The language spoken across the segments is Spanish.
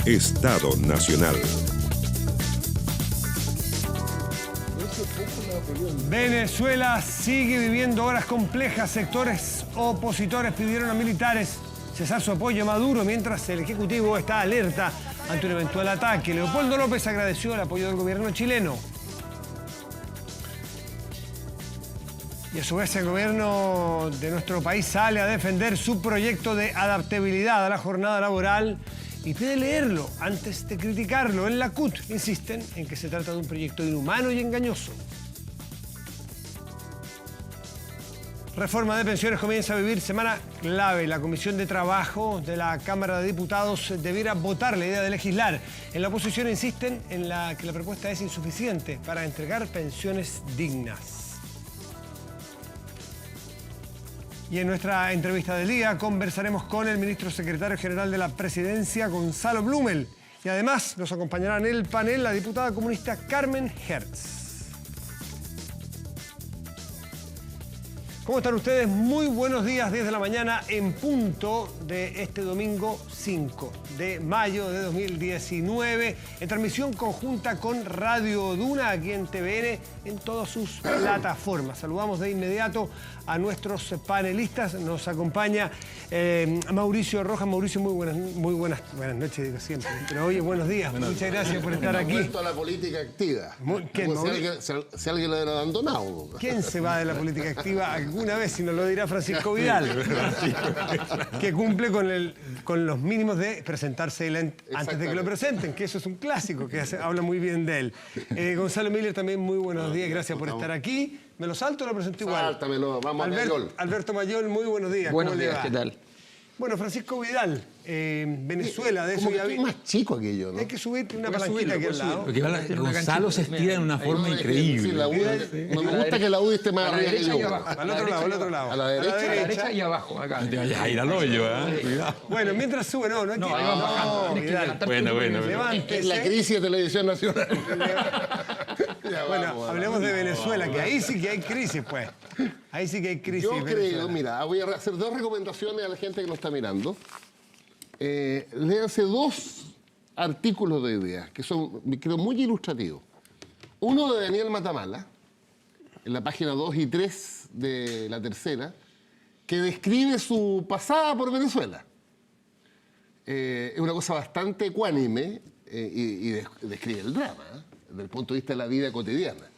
Estado Nacional. Venezuela sigue viviendo horas complejas. Sectores opositores pidieron a militares cesar su apoyo a Maduro, mientras el Ejecutivo está alerta ante un eventual ataque. Leopoldo López agradeció el apoyo del gobierno chileno. Y a su vez el gobierno de nuestro país sale a defender su proyecto de adaptabilidad a la jornada laboral y pide leerlo antes de criticarlo. En la CUT insisten en que se trata de un proyecto inhumano y engañoso. Reforma de pensiones comienza a vivir semana clave. La Comisión de Trabajo de la Cámara de Diputados debiera votar la idea de legislar. En la oposición insisten en que la propuesta es insuficiente para entregar pensiones dignas. Y en nuestra entrevista del día conversaremos con el ministro secretario general de la Presidencia, Gonzalo Blumel. Y además nos acompañará en el panel la diputada comunista Carmen Hertz. ¿Cómo están ustedes? Muy buenos días, 10 de la mañana en punto de este domingo 5 de mayo de 2019, en transmisión conjunta con Radio Duna, aquí en TVN, en todas sus plataformas. Saludamos de inmediato a nuestros panelistas. Nos acompaña Mauricio Rojas. Mauricio, muy buenas noches, digo siempre. Pero oye, buenos días. Muchas gracias por estar aquí. Vuelto a la política activa. ¿Quién, si alguien lo hubiera abandonado. ¿Quién se va de la política activa alguna vez? Si nos lo dirá Francisco Vidal, que cumple con los mínimos de presentarse antes de que lo presenten, que eso es un clásico, que habla muy bien de él. Gonzalo Miller también, muy buenos días, gracias por estar aquí. ¿Me lo salto o lo presento igual? Sáltamelo, vamos a Mayol. Alberto Mayol, muy buenos días. Buenos días, ¿qué tal? Bueno, Francisco Vidal, Venezuela, de eso ya vi. Es más chico aquello, ¿no? Hay que subir una palanquita aquí al lado. Porque Gonzalo se estira de una forma increíble. No me gusta que la UDI esté más arriba que yo. Al otro lado. A la derecha y abajo, acá. No te vayas a ir al hoyo, ¿eh? Bueno, mientras sube, no hay que... Bueno. Levántese. Es la crisis de televisión nacional. Bueno, hablemos de Venezuela, que ahí sí que hay crisis, pues. Ahí sí que hay crisis. Yo creo, mira, voy a hacer dos recomendaciones a la gente que nos está mirando. Léanse dos artículos de ideas que son, creo, muy ilustrativos. Uno de Daniel Matamala, en la página 2 y 3 de la tercera, que describe su pasada por Venezuela. Es una cosa bastante ecuánime y describe el drama, desde el punto de vista de la vida cotidiana.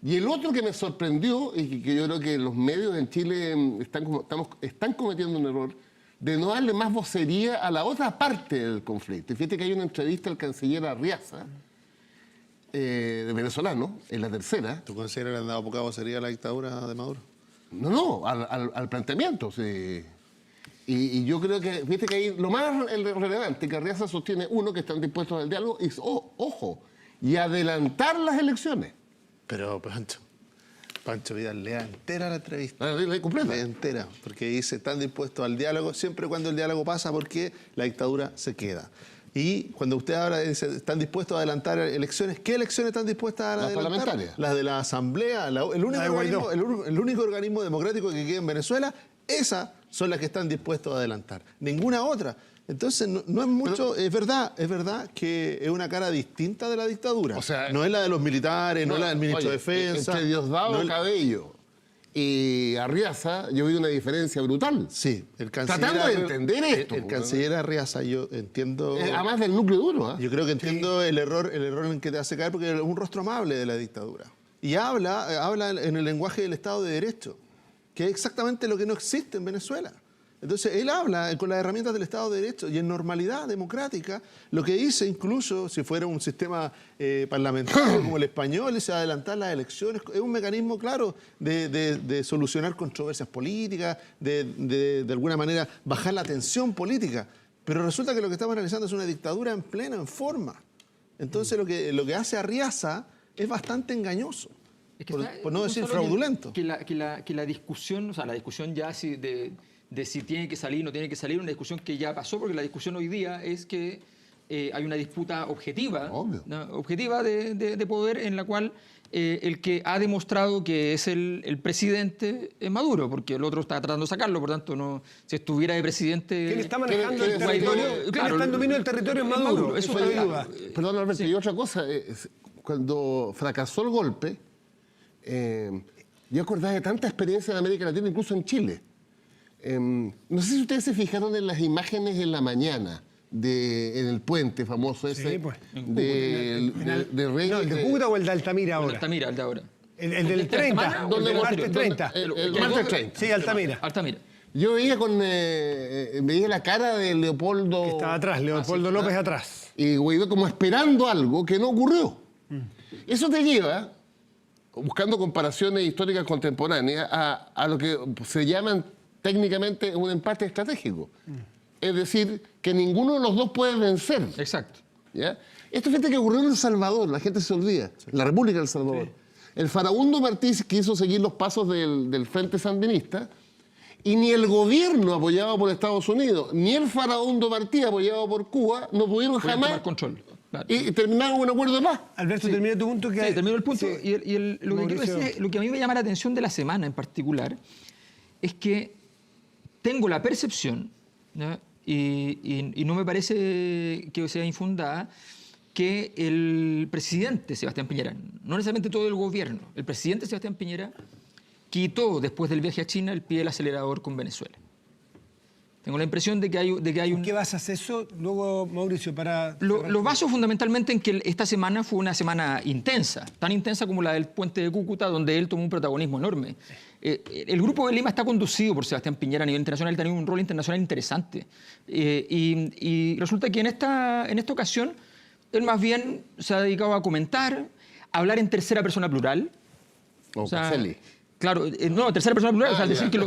Y el otro que me sorprendió, y que yo creo que los medios en Chile están cometiendo un error, de no darle más vocería a la otra parte del conflicto. Y fíjate que hay una entrevista al canciller Arriaza, de venezolano, en la tercera. ¿Tú consideras que le han dado poca vocería a la dictadura de Maduro? No, al planteamiento, sí. Y yo creo que, fíjate que ahí lo más relevante que Arriaza sostiene, uno, que están dispuestos al diálogo, y ojo, y adelantar las elecciones. Pero, Pancho Vidal, lea entera la entrevista. ¿La completa? Lea entera, porque dice, están dispuestos al diálogo, siempre cuando el diálogo pasa, porque la dictadura se queda. Y cuando usted ahora dice, están dispuestos a adelantar elecciones, ¿qué elecciones están dispuestas a adelantar? Las parlamentarias. Las de la Asamblea, el único organismo democrático que queda en Venezuela, esas son las que están dispuestos a adelantar. Ninguna otra. Entonces, no es mucho... Es verdad que es una cara distinta de la dictadura. O sea, no es la de los militares, no es la del ministro de Defensa. Entre Diosdado Cabello y Arriaza, yo vi una diferencia brutal. Sí, el canciller... Tratando de entender esto. El canciller Arriaza, yo entiendo... Además del núcleo duro, Yo creo que entiendo el error en que te hace caer, porque es un rostro amable de la dictadura. Y habla en el lenguaje del Estado de Derecho, que es exactamente lo que no existe en Venezuela. Entonces, él habla con las herramientas del Estado de Derecho y en normalidad democrática, lo que dice, incluso si fuera un sistema parlamentario como el español, es adelantar las elecciones. Es un mecanismo, claro, de solucionar controversias políticas, de alguna manera bajar la tensión política. Pero resulta que lo que estamos analizando es una dictadura en forma. Entonces, lo que hace Arriaza es bastante engañoso. Es que por no decir fraudulento. Que la discusión, o sea, la discusión ya de si tiene que salir o no tiene que salir, una discusión que ya pasó, porque la discusión hoy día es que hay una disputa objetiva, Obvio. ¿no? Objetiva de poder en la cual el que ha demostrado que es el presidente es Maduro, porque el otro está tratando de sacarlo, por tanto, no, si estuviera de presidente... ¿Quién está manejando ¿Quién el es territorio? Guaidó? ¿Quién Claro, está en dominio del territorio? Es Maduro. eso Eso no hay duda. Perdón, Alberto, y otra cosa, cuando fracasó el golpe, yo acordaba de tanta experiencia en América Latina, incluso en Chile. No sé si ustedes se fijaron en las imágenes en la mañana, en el puente famoso ese, Sí, pues. de Reyes. No, ¿el de Cúcuta o el de Altamira ahora? Altamira, el de ahora. El del 30, ¿Dónde el del vos- martes 30. El martes 30. Sí, Altamira. Altamira. Yo veía veía la cara de Leopoldo Que estaba atrás, Leopoldo López atrás. y Guaidó como esperando algo que no ocurrió. Eso te lleva, buscando comparaciones históricas contemporáneas, a lo que se llaman técnicamente un empate estratégico. Es decir, que ninguno de los dos puede vencer. Exacto. ¿Ya? Esto fíjate que ocurrió en El Salvador, la gente se olvida, la República de El Salvador. El farabundo Martí quiso seguir los pasos del Frente Sandinista y ni el gobierno apoyado por Estados Unidos, ni el farabundo Martí apoyado por Cuba, no pudieron Pueden jamás tomar control. Claro. y terminaron un acuerdo de paz. Alberto, termina tu punto. Sí, terminó el punto. Sí. Lo que quiero Mauricio. decir, lo que a mí me llama la atención de la semana en particular es que tengo la percepción, ¿no? y no me parece que sea infundada, que el presidente Sebastián Piñera, no necesariamente todo el gobierno, el presidente Sebastián Piñera quitó después del viaje a China el pie del acelerador con Venezuela. Tengo la impresión de que hay un... ¿Qué basas eso luego, Mauricio, para...? Lo baso fundamentalmente en que esta semana fue una semana intensa, tan intensa como la del puente de Cúcuta, donde él tomó un protagonismo enorme. El Grupo de Lima está conducido por Sebastián Piñera a nivel internacional, tiene un rol internacional interesante. Y resulta que en esta ocasión, él más bien se ha dedicado a comentar, a hablar en tercera persona plural. O O sea, Caselli. claro, no, tercera persona plural, o sea, decir que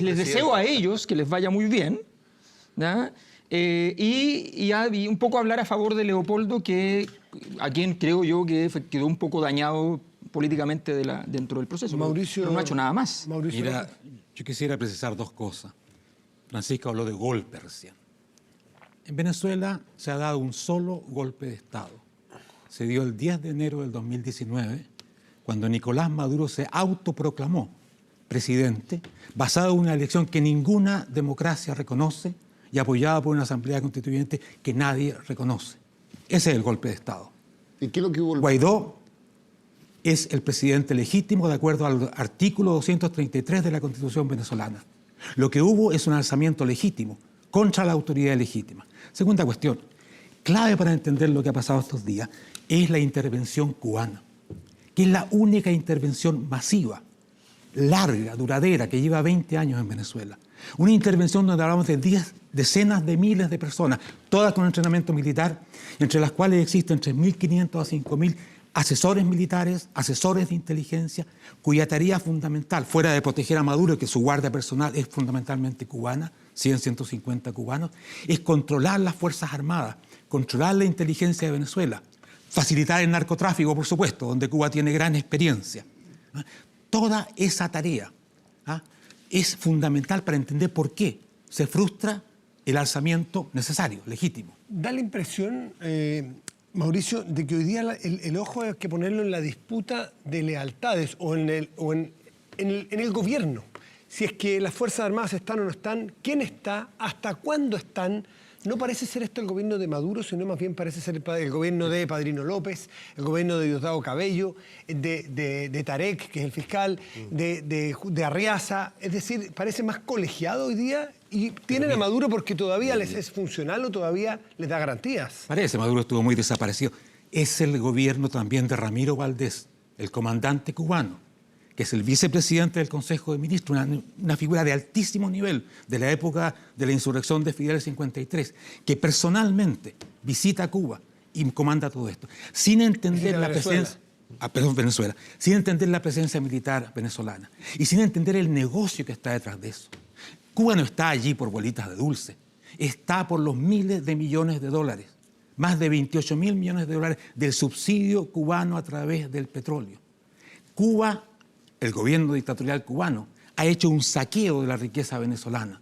les deseo a ellos que les vaya muy bien, ¿ya? Y un poco hablar a favor de Leopoldo, a quien creo yo que quedó un poco dañado políticamente dentro del proceso. Mauricio, pero no ha hecho nada más. Mauricio, Mira, yo quisiera precisar dos cosas. Francisco habló de golpe recién. En Venezuela se ha dado un solo golpe de Estado. Se dio el 10 de enero del 2019, cuando Nicolás Maduro se autoproclamó presidente, basado en una elección que ninguna democracia reconoce y apoyada por una asamblea constituyente que nadie reconoce. Ese es el golpe de Estado. ¿Y qué es lo que hubo? Guaidó es el presidente legítimo de acuerdo al artículo 233 de la Constitución venezolana. Lo que hubo es un alzamiento legítimo contra la autoridad legítima. Segunda cuestión, clave para entender lo que ha pasado estos días, es la intervención cubana, que es la única intervención masiva, larga, duradera, que lleva 20 años en Venezuela. Una intervención donde hablamos de decenas de miles de personas, todas con entrenamiento militar, entre las cuales existen 3.500 a 5.000 asesores militares, asesores de inteligencia, cuya tarea fundamental, fuera de proteger a Maduro, que su guardia personal es fundamentalmente cubana, 100, 150 cubanos, es controlar las Fuerzas Armadas, controlar la inteligencia de Venezuela, facilitar el narcotráfico, por supuesto, donde Cuba tiene gran experiencia. Toda esa tarea es fundamental para entender por qué se frustra el alzamiento necesario, legítimo. Da la impresión, Mauricio, de que hoy día el ojo hay que ponerlo en la disputa de lealtades o en el gobierno. Si es que las Fuerzas Armadas están o no están, quién está, hasta cuándo están. No parece ser esto el gobierno de Maduro, sino más bien parece ser el gobierno de Padrino López, el gobierno de Diosdado Cabello, de Tarek, que es el fiscal, de Arriaza. Es decir, parece más colegiado hoy día y tienen a Maduro porque todavía les es funcional o todavía les da garantías. Parece, Maduro estuvo muy desaparecido. Es el gobierno también de Ramiro Valdés, el comandante cubano, que es el vicepresidente del Consejo de Ministros, una figura de altísimo nivel de la época de la insurrección de Fidel 53, que personalmente visita Cuba y comanda todo esto, sin entender la presencia... Venezuela, sin entender la presencia militar venezolana y sin entender el negocio que está detrás de eso. Cuba no está allí por bolitas de dulce, está por los miles de millones de dólares, más de 28.000 millones de dólares del subsidio cubano a través del petróleo. Cuba, el gobierno dictatorial cubano, ha hecho un saqueo de la riqueza venezolana,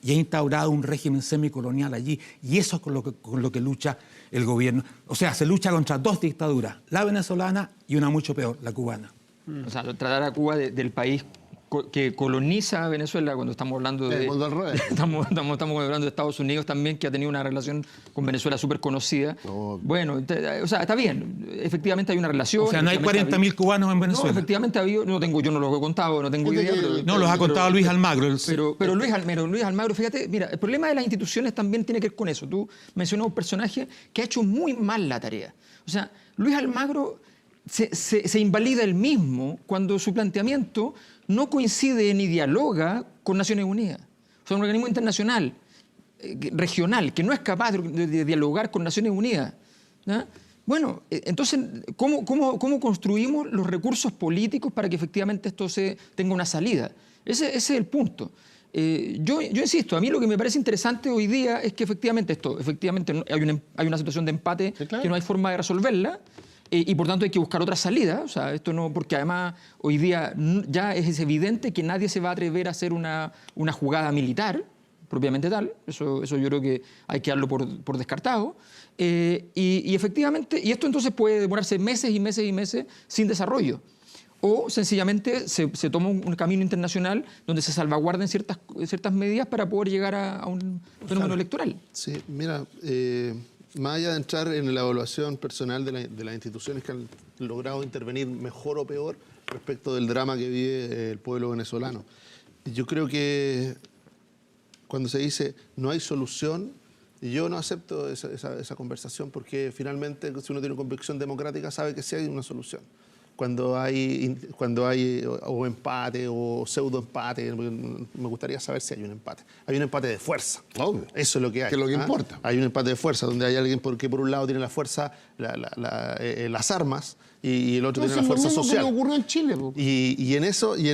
y ha instaurado un régimen semicolonial allí. Y eso es con lo que lucha el gobierno. O sea, se lucha contra dos dictaduras, la venezolana y una mucho peor, la cubana. O sea, tratar a Cuba del país que coloniza a Venezuela, cuando estamos hablando de... Cuando al revés. Estamos hablando de Estados Unidos también, que ha tenido una relación con Venezuela súper conocida. No. Bueno, o sea, está bien. Efectivamente hay una relación. O sea, no hay 40.000 cubanos en Venezuela. No, efectivamente ha habido... yo no los he contado, no tengo idea. No, los ha contado Luis Almagro. Pero Luis Almagro, fíjate, mira, el problema de las instituciones también tiene que ver con eso. Tú mencionas un personaje que ha hecho muy mal la tarea. O sea, Luis Almagro se invalida él mismo cuando su planteamiento no coincide ni dialoga con Naciones Unidas. O sea, un organismo internacional, regional, que no es capaz de dialogar con Naciones Unidas. ¿Ya? Bueno, entonces, ¿cómo construimos los recursos políticos para que efectivamente esto tenga una salida? Ese es el punto. Yo insisto, a mí lo que me parece interesante hoy día es que efectivamente hay una situación de empate, sí, claro, que no hay forma de resolverla. Y por tanto hay que buscar otra salida, o sea, esto no, porque además hoy día ya es evidente que nadie se va a atrever a hacer una jugada militar, propiamente tal, eso yo creo que hay que darlo por descartado, y efectivamente, y esto entonces puede demorarse meses y meses y meses sin desarrollo, o sencillamente se toma un camino internacional donde se salvaguarden ciertas medidas para poder llegar a un fenómeno electoral. Sí, mira, más allá de entrar en la evaluación personal de las instituciones que han logrado intervenir mejor o peor respecto del drama que vive el pueblo venezolano, yo creo que cuando se dice no hay solución, yo no acepto esa conversación, porque finalmente si uno tiene una convicción democrática sabe que sí hay una solución. Cuando hay o empate o pseudoempate, me gustaría saber si hay un empate. Hay un empate de fuerza. Obvio. Eso es lo que hay. Que es lo que importa. Hay un empate de fuerza, donde hay alguien que por un lado tiene la fuerza, las armas, y el otro tiene la fuerza social. Eso ocurrió en Chile. Po. Y en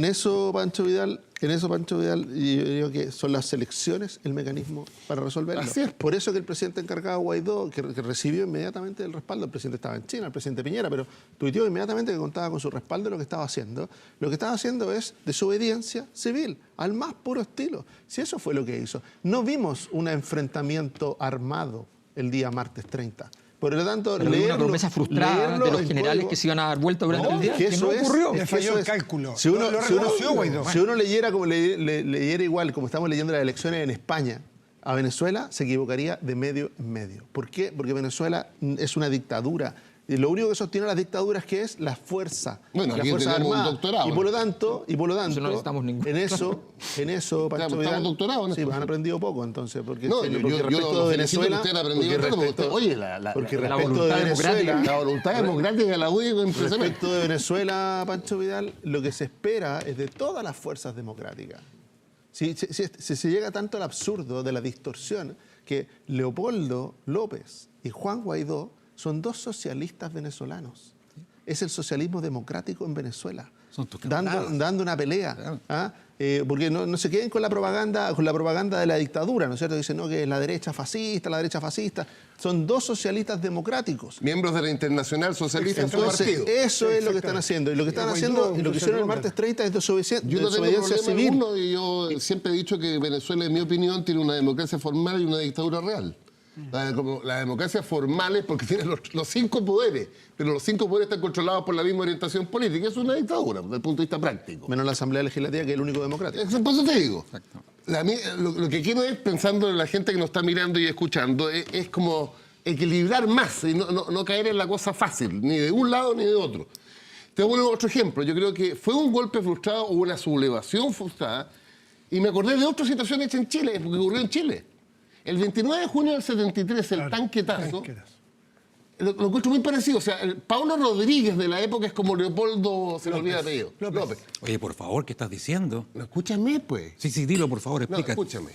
eso, Pancho Vidal, yo digo que son las elecciones el mecanismo para resolverlo. Así es. Por eso que el presidente encargado, Guaidó, que recibió inmediatamente el respaldo, el presidente estaba en China, el presidente Piñera, pero tuiteó inmediatamente que contaba con su respaldo lo que estaba haciendo. Lo que estaba haciendo es desobediencia civil, al más puro estilo. Si eso fue lo que hizo. No vimos un enfrentamiento armado el día martes 30. Por lo tanto, Pero una promesa frustrada de los generales que se iban a dar vuelta durante el día, que no ocurrió. Le falló el cálculo. Si uno reconoció Guaidó. Si uno leyera como leyera igual, como estamos leyendo las elecciones en España, a Venezuela se equivocaría de medio en medio. ¿Por qué? Porque Venezuela es una dictadura. Y lo único que sostiene a las dictaduras que es la fuerza, bueno, la aquí fuerza tenemos armada. un doctorado. Y por lo tanto, Eso no necesitamos ninguno. en eso, Pancho Vidal, doctorados en sí, esto. han aprendido poco, entonces, porque, No, porque yo respecto lo de felicito Venezuela, que usted ha aprendido tanto, porque usted- oye, porque la respecto voluntad de Venezuela, democrática. la voluntad democrática de la UDI es impresionante. respecto de Venezuela, Pancho Vidal, lo que se espera es de todas las fuerzas democráticas. Si se llega tanto al absurdo de la distorsión que Leopoldo López y Juan Guaidó son dos socialistas venezolanos. Es el socialismo democrático en Venezuela. Son tus camaradas. Dando una pelea. Claro. ¿Ah? Porque no se queden con la propaganda de la dictadura, ¿no es cierto? Dicen, no, que es la derecha fascista. Son dos socialistas democráticos. Miembros de la Internacional Socialista en su Entonces, partido. eso es lo que están haciendo. Y lo que están haciendo, y lo que hicieron el martes 30 es desobediencia Yo no tengo problema civil. alguno y yo siempre he dicho que Venezuela, en mi opinión, tiene una democracia formal y una dictadura real. La democracia formal es porque tiene los 5 poderes, pero los 5 poderes están controlados por la misma orientación política. Es una dictadura desde el punto de vista práctico. Menos la Asamblea Legislativa, que es el único democrático. Por eso te digo. Lo que quiero es, pensando en la gente que nos está mirando y escuchando, es como equilibrar más y no caer en la cosa fácil, ni de un lado ni de otro. Te voy a poner otro ejemplo. Yo creo que fue un golpe frustrado o una sublevación frustrada, y me acordé de otra situación hecha en Chile, porque ocurrió en Chile. El 29 de junio del 73, el tanquetazo, lo encuentro muy parecido. O sea, el Paulo Rodríguez de la época es como Leopoldo, se me olvida el apellido. López. Oye, por favor, ¿qué estás diciendo? No, escúchame, pues. Sí, dilo, por favor, No, explícate. escúchame.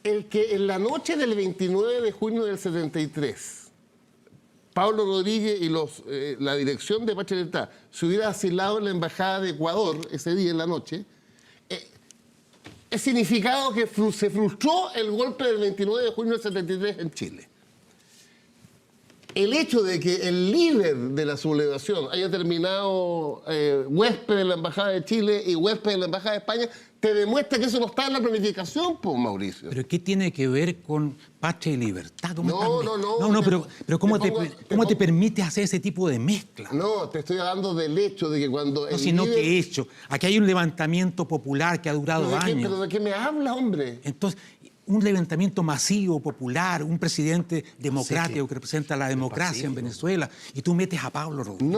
El que en la noche del 29 de junio del 73, Paulo Rodríguez y la dirección de Bacheletá se hubiera asilado en la Embajada de Ecuador ese día en la noche, es significado que se frustró el golpe del 29 de junio del 73 en Chile. el hecho de que el líder de la sublevación haya terminado huésped de la Embajada de Chile y huésped de la Embajada de España, te demuestra que eso no está en la planificación, pues, Mauricio. ¿Pero qué tiene que ver con patria y libertad? No, pero ¿cómo te permites hacer ese tipo de mezcla? No, te estoy hablando del hecho de que cuando No, sino que he hecho. Aquí hay un levantamiento popular que ha durado años. ¿Pero de qué me hablas, hombre? Entonces, un levantamiento masivo, popular, un presidente democrático que representa la democracia en Venezuela, y tú metes a Pablo Rodríguez.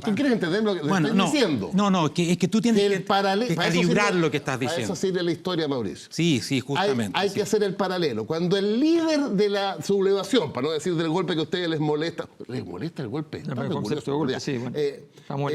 ¿Tú quieres entender lo que estoy diciendo? No, es que tú tienes que calibrar lo que estás Para diciendo. eso sirve la historia, Mauricio. Sí, justamente. Hay que hacer el paralelo. Cuando el líder de la sublevación, para no decir del golpe que a ustedes les molesta el golpe? El concepto de golpe, sí, bueno. Estamos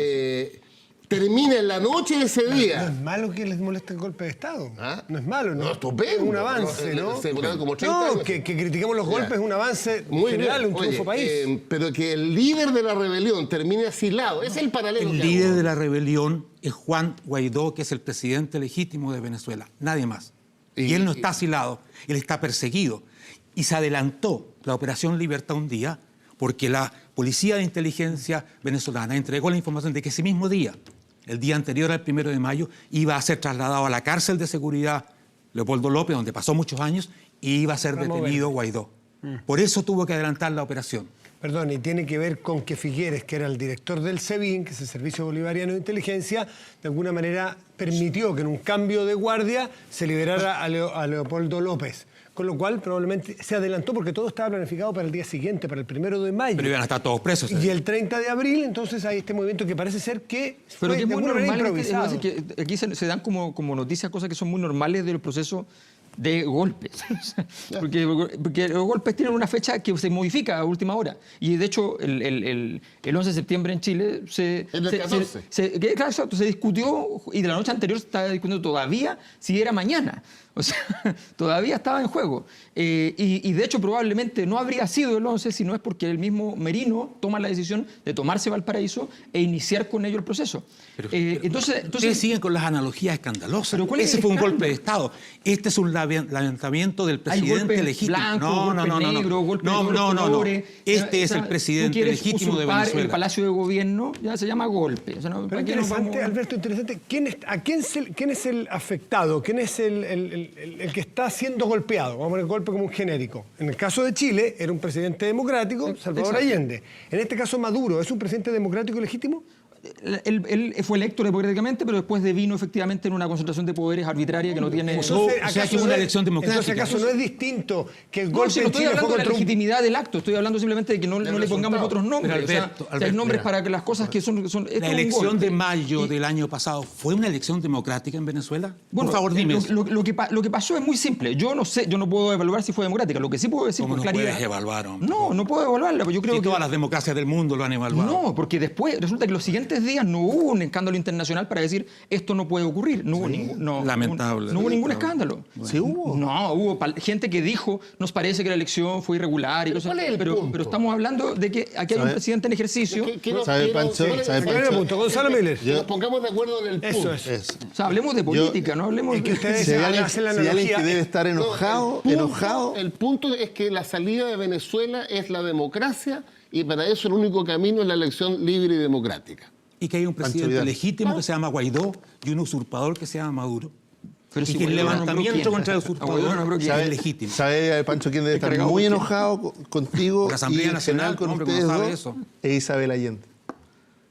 termina en la noche de ese día. No es malo que les moleste el golpe de Estado. ¿Ah? No es malo, ¿no? No, estupendo. Es un avance, ¿no? Se duraron como 30 años. Que critiquemos los golpes es un avance Muy general, bien. un triunfo país. Pero que el líder de la rebelión termine asilado, es el paralelo. El que líder hago. de la rebelión es Juan Guaidó, que es el presidente legítimo de Venezuela, nadie más. Y él no está asilado, él está perseguido. Y se adelantó la Operación Libertad un día porque la Policía de Inteligencia venezolana entregó la información de que ese mismo día, el día anterior al 1 de mayo, iba a ser trasladado a la cárcel de seguridad Leopoldo López, donde pasó muchos años, y iba a ser detenido Guaidó. Por eso tuvo que adelantar la operación. Perdón, y tiene que ver con que Figueres, que era el director del SEBIN, que es el Servicio Bolivariano de Inteligencia, de alguna manera permitió que en un cambio de guardia se liberara a Leopoldo López. Con lo cual probablemente se adelantó porque todo estaba planificado para el día siguiente, para el 1 de mayo. Pero iban a estar todos presos. Y el 30 de abril, entonces hay este movimiento que parece ser que Pero fue que es de muy alguna manera normal, improvisado. que aquí se dan como noticias cosas que son muy normales del proceso de golpes. porque los golpes tienen una fecha que se modifica a última hora. Y de hecho, el 11 de septiembre en Chile En el 14. se discutió, y de la noche anterior se estaba discutiendo todavía si era mañana. O sea, todavía estaba en juego. Y de hecho, probablemente no habría sido el 11 si no es porque el mismo Merino toma la decisión de tomarse Valparaíso e iniciar con ello el proceso. Entonces ustedes siguen con las analogías escandalosas. ¿Pero cuál es Ese el fue un escándalo? golpe de Estado. Este es un levantamiento del Hay presidente golpes legítimo. blancos, golpes negros, golpes de todos los colores. Este es O sea, el presidente tú quieres legítimo de usurpar Venezuela. el Palacio de Gobierno, ya se llama golpe. O sea, Pero ¿para qué nos interesante, vamos? Alberto, interesante. ¿Quién es el afectado? ¿Quién es el que está siendo golpeado? Vamos a poner golpe como un genérico. En el caso de Chile, era un presidente democrático, Salvador Exacto. Allende. En este caso, Maduro, ¿es un presidente democrático legítimo? Él fue electo democráticamente, pero después devino efectivamente en una concentración de poderes arbitraria que no tiene... o sea, que es una elección democrática. Entonces, ¿acaso no es distinto que el No, golpe si no en estoy Chile hablando fue de la contra un... legitimidad del acto, estoy hablando simplemente de que no le pongamos resultado. otros nombres. Pero Alberto, hay nombres mira. para que las cosas que son esto es La un elección golpe. de mayo del año pasado, ¿fue una elección democrática en Venezuela? Bueno, Por favor, dime. eso. lo que pasó es muy simple. Yo no sé, yo no puedo evaluar si fue democrática. Lo que sí puedo decir ¿Cómo con no claridad... puedes evaluar, hombre? No puedo evaluarla, porque yo creo Si que... todas las democracias del mundo lo han evaluado. No, porque después resulta que los siguientes días no hubo un escándalo internacional para decir esto no puede ocurrir. No hubo Lamentable. No hubo ningún escándalo. ¿Sí hubo? No, hubo gente que dijo nos parece que la elección fue irregular y cosas, ¿cuál es el pero punto? estamos hablando de que aquí hay un ¿Sabe? presidente en ejercicio. ¿Sabe, Pancho? ¿Sabe, ¿Cuál es el punto? Gonzalo Miller. Que nos pongamos de acuerdo en el punto. Eso es. O sea, hablemos de política, no hablemos Es que de... ustedes Si hay alguien, hacen la si hay alguien analogía... que debe estar enojado, El punto es que la salida de Venezuela es la democracia y para eso el único camino es la elección libre y democrática. Y que hay un presidente Vidal. legítimo que se llama Guaidó y un usurpador que se llama Maduro. Pero Y si que el Guaidó no nombró levantamiento quién. contra el A Guaidó no usurpador nombró quién. es legítimo. ¿Sabe, Pancho, quién debe estar Descargado muy por quién. enojado contigo Por la Asamblea y en Nacional, general con hombre, ustedes ¿cómo sabe dos? eso? Es Isabel Allende.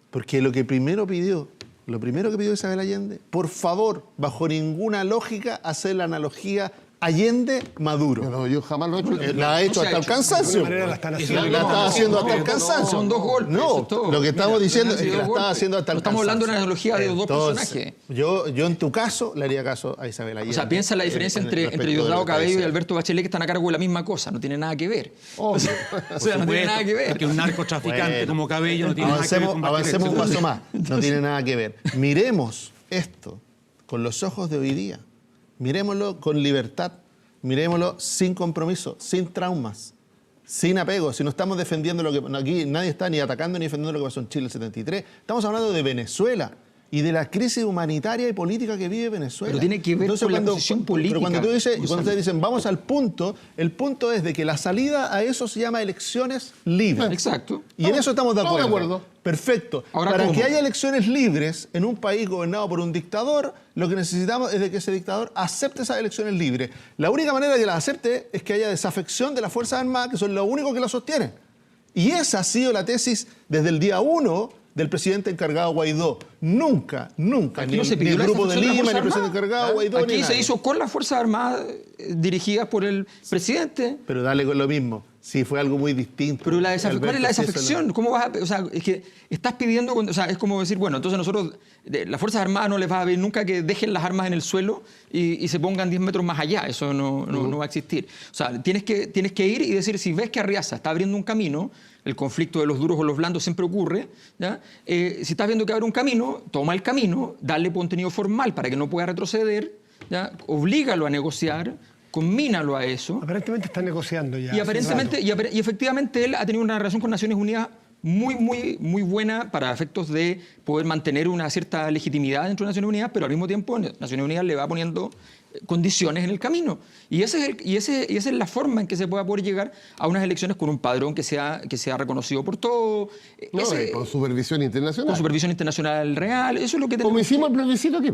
Porque lo primero que pidió Isabel Allende, por favor, bajo ninguna lógica, hacer la analogía Allende-Maduro. Pero yo jamás lo he hecho. La ha hecho No se hasta ha el hecho. cansancio. De alguna manera la están haciendo. La está haciendo hasta el cansancio. Son dos golpes. No, eso es todo. lo que estamos Mira, diciendo han es que sido la dos estaba golpes. haciendo hasta el No estamos hablando de una cansancio. analogía de dos Entonces, personajes. yo en tu caso le haría caso a Isabel Allende. O sea, piensa la diferencia entre respecto de Diosdado lo que Cabello y dice. Alberto Bachelet, que están a cargo de la misma cosa. No tiene nada que ver. O sea, no tiene nada que ver. Que un narcotraficante Bueno, como Cabello no tiene nada que ver con Bachelet. Avancemos un paso más. No tiene nada que ver. Miremos esto con los ojos de hoy día. Miremoslo con libertad. Miremoslo sin compromiso, sin traumas, sin apego. Si no estamos defendiendo lo que... Aquí nadie está ni atacando ni defendiendo lo que pasó en Chile el 73. Estamos hablando de Venezuela. y de la crisis humanitaria y política que vive Venezuela. Pero tiene que ver con la posición política. Pero cuando ustedes dicen, vamos al punto, el punto es de que la salida a eso se llama elecciones libres. Exacto. Y en eso estamos de acuerdo. Estamos de acuerdo. Perfecto. Ahora, Para ¿cómo? que haya elecciones libres en un país gobernado por un dictador, lo que necesitamos es de que ese dictador acepte esas elecciones libres. La única manera de que las acepte es que haya desafección de las Fuerzas Armadas, que son lo único que las sostienen. Y esa ha sido la tesis desde el día 1 del presidente encargado Guaidó. Nunca, Aquí ni no se el pidió la grupo de desafección de la Lima, ni Fuerza el presidente Armada. encargado Guaidó, ni Aquí se nadie. hizo con las Fuerzas Armadas dirigidas por el presidente. Pero dale con lo mismo. Sí, fue algo muy distinto. Pero ¿cuál es la Alberto, sí, eso desafección? ¿Cómo vas a, o sea, es que estás pidiendo, o sea, es como decir, bueno, entonces nosotros, las Fuerzas Armadas no les va a pedir nunca que dejen las armas en el suelo y se pongan 10 metros más allá. Eso no va a existir. O sea, tienes que ir y decir, si ves que Arriaza está abriendo un camino, el conflicto de los duros o los blandos siempre ocurre, ¿ya? Si estás viendo que abre un camino, toma el camino, dale contenido formal para que no pueda retroceder, ¿ya? Oblígalo a negociar, combínalo a eso. Aparentemente está negociando ya. Y aparentemente, y efectivamente él ha tenido una relación con Naciones Unidas muy buena para efectos de poder mantener una cierta legitimidad dentro de Naciones Unidas, pero al mismo tiempo Naciones Unidas le va poniendo condiciones en el camino. Y esa es la forma en que se pueda poder llegar a unas elecciones con un padrón que sea reconocido por todo. No, con supervisión internacional. Con supervisión internacional real. Eso es lo que tenemos. Como hicimos el plebiscito aquí.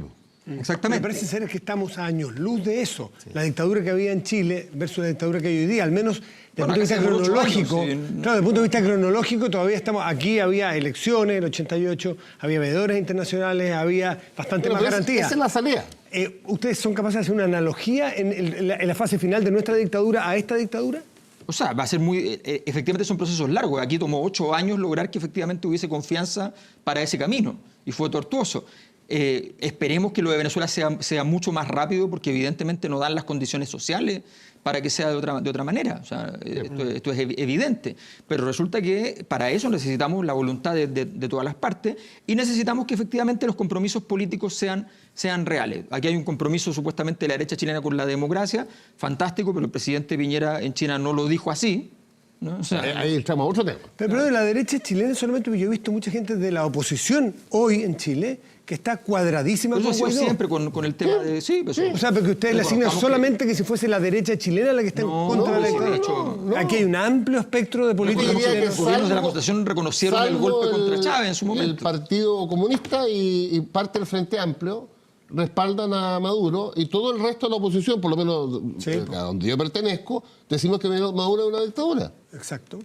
Me Exactamente. parece ser que estamos a años luz de eso. Sí. La dictadura que había en Chile versus la dictadura que hay hoy día, al menos desde el punto de vista cronológico. Claro, desde el punto de vista cronológico todavía estamos aquí, había elecciones en el 88, había veedores internacionales, había bastante más garantía. Esa es la salida. ¿Ustedes son capaces de hacer una analogía en la fase final de nuestra dictadura a esta dictadura? O sea, va a ser efectivamente son procesos largos. Aquí tomó 8 años lograr que efectivamente hubiese confianza para ese camino y fue tortuoso. Esperemos que lo de Venezuela sea mucho más rápido porque evidentemente no dan las condiciones sociales para que sea de otra manera. O sea, esto es evidente. Pero resulta que para eso necesitamos la voluntad de todas las partes y necesitamos que efectivamente los compromisos políticos sean reales. Aquí hay un compromiso supuestamente de la derecha chilena con la democracia, fantástico, pero el presidente Piñera en China no lo dijo así, ¿no? O sea, ahí entramos a otro tema. Pero de la derecha chilena solamente yo he visto mucha gente de la oposición hoy en Chile que está cuadradísima con Guaidó. Siempre con el tema de... Sí, pues, o sea, porque ustedes le asignan solamente que si fuese la derecha chilena la que está en contra de la dictadura. Aquí hay un amplio espectro de políticos chilenos. Los gobiernos de la Constitución reconocieron el golpe contra Chávez en su momento. El Partido Comunista y parte del Frente Amplio respaldan a Maduro y todo el resto de la oposición, por lo menos a donde yo pertenezco, decimos que Maduro es una dictadura. Exacto.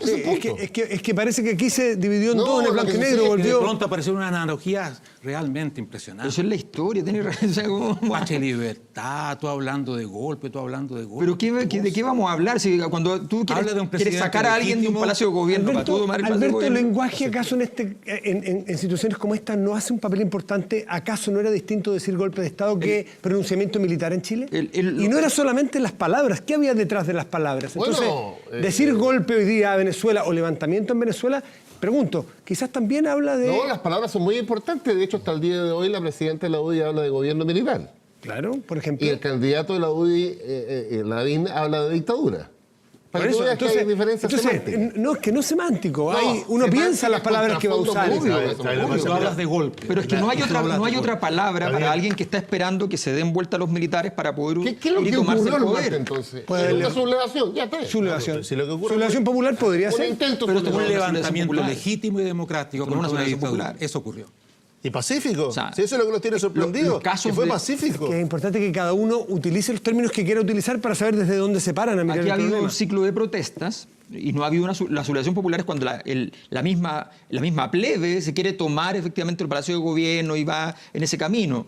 Sí, es que parece que aquí se dividió en dos, en el blanco y negro. Volvió... De pronto apareció una analogía realmente impresionante. Eso es la historia, tiene razón. Guache libertad, tú hablando de golpe, tú hablando de golpe. Pero ¿de qué vamos a hablar? Si cuando tú quieres sacar a alguien de un palacio de gobierno para tú tomar el palacio de gobierno. ¿El lenguaje acaso en situaciones como esta no hace un papel importante? ¿Acaso no era distinto decir golpe de Estado que pronunciamiento militar en Chile? Y no era solamente las palabras. ¿Qué había detrás de las palabras? Entonces, decir golpe hoy día a Venezuela o levantamiento en Venezuela, pregunto, quizás también habla de... No, las palabras son muy importantes. De hecho, hasta el día de hoy la presidenta de la UDI habla de gobierno militar. Claro, por ejemplo. Y el candidato de la UDI, Lavín, habla de dictadura. Por eso, entonces, no, es que no es semántico. Uno piensa las palabras que va a usar. Tú hablas de golpe. Pero es que no hay otra palabra para alguien que está esperando que se den vuelta a los militares para poder ir y tomarse el poder. Entonces, una sublevación, ya está. Sublevación. Sublevación popular podría ser. Pero esto es un levantamiento legítimo y democrático contra una dictadura. Eso ocurrió. Y pacífico. O sea, si eso es lo que nos tiene sorprendido, que fue pacífico. Es que es importante que cada uno utilice los términos que quiera utilizar para saber desde dónde se paran a mirar Aquí el problema. Ha habido un ciclo de protestas y no ha habido la sublevación popular es cuando la misma plebe se quiere tomar efectivamente el Palacio de Gobierno y va en ese camino,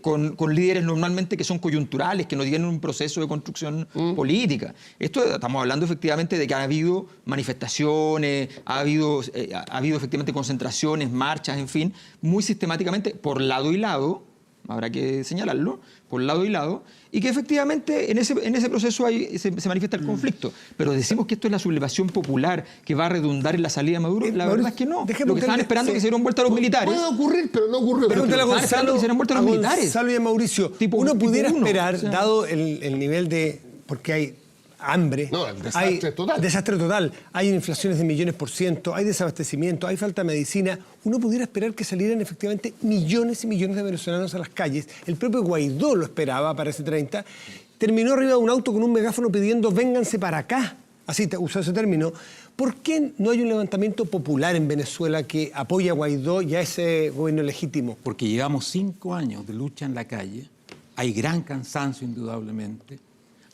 con líderes normalmente que son coyunturales, que no tienen un proceso de construcción política. Esto estamos hablando efectivamente de que ha habido manifestaciones, ha habido efectivamente concentraciones, marchas, en fin, muy sistemáticamente por lado y lado, habrá que señalarlo, por lado y lado, y que efectivamente en ese proceso se manifiesta el conflicto. Pero decimos que esto es la sublevación popular que va a redundar en la salida de Maduro. La verdad es que no. Lo que estaban esperando que se dieran vuelta a los militares. Puede ocurrir, pero no ocurrió. Pregúntale a Gonzalo, que se dieran vuelta a los militares. Gonzalo y a Mauricio. Uno pudiera esperar, dado el nivel de... Porque hambre, No, el desastre hay total. desastre total, hay inflaciones de millones %, hay desabastecimiento, hay falta de medicina, uno pudiera esperar que salieran efectivamente millones y millones de venezolanos a las calles. El propio Guaidó lo esperaba para ese 30. Terminó arriba de un auto con un megáfono pidiendo vénganse para acá. Así usó ese término. ¿Por qué no hay un levantamiento popular en Venezuela que apoye a Guaidó y a ese gobierno legítimo? Porque llevamos 5 años de lucha en la calle, hay gran cansancio indudablemente,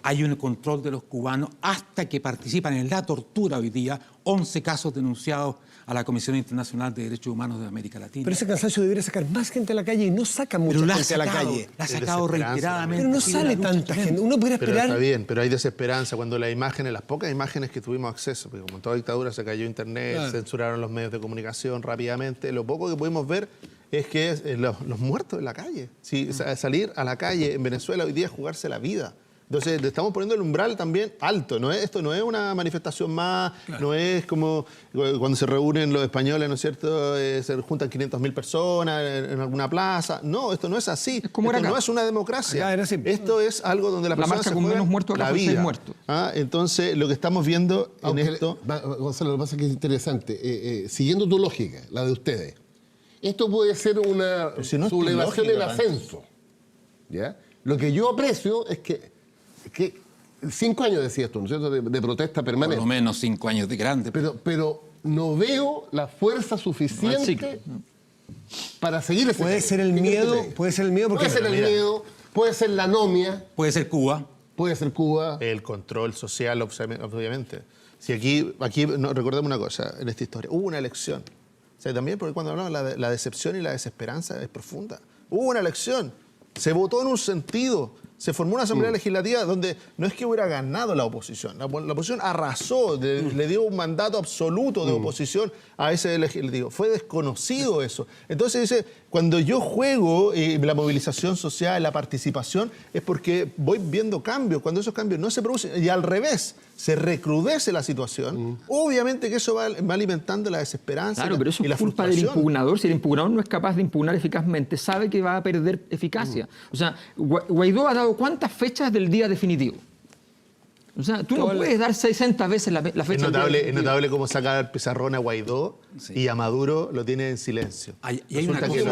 hay un control de los cubanos hasta que participan en la tortura hoy día, 11 casos denunciados a la Comisión Internacional de Derechos Humanos de América Latina. Pero ese cansancio debería sacar más gente a la calle y no saca mucha gente a la calle. La ha sacado reiteradamente. Pero no Sí, la sale lucha tanta tremenda. gente. Uno pudiera Pero esperar... está bien, pero hay desesperanza cuando las imágenes, las pocas imágenes que tuvimos acceso, porque como en toda dictadura se cayó internet, Claro. censuraron los medios de comunicación rápidamente, lo poco que pudimos ver es que los muertos en la calle. Sí, salir a la calle en Venezuela hoy día es jugarse la vida. Entonces, le estamos poniendo el umbral también alto. Esto no es una manifestación más, no es como cuando se reúnen los españoles, ¿no es cierto? Se juntan 500.000 personas en alguna plaza. No, esto no es así. Es como era esto acá. no es una democracia. Acá era así. Esto es algo donde la La persona marcha se con juega menos muertos acá la fue 6 vida. muertos. Entonces, lo que estamos viendo Aunque en esto... Gonzalo, lo que pasa es que es interesante. Siguiendo tu lógica, la de ustedes, esto puede ser una Pero si no es tu sublevación lógica, en ascenso. ¿Ya? Lo que yo aprecio es que 5 años, decías tú, ¿no es cierto?, de protesta Por permanente. lo menos 5 años de grande. Pero no veo la fuerza suficiente para seguir ese Puede camino. ser el ¿Qué crees miedo, que te diga? puede ser el miedo porque... Puede ser el miedo, puede ser la anomia, Puede ser Cuba. puede ser Cuba. El control social, obviamente. Si aquí recordemos una cosa en esta historia. Hubo una elección. O sea, también porque cuando hablamos de la decepción y la desesperanza es profunda. Hubo una elección. Se votó en un sentido. Se formó una asamblea legislativa donde no es que hubiera ganado la oposición. La oposición arrasó, le dio un mandato absoluto de oposición a ese legislativo. Fue desconocido eso. Entonces dice, cuando yo juego la movilización social, la participación, es porque voy viendo cambios. Cuando esos cambios no se producen, y al revés, se recrudece la situación, obviamente que eso va alimentando la desesperanza Claro, pero eso y la es culpa del frustración. impugnador. Si el impugnador no es capaz de impugnar eficazmente, sabe que va a perder eficacia. O sea, Guaidó ha dado ¿cuántas fechas del día definitivo? O sea, tú no puedes dar 60 veces la fecha Es del día notable, definitivo. cómo saca el pizarrón a Guaidó y a Maduro lo tiene en silencio. Y hay una Resulta que cosa-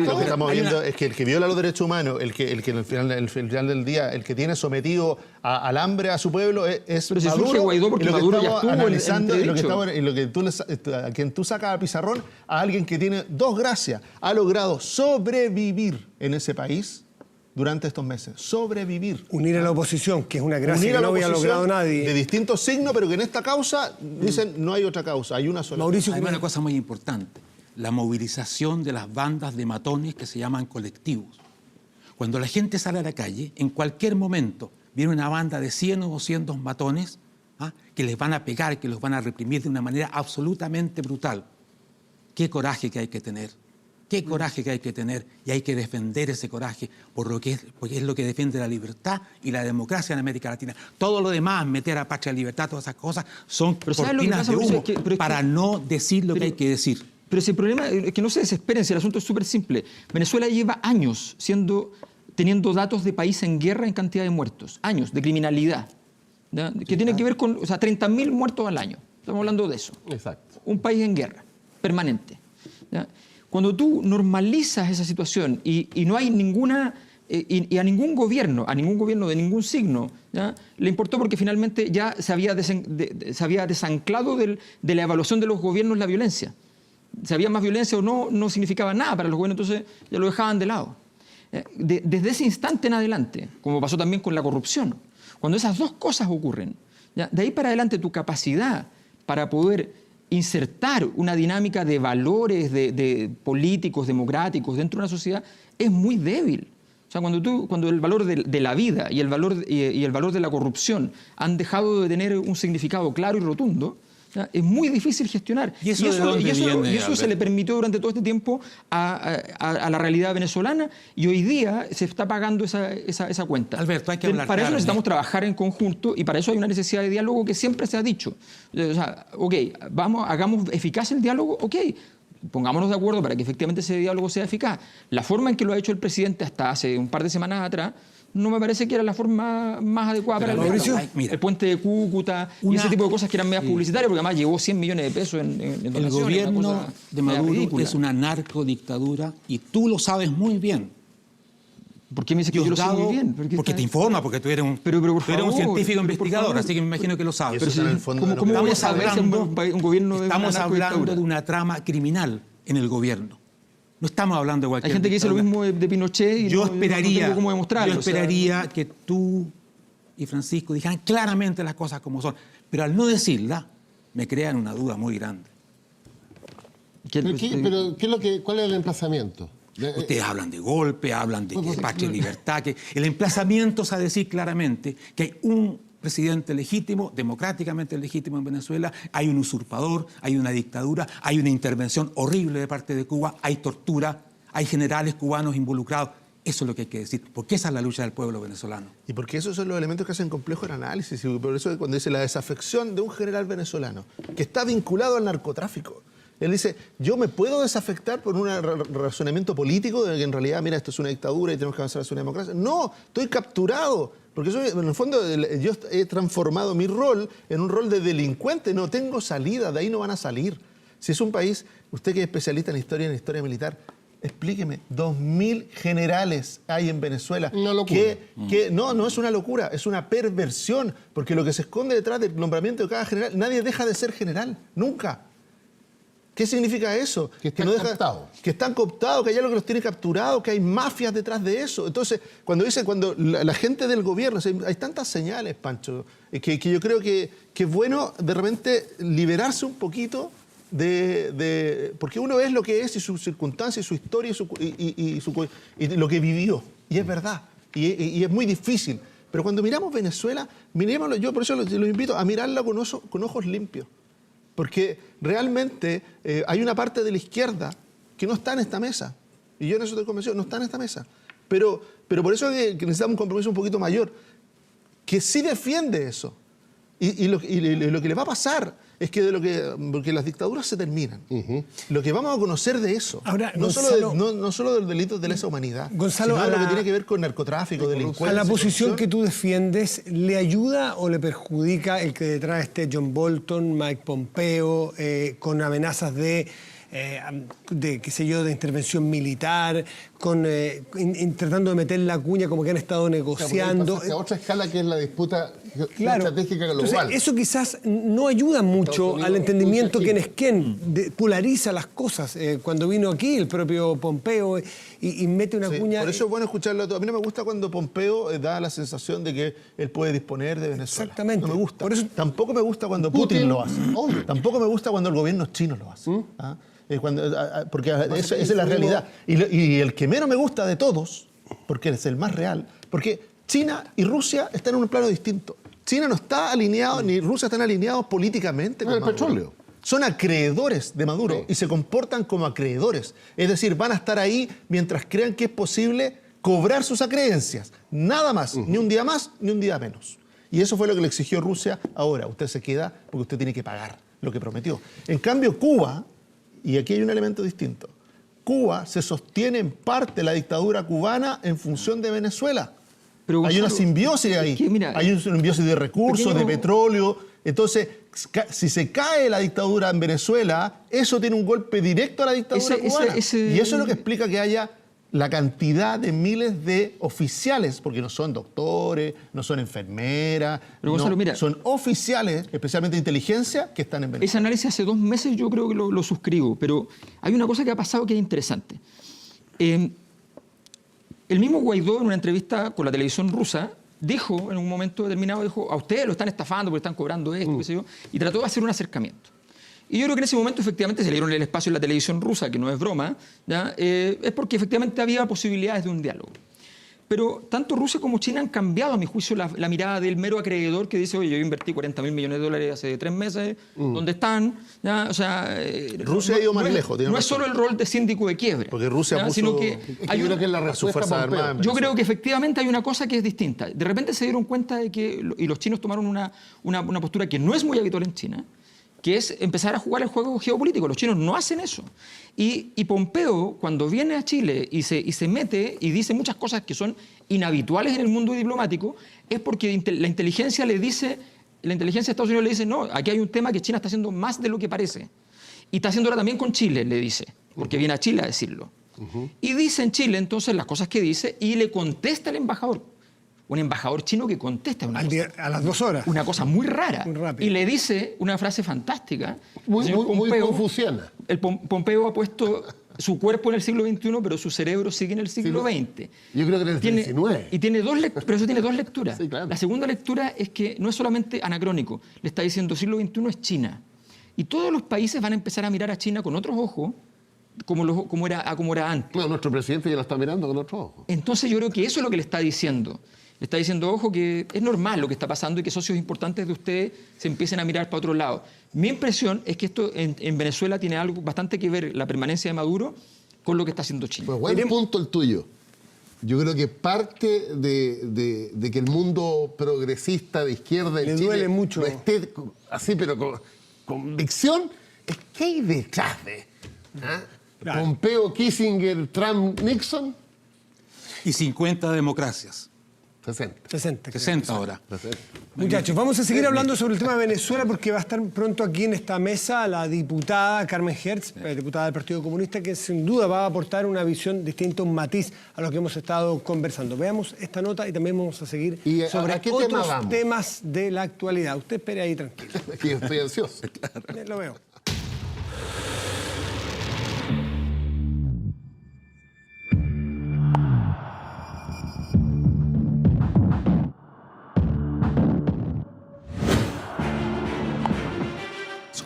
lo que estamos hay viendo una- es que el que viola los derechos humanos, el que al final del día, el que tiene sometido al hambre a su pueblo es Pero si Maduro. surge Guaidó porque Y lo que Maduro ya estamos estuvo en analizando, y lo que entredicho. estamos- y lo que tú a quien tú sacas al pizarrón, a alguien que tiene 2 gracias, ha logrado sobrevivir en ese país durante estos meses. Sobrevivir. Unir a la oposición, que es una gracia Unir que a no la había oposición logrado nadie. de distintos signos, pero que en esta causa dicen no hay otra causa, hay una sola. Mauricio, Hay una cosa muy importante, la movilización de las bandas de matones que se llaman colectivos. Cuando la gente sale a la calle, en cualquier momento viene una banda de 100 o 200 matones que les van a pegar, que los van a reprimir de una manera absolutamente brutal. Qué coraje que hay que tener. Qué coraje que hay que tener, y hay que defender ese coraje porque es lo que defiende la libertad y la democracia en América Latina. Todo lo demás, meter a Patria Libertad, todas esas cosas, son Pero ¿sabes lo que cortinas pasa, de Mauricio? humo Pero es que- para no decir lo que hay que decir. Pero si el problema es que no se desesperen, si el asunto es súper simple. Venezuela lleva años teniendo datos de país en guerra en cantidad de muertos. Años de criminalidad. ¿Ya? Que tiene que ver con 30.000 muertos al año. Estamos hablando de eso. Exacto. Un país en guerra, permanente. ¿Ya? Cuando tú normalizas esa situación y no hay ninguna... y a ningún gobierno de ningún signo, ¿ya? Le importó porque finalmente ya se había desanclado de la evaluación de los gobiernos la violencia. Si había más violencia o no significaba nada para los gobiernos, entonces ya lo dejaban de lado. Desde ese instante en adelante, como pasó también con la corrupción, cuando esas dos cosas ocurren, ¿ya? De ahí para adelante tu capacidad para poder insertar una dinámica de valores de políticos, democráticos dentro de una sociedad es muy débil. O sea, cuando el valor de la vida y el valor de la corrupción han dejado de tener un significado claro y rotundo, ¿ya? Es muy difícil gestionar. ¿Y eso de dónde viene, y eso se Albert? le permitió durante todo este tiempo a la realidad venezolana, y hoy día se está pagando esa cuenta. Alberto, hay que hablar Para eso claro, necesitamos ¿no? trabajar en conjunto, y para eso hay una necesidad de diálogo que siempre se ha dicho. O sea, ok, hagamos eficaz el diálogo, ok, pongámonos de acuerdo para que efectivamente ese diálogo sea eficaz. La forma en que lo ha hecho el presidente hasta hace un par de semanas atrás, no me parece que era la forma más adecuada para el Mauricio, mercado. mira, el puente de Cúcuta y ese tipo de cosas que eran medias publicitarias, porque además llevó 100 millones de pesos en donaciones. El gobierno una cosa de media Maduro ridícula. es una narcodictadura y tú lo sabes muy bien. ¿Por qué me dice que yo lo sé Diosdado, muy bien? porque te informa, porque tú eres un, Pero por tú eres un favor, científico pero por investigador, favor. así que me imagino que lo sabes. Eso está en el fondo de lo ¿Cómo que- voy a Estamos saber si un gobierno de una estamos hablando narcodictadura? de una trama criminal en el gobierno. No estamos hablando de cualquier Hay gente que dice lo dictadura. mismo de Pinochet y Yo no esperaría, tengo cómo demostrarlo. yo o sea, esperaría que tú y Francisco dijeran claramente las cosas como son, pero al no decirlas me crean una duda muy grande. ¿Pero cuál es el emplazamiento? Ustedes hablan de golpe, hablan de patria y libertad, que el emplazamiento es a decir claramente que hay un presidente legítimo, democráticamente legítimo en Venezuela, hay un usurpador, hay una dictadura, hay una intervención horrible de parte de Cuba, hay tortura, hay generales cubanos involucrados. Eso es lo que hay que decir, porque esa es la lucha del pueblo venezolano. Y porque esos son los elementos que hacen complejo el análisis. Y por eso cuando dice la desafección de un general venezolano que está vinculado al narcotráfico. Él dice, yo me puedo desafectar por un razonamiento político de que en realidad, mira, esto es una dictadura y tenemos que avanzar hacia una democracia. No, estoy capturado. Porque en el fondo yo he transformado mi rol en un rol de delincuente. No tengo salida, de ahí no van a salir. Si es un país, usted que es especialista en historia militar, explíqueme, 2.000 generales hay en Venezuela. Una locura. No es una locura, es una perversión, porque lo que se esconde detrás del nombramiento de cada general, nadie deja de ser general, nunca. ¿Qué significa eso? Que están cooptados. Que están cooptados, que hay algo que los tiene capturados, que hay mafias detrás de eso. Entonces, cuando la gente del gobierno, o sea, hay tantas señales, Pancho, que yo creo que es bueno de repente liberarse un poquito porque uno es lo que es y sus circunstancias y su historia y lo que vivió. Y es verdad. Y es muy difícil. Pero cuando miramos Venezuela, mirémoslo, yo por eso los invito a mirarla con ojos limpios. Porque realmente hay una parte de la izquierda que no está en esta mesa. Y yo en eso estoy convencido, no está en esta mesa. Pero por eso es que necesitamos un compromiso un poquito mayor, que sí defiende eso. Y lo que le va a pasar es que porque las dictaduras se terminan. Lo que vamos a conocer de eso, Ahora, no Gonzalo, solo del delito de lesa humanidad, Gonzalo, sino de a lo que la- tiene que ver con narcotráfico, delincuencia. ¿A la posición corrupción. que tú defiendes le ayuda o le perjudica el que detrás esté John Bolton, Mike Pompeo, con amenazas de qué sé yo, de intervención militar, tratando de meter la cuña como que han estado negociando? A otra escala que es la disputa Claro. estratégica global. Entonces, eso quizás no ayuda mucho Estados Unidos, al entendimiento Rusia, que es quien polariza las cosas. Cuando vino aquí el propio Pompeo y mete una Sí, cuña... por eso es bueno escucharlo todo. A mí no me gusta cuando Pompeo da la sensación de que él puede disponer de Venezuela. Exactamente. No me gusta. Por eso- Tampoco me gusta cuando Putin lo hace. Tampoco me gusta cuando el gobierno chino lo hace. ¿Ah? Porque esa es la realidad. Y el que menos me gusta de todos, porque es el más real, porque China y Rusia están en un plano distinto. China no está alineado, ni Rusia están alineados políticamente con El Maduro. petróleo. Son acreedores de Maduro Sí. y se comportan como acreedores. Es decir, van a estar ahí mientras crean que es posible cobrar sus acreencias. Nada más, ni un día más, ni un día menos. Y eso fue lo que le exigió Rusia. Ahora, usted se queda porque usted tiene que pagar lo que prometió. En cambio, Cuba, y aquí hay un elemento distinto, Cuba se sostiene en parte la dictadura cubana en función de Venezuela. Pero, Hay una Gonzalo, simbiosis ahí. es que, mira, hay una simbiosis de recursos, de petróleo. Entonces, si se cae la dictadura en Venezuela, eso tiene un golpe directo a la dictadura cubana. Y eso es lo que explica que haya la cantidad de miles de oficiales, porque no son doctores, no son enfermeras, Pero, Gonzalo, mira, son oficiales, especialmente de inteligencia, que están en Venezuela. ese análisis hace 2 meses yo creo que lo suscribo, pero hay una cosa que ha pasado que es interesante. El mismo Guaidó, en una entrevista con la televisión rusa, dijo en un momento determinado, dijo, a ustedes lo están estafando porque están cobrando esto, qué sé yo, y trató de hacer un acercamiento. Y yo creo que en ese momento efectivamente se le dieron el espacio en la televisión rusa, que no es broma, ¿ya? Es porque efectivamente había posibilidades de un diálogo. Pero tanto Rusia como China han cambiado, a mi juicio, la mirada del mero acreedor que dice, oye, yo invertí $40.000 millones hace 3 meses, ¿dónde están? ¿Ya? O sea, Rusia ha ido más lejos, No tiene es razón. solo el rol de síndico de quiebra. Porque Rusia ¿ya? puso Sino que hay yo creo que es la a su respuesta fuerza a Pompeo. armada en yo Venezuela. creo que efectivamente hay una cosa que es distinta. De repente se dieron cuenta de que, y los chinos tomaron una postura que no es muy habitual en China, que es empezar a jugar el juego geopolítico. Los chinos no hacen eso. Y Pompeo, cuando viene a Chile y se mete y dice muchas cosas que son inhabituales en el mundo diplomático, es porque la inteligencia de Estados Unidos le dice, no, aquí hay un tema que China está haciendo más de lo que parece. Y está haciéndolo también con Chile, le dice, porque viene a Chile a decirlo. Y dice en Chile entonces las cosas que dice y le contesta el embajador. Un embajador chino que contesta A las 2 horas. una cosa muy rara. Muy rápido. Y le dice una frase fantástica. Muy, El señor muy, muy Pompeo- confuciana. Pompeo ha puesto su cuerpo en el siglo XXI, pero su cerebro sigue en el siglo XX. Yo creo que en el Tiene, 19. y tiene pero eso tiene 2 lecturas. Sí, claro. La segunda lectura es que no es solamente anacrónico, le está diciendo siglo XXI es China. Y todos los países van a empezar a mirar a China con otros ojos, como era antes. No, nuestro presidente ya lo está mirando con otro ojo. Entonces yo creo que eso es lo que le está diciendo. Le está diciendo, ojo, que es normal lo que está pasando y que socios importantes de ustedes se empiecen a mirar para otro lado. Mi impresión es que esto en Venezuela tiene algo bastante que ver, la permanencia de Maduro, con lo que está haciendo China. Pues buen punto el tuyo. Yo creo que parte de que el mundo progresista de izquierda en Le Chile duele mucho. no esté así, pero con convicción, es que hay detrás de Claro. Pompeo, Kissinger, Trump, Nixon, Y 50 democracias. 60. 60. 60 ahora. 60. Muchachos, vamos a seguir hablando sobre el tema de Venezuela porque va a estar pronto aquí en esta mesa la diputada Carmen Hertz, diputada del Partido Comunista, que sin duda va a aportar una visión distinta, un matiz a lo que hemos estado conversando. Veamos esta nota y también vamos a seguir ¿Y sobre a qué tema otros vamos? temas de la actualidad. Usted espere ahí tranquilo. Que yo estoy ansioso. Lo veo.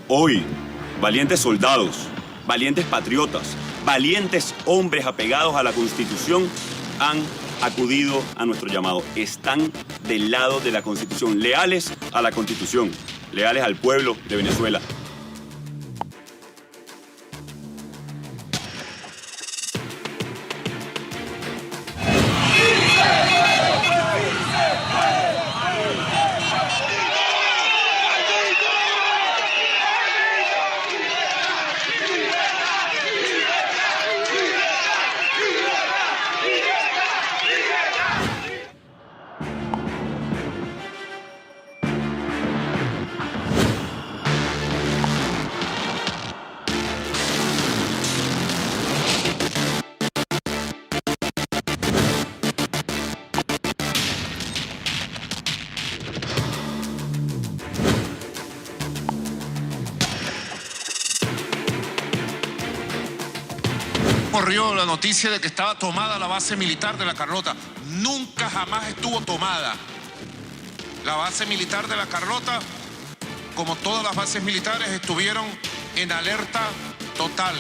Hoy, valientes soldados, valientes patriotas, valientes hombres apegados a la Constitución han acudido a nuestro llamado. Están del lado de la Constitución, leales a la Constitución, leales al pueblo de Venezuela. Corrió la noticia de que estaba tomada la base militar de La Carlota. Nunca jamás estuvo tomada. La base militar de La Carlota, como todas las bases militares, estuvieron en alerta total.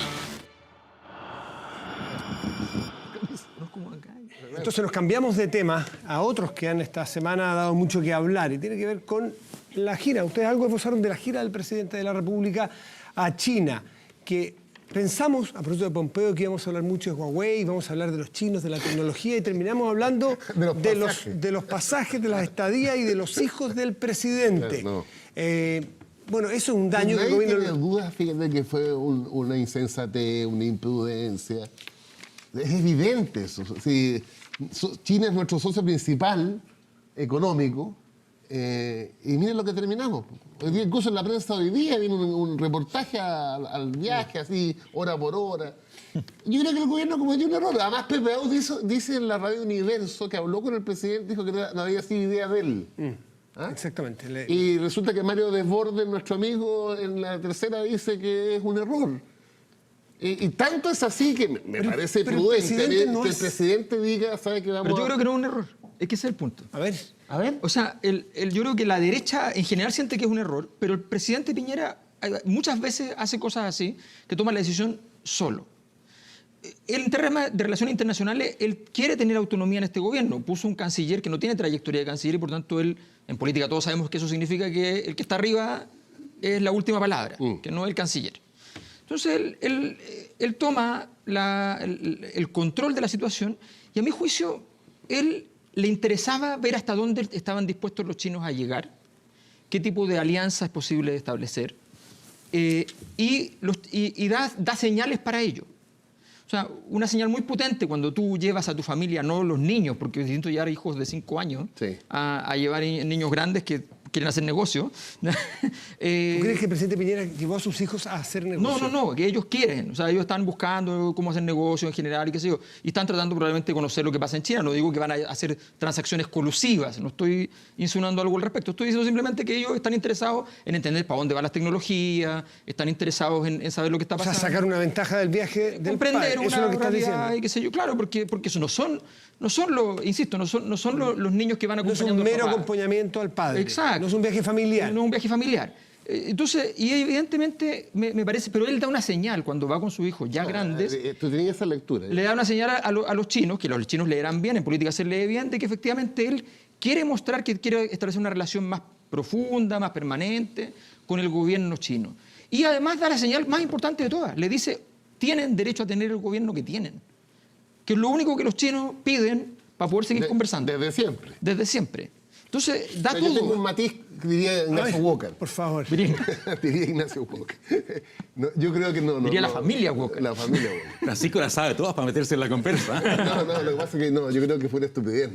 Entonces nos cambiamos de tema a otros que esta semana ha dado mucho que hablar y tiene que ver con la gira. Ustedes algo esbozaron de la gira del presidente de la República a China, que pensamos, a propósito de Pompeo, que íbamos a hablar mucho de Huawei, vamos a hablar de los chinos, de la tecnología y terminamos hablando de los pasajes, de las estadías y de los hijos del presidente. No. Bueno, eso es un daño que el Nadie tiene gobierno... dudas, fíjate que fue una insensatez, una imprudencia. Es evidente eso. Sí, China es nuestro socio principal económico y miren lo que terminamos. Hoy día, incluso en la prensa hoy día viene un reportaje al viaje, así, hora por hora. Yo creo que el gobierno cometió un error. Además, Pepe Au dice en la radio Universo que habló con el presidente, dijo que no había sido idea de él. ¿Ah? Exactamente. Y resulta que Mario Desbordes, nuestro amigo, en la tercera dice que es un error. Y tanto es así que me parece pero el prudente presidente no que es- el presidente diga, ¿sabe qué vamos Pero yo a...? creo que no es un error. Es que ese es el punto. A ver. O sea, yo creo que la derecha en general siente que es un error, pero el presidente Piñera muchas veces hace cosas así, que toma la decisión solo. En temas de relaciones internacionales, él quiere tener autonomía en este gobierno. Puso un canciller que no tiene trayectoria de canciller y por tanto él, en política todos sabemos que eso significa que el que está arriba es la última palabra, que no el canciller. Entonces él toma el control de la situación y a mi juicio él le interesaba ver hasta dónde estaban dispuestos los chinos a llegar, qué tipo de alianza es posible de establecer, y da señales para ello. O sea, una señal muy potente cuando tú llevas a tu familia, no los niños, porque es distinto llevar hijos de 5 años, Sí. a llevar niños grandes que quieren hacer negocio. ¿Tú crees que el presidente Piñera llevó a sus hijos a hacer negocio? No, que ellos quieren. O sea, ellos están buscando cómo hacer negocio en general y qué sé yo. Y están tratando probablemente de conocer lo que pasa en China. No digo que van a hacer transacciones colusivas. No estoy insinuando algo al respecto. Estoy diciendo simplemente que ellos están interesados en entender para dónde van las tecnologías, están interesados en saber lo que está O sea, pasando. sacar una ventaja del viaje del Comprender padre. Eso es una lo que estás realidad diciendo. y qué sé yo. Claro, porque eso no son los, insisto, no son los niños que van No es acompañando un al mero papá. acompañamiento al padre. Exacto. No es un viaje familiar. No es un viaje familiar. Entonces, y evidentemente me parece, pero él da una señal cuando va con su hijo ya grandes, Tú tenías esa lectura. le da una señal a los chinos, que los chinos leerán bien, en política se lee bien, de que efectivamente él quiere mostrar que quiere establecer una relación más profunda, más permanente con el gobierno chino. Y además da la señal más importante de todas, le dice, tienen derecho a tener el gobierno que tienen, que es lo único que los chinos piden para poder seguir conversando. Desde siempre. Desde siempre. Entonces, da O sea, yo tengo un todo. matiz que diría Ignacio Ay, Walker. Por favor. Diría Ignacio Walker. No, yo creo que no. Diría la familia Walker. La familia Walker. Francisco la sabe todas para meterse en la conversa. No, lo que pasa es que no, yo creo que fue una estupidez,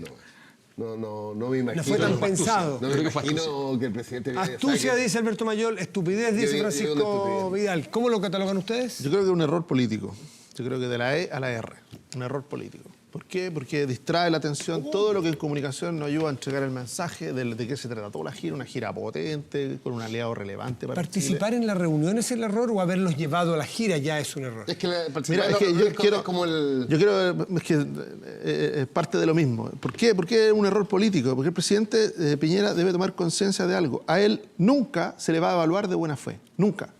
no me imagino. No fue tan No pensado. me Creo que fue imagino que el presidente... Astucia, dice Alberto Mayol, estupidez, dice Yo digo Francisco una estupidez. Vidal. ¿Cómo lo catalogan ustedes? Yo creo que es un error político. Yo creo que de la E a la R. Un error político. ¿Por qué? Porque distrae la atención. Todo lo que en comunicación nos ayuda a entregar el mensaje de qué se trató la gira. Una gira potente, con un aliado relevante para ¿Participar en la reunión es el error o haberlos llevado a la gira ya es un error? Es que Mira, es que yo quiero, como el... yo quiero, es que es parte de lo mismo. ¿Por qué? Porque es un error político. Porque el presidente Piñera debe tomar conciencia de algo. A él nunca se le va a evaluar de buena fe. Nunca.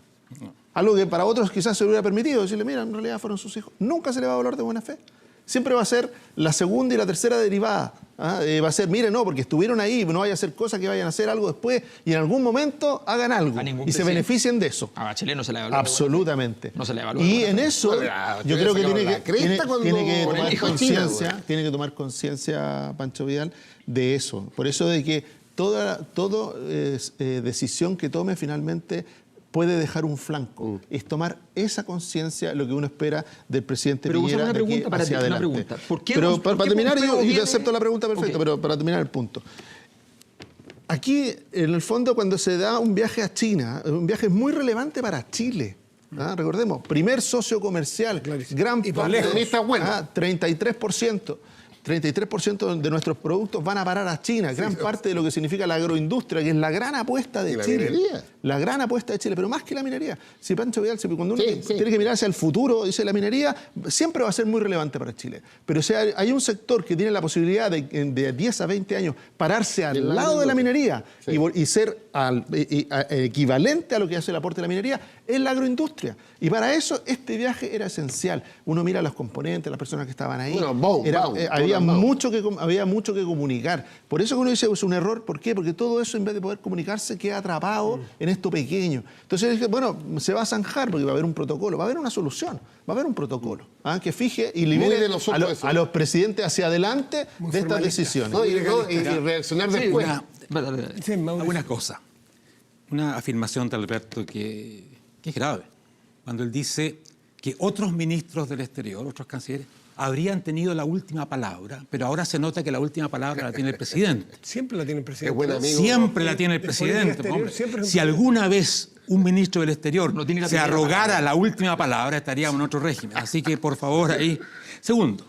Algo que para otros quizás se le hubiera permitido. Decirle, mira, en realidad fueron sus hijos. Nunca se le va a evaluar de buena fe. Siempre va a ser la segunda y la tercera derivada. Va a ser, mire, no, porque estuvieron ahí, no vaya a hacer cosas que vayan a hacer algo después y en algún momento hagan algo A ningún y se presidente. beneficien de eso. A Bachelet no se le evalúa. Absolutamente. No se le evalúa. Y en eso, Bueno, yo creo que tiene que con el hijo tomar chino, güey. tiene que tomar conciencia, Pancho Vidal, de eso. Por eso de que toda decisión que tome finalmente puede dejar un flanco. Es tomar esa conciencia, lo que uno espera del presidente Pero vos Piñera una de aquí pregunta para hacia ti, una adelante. pregunta. ¿Por qué Pero vos- para por qué terminar, Pompeo yo viene- acepto la pregunta perfecta, Ok. pero para terminar el punto. Aquí, en el fondo, cuando se da un viaje a China, un viaje muy relevante para Chile. Recordemos, primer socio comercial, gran Y por parte, lejos. Economista bueno. 33%. 33% de nuestros productos van a parar a China. Gran parte de lo que significa la agroindustria, que es la gran apuesta de Y la Chile. minería. La gran apuesta de Chile, pero más que la minería. Si Pancho Vidal, cuando uno Sí, sí. tiene que mirar hacia el futuro, dice la minería, siempre va a ser muy relevante para Chile. Pero si hay un sector que tiene la posibilidad de 10 a 20 años pararse al la lado de la minería Sí. y ser equivalente a lo que hace el aporte de la minería, es la agroindustria. Y para eso este viaje era esencial. Uno mira los componentes, las personas que estaban ahí. Bueno, Había mucho que comunicar. Por eso que uno dice es un error. ¿Por qué? Porque todo eso, en vez de poder comunicarse, queda atrapado en esto pequeño. Entonces dije, bueno, se va a zanjar porque va a haber un protocolo, va a haber una solución, va a haber un protocolo que fije y libere de nosotros eso. a los presidentes hacia adelante de estas formalista. decisiones. No, y reaccionar Sí, después. Sí, Mauricio. Una cosa, una afirmación de Alberto que es grave. Cuando él dice que otros ministros del exterior, otros cancilleres, habrían tenido la última palabra, pero ahora se nota que la última palabra la tiene el presidente. Siempre la tiene el presidente. Es buen amigo. Siempre la tiene el de presidente. política exterior, hombre. siempre es un Si presidente. alguna vez un ministro del exterior No tiene la se primera arrogara palabra. la última palabra, estaríamos en otro régimen. Así que, por favor, ahí. Segundo,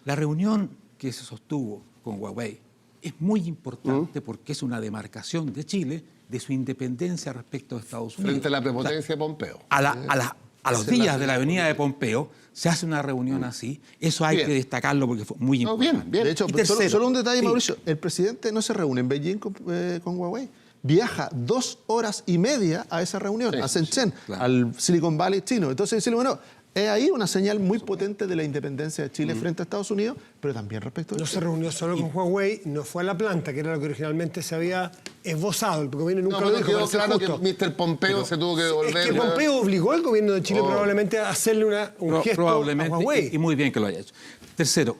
la reunión que se sostuvo con Huawei es muy importante porque es una demarcación de Chile de su independencia respecto a Estados Unidos. Frente a la prepotencia de Pompeo. A los días de la venida de Pompeo se hace una reunión así. Eso hay Bien. que destacarlo porque fue muy No, importante. bien. De hecho, Y tercero, solo un detalle, sí. Mauricio. El presidente no se reúne en Beijing con Huawei. Viaja 2 horas y media a esa reunión, Sí, a Shenzhen, claro. al Silicon Valley chino. Entonces, decirle, bueno, es ahí una señal muy potente de la independencia de Chile frente a Estados Unidos, pero también respecto a No se reunió solo con Huawei, no fue a la planta, que era lo que originalmente se había esbozado. El gobierno nunca No, lo pero dijo. quedó para ser claro que justo. Mr. Pompeo se tuvo que devolver. Es que Pompeo obligó al gobierno de Chile Oh. probablemente a hacerle un gesto Probablemente, a Huawei. y muy bien que lo haya hecho. Tercero,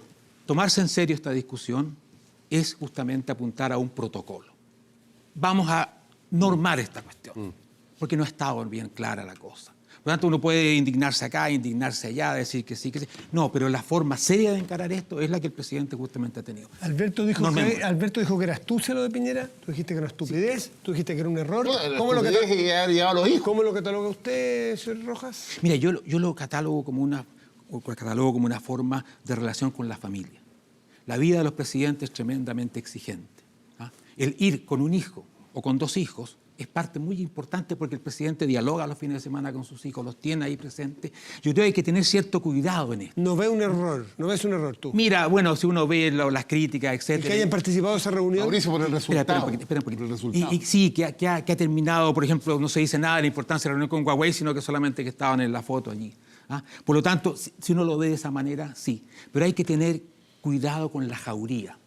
tomarse en serio esta discusión es justamente apuntar a un protocolo. Vamos a normar esta cuestión. porque no ha estado bien clara la cosa. Por lo tanto, uno puede indignarse acá, indignarse allá, decir que sí, que sí. No, pero la forma seria de encarar esto es la que el presidente justamente ha tenido. Alberto dijo que eras tú, lo de Piñera. Tú dijiste que era una estupidez, tú dijiste que era un error. ¿Cómo lo cataloga usted, señor Rojas? Mira, yo lo catalogo como una forma de relación con la familia. La vida de los presidentes es tremendamente exigente. ¿Ah? El ir con un hijo o con 2 hijos es parte muy importante porque el presidente dialoga los fines de semana con sus hijos, los tiene ahí presentes. Yo creo que hay que tener cierto cuidado en esto. No ves un error tú. Mira, bueno, si uno ve las críticas, etcétera. ¿Y que hayan participado en esa reunión? Mauricio, por el resultado. Espera un poquito. Por el resultado. Y sí, que ha terminado, por ejemplo, no se dice nada de la importancia de la reunión con Huawei, sino que solamente que estaban en la foto allí. ¿Ah? Por lo tanto, si uno lo ve de esa manera, sí. Pero hay que tener cuidado con la jauría,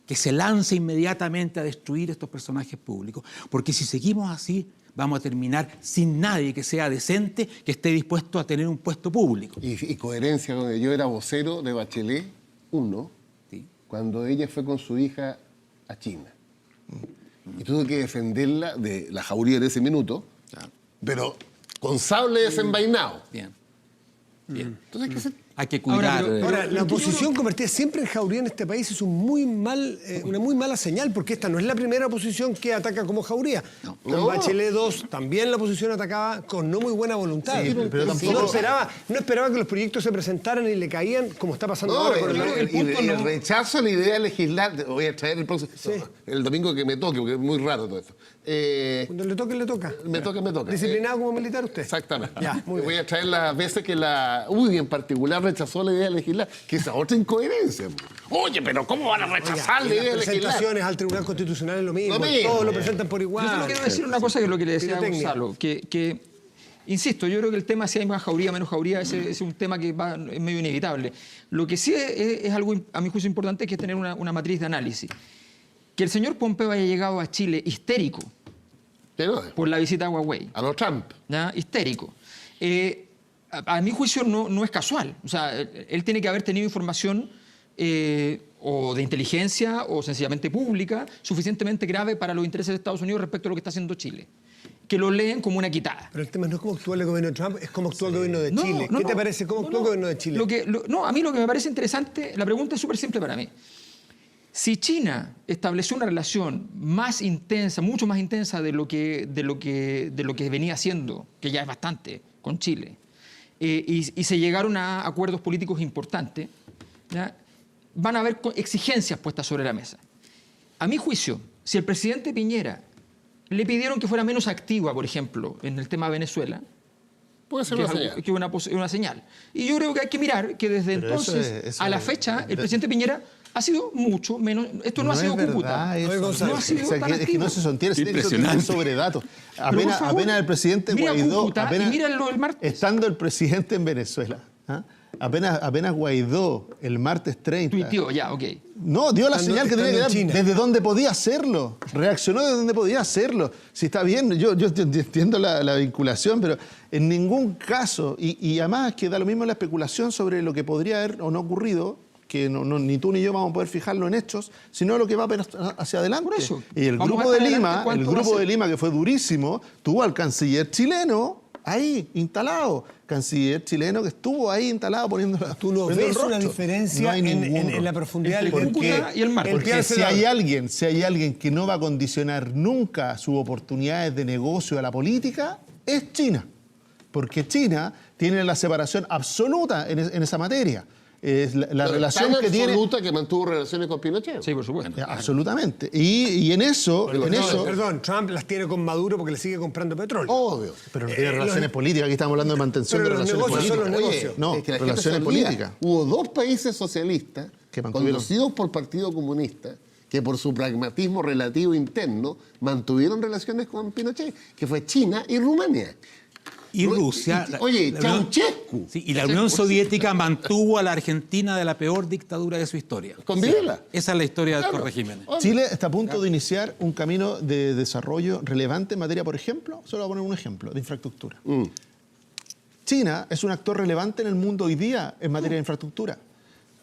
que se lance inmediatamente a destruir estos personajes públicos, porque si seguimos así vamos a terminar sin nadie que sea decente, que esté dispuesto a tener un puesto público. Y coherencia, donde yo era vocero de Bachelet 1, ¿Sí? cuando ella fue con su hija a China. Y tuve que defenderla de la jauría de ese minuto, Claro. pero con sable desenvainado. Bien. Entonces hay que ser... Hay que cuidar. Ahora, la oposición convertida siempre en jauría en este país es una muy mala señal, porque esta no es la primera oposición que ataca como jauría. No. Con Bachelet 2 también la oposición atacaba con no muy buena voluntad. Sí, pero tampoco... no esperaba que los proyectos se presentaran y le caían como está pasando No, ahora. Con el rechazo a la idea de legislar, voy a traer el domingo que me toque, porque es muy raro todo esto. Cuando le toque, le toca. Me toca. ¿Disciplinado como militar usted? Exactamente. Ya, muy bien. Voy a traer las veces que la UDI en particular rechazó la idea de legislar, que es otra incoherencia. Oye, pero ¿cómo van a rechazar la idea de Las legislar? presentaciones al Tribunal Constitucional es lo mismo. Lo mismo. Todos lo presentan por igual. Yo solo quiero decir una cosa que es lo que le decía a Pirotecnia. Gonzalo, que insisto, yo creo que el tema si hay más jauría, menos jauría, ese es un tema que es medio inevitable. Lo que sí es algo, a mi juicio, importante, que es tener una matriz de análisis. Que el señor Pompeo haya llegado a Chile histérico por la visita a Huawei. A los Trump. ¿Ya? Histérico. A mi juicio no es casual. O sea, él tiene que haber tenido información o de inteligencia o sencillamente pública suficientemente grave para los intereses de Estados Unidos respecto a lo que está haciendo Chile. Que lo leen como una quitada. Pero el tema no es cómo actúa el gobierno de Trump, es cómo actúa el gobierno de Chile. ¿Qué te parece? ¿Cómo actúa el gobierno de Chile? A mí lo que me parece interesante, la pregunta es súper simple para mí. Si China estableció una relación más intensa, mucho más intensa de lo que venía haciendo, que ya es bastante, con Chile, y se llegaron a acuerdos políticos importantes, ¿ya? Van a haber exigencias puestas sobre la mesa. A mi juicio, si el presidente Piñera le pidieron que fuera menos activa, por ejemplo, en el tema de Venezuela, Puede ser que una es señal. una señal. Y yo creo que hay que mirar que desde Pero entonces eso a la es- fecha el presidente Piñera ha sido mucho menos... Esto no ha sido Cúcuta. Eso. Gonzalo. No ha sido O sea, tan que es que no activo. se sostiene, se tiene que sostener Impresionante. sobre datos. Pero, por favor, Apenas el presidente mira Guaidó, Cúcuta y mira lo del martes. estando el presidente en Venezuela, ¿ah? apenas Guaidó el martes 30, Tuiteó, ya, ok. no, dio la Estando- señal que tenía que dar estando en China. desde donde podía hacerlo. Reaccionó desde donde podía hacerlo. Si está bien, yo entiendo la vinculación, pero en ningún caso, y además que da lo mismo la especulación sobre lo que podría haber o no ocurrido, que ni tú ni yo vamos a poder fijarlo en hechos, sino lo que va hacia adelante. Por eso. Y el Vamos grupo a de ver Lima, cuánto el va a grupo ser. de Lima, que fue durísimo, tuvo al canciller chileno ahí instalado. Canciller chileno que estuvo ahí instalado poniendo ¿Tú no poniendo el ves una rostro. diferencia No hay en ninguno. la profundidad Entre del Cúcuta y el mar. Porque si hay alguien que no va a condicionar nunca sus oportunidades de negocio a la política, es China. Porque China tiene la separación absoluta en esa materia. Es la relación Tan que tiene... absoluta que mantuvo relaciones con Pinochet. Sí, por supuesto. Absolutamente. Y en eso... Perdón, Trump las tiene con Maduro porque le sigue comprando petróleo. Obvio. Pero no tiene relaciones políticas. Aquí estamos hablando de mantención pero de los relaciones negocios son políticas. los negocios. No, Es que la gente relaciones se olvida. políticas. Hubo 2 países socialistas Que mantuvieron. conducidos por el Partido Comunista que por su pragmatismo relativo interno mantuvieron relaciones con Pinochet, que fue China y Rumania. Y Rusia. Oye, la Unión- Ceausescu. Sí, y la Unión Soviética mantuvo a la Argentina de la peor dictadura de su historia. Con Videla. Esa es la historia de Claro. Torres Jiménez. Chile está a punto de iniciar un camino de desarrollo relevante en materia, por ejemplo, solo voy a poner un ejemplo, de infraestructura. China es un actor relevante en el mundo hoy día en materia de infraestructura.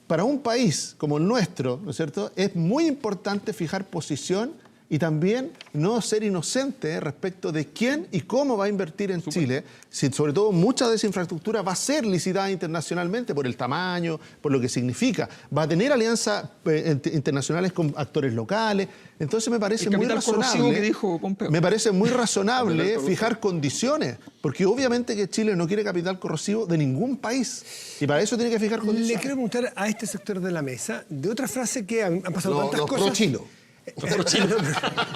Para un país como el nuestro, ¿no es cierto?, es muy importante fijar posición y también no ser inocente respecto de quién y cómo va a invertir en Chile, si sobre todo mucha de esa infraestructura va a ser licitada internacionalmente por el tamaño, por lo que significa. Va a tener alianzas internacionales con actores locales. Entonces me parece muy razonable, que dijo Pompeo. me parece muy razonable fijar condiciones, porque obviamente que Chile no quiere capital corrosivo de ningún país y para eso tiene que fijar condiciones. Le quiero preguntar a este sector de la mesa de otra frase que han pasado tantas Los cosas. pro-chinos.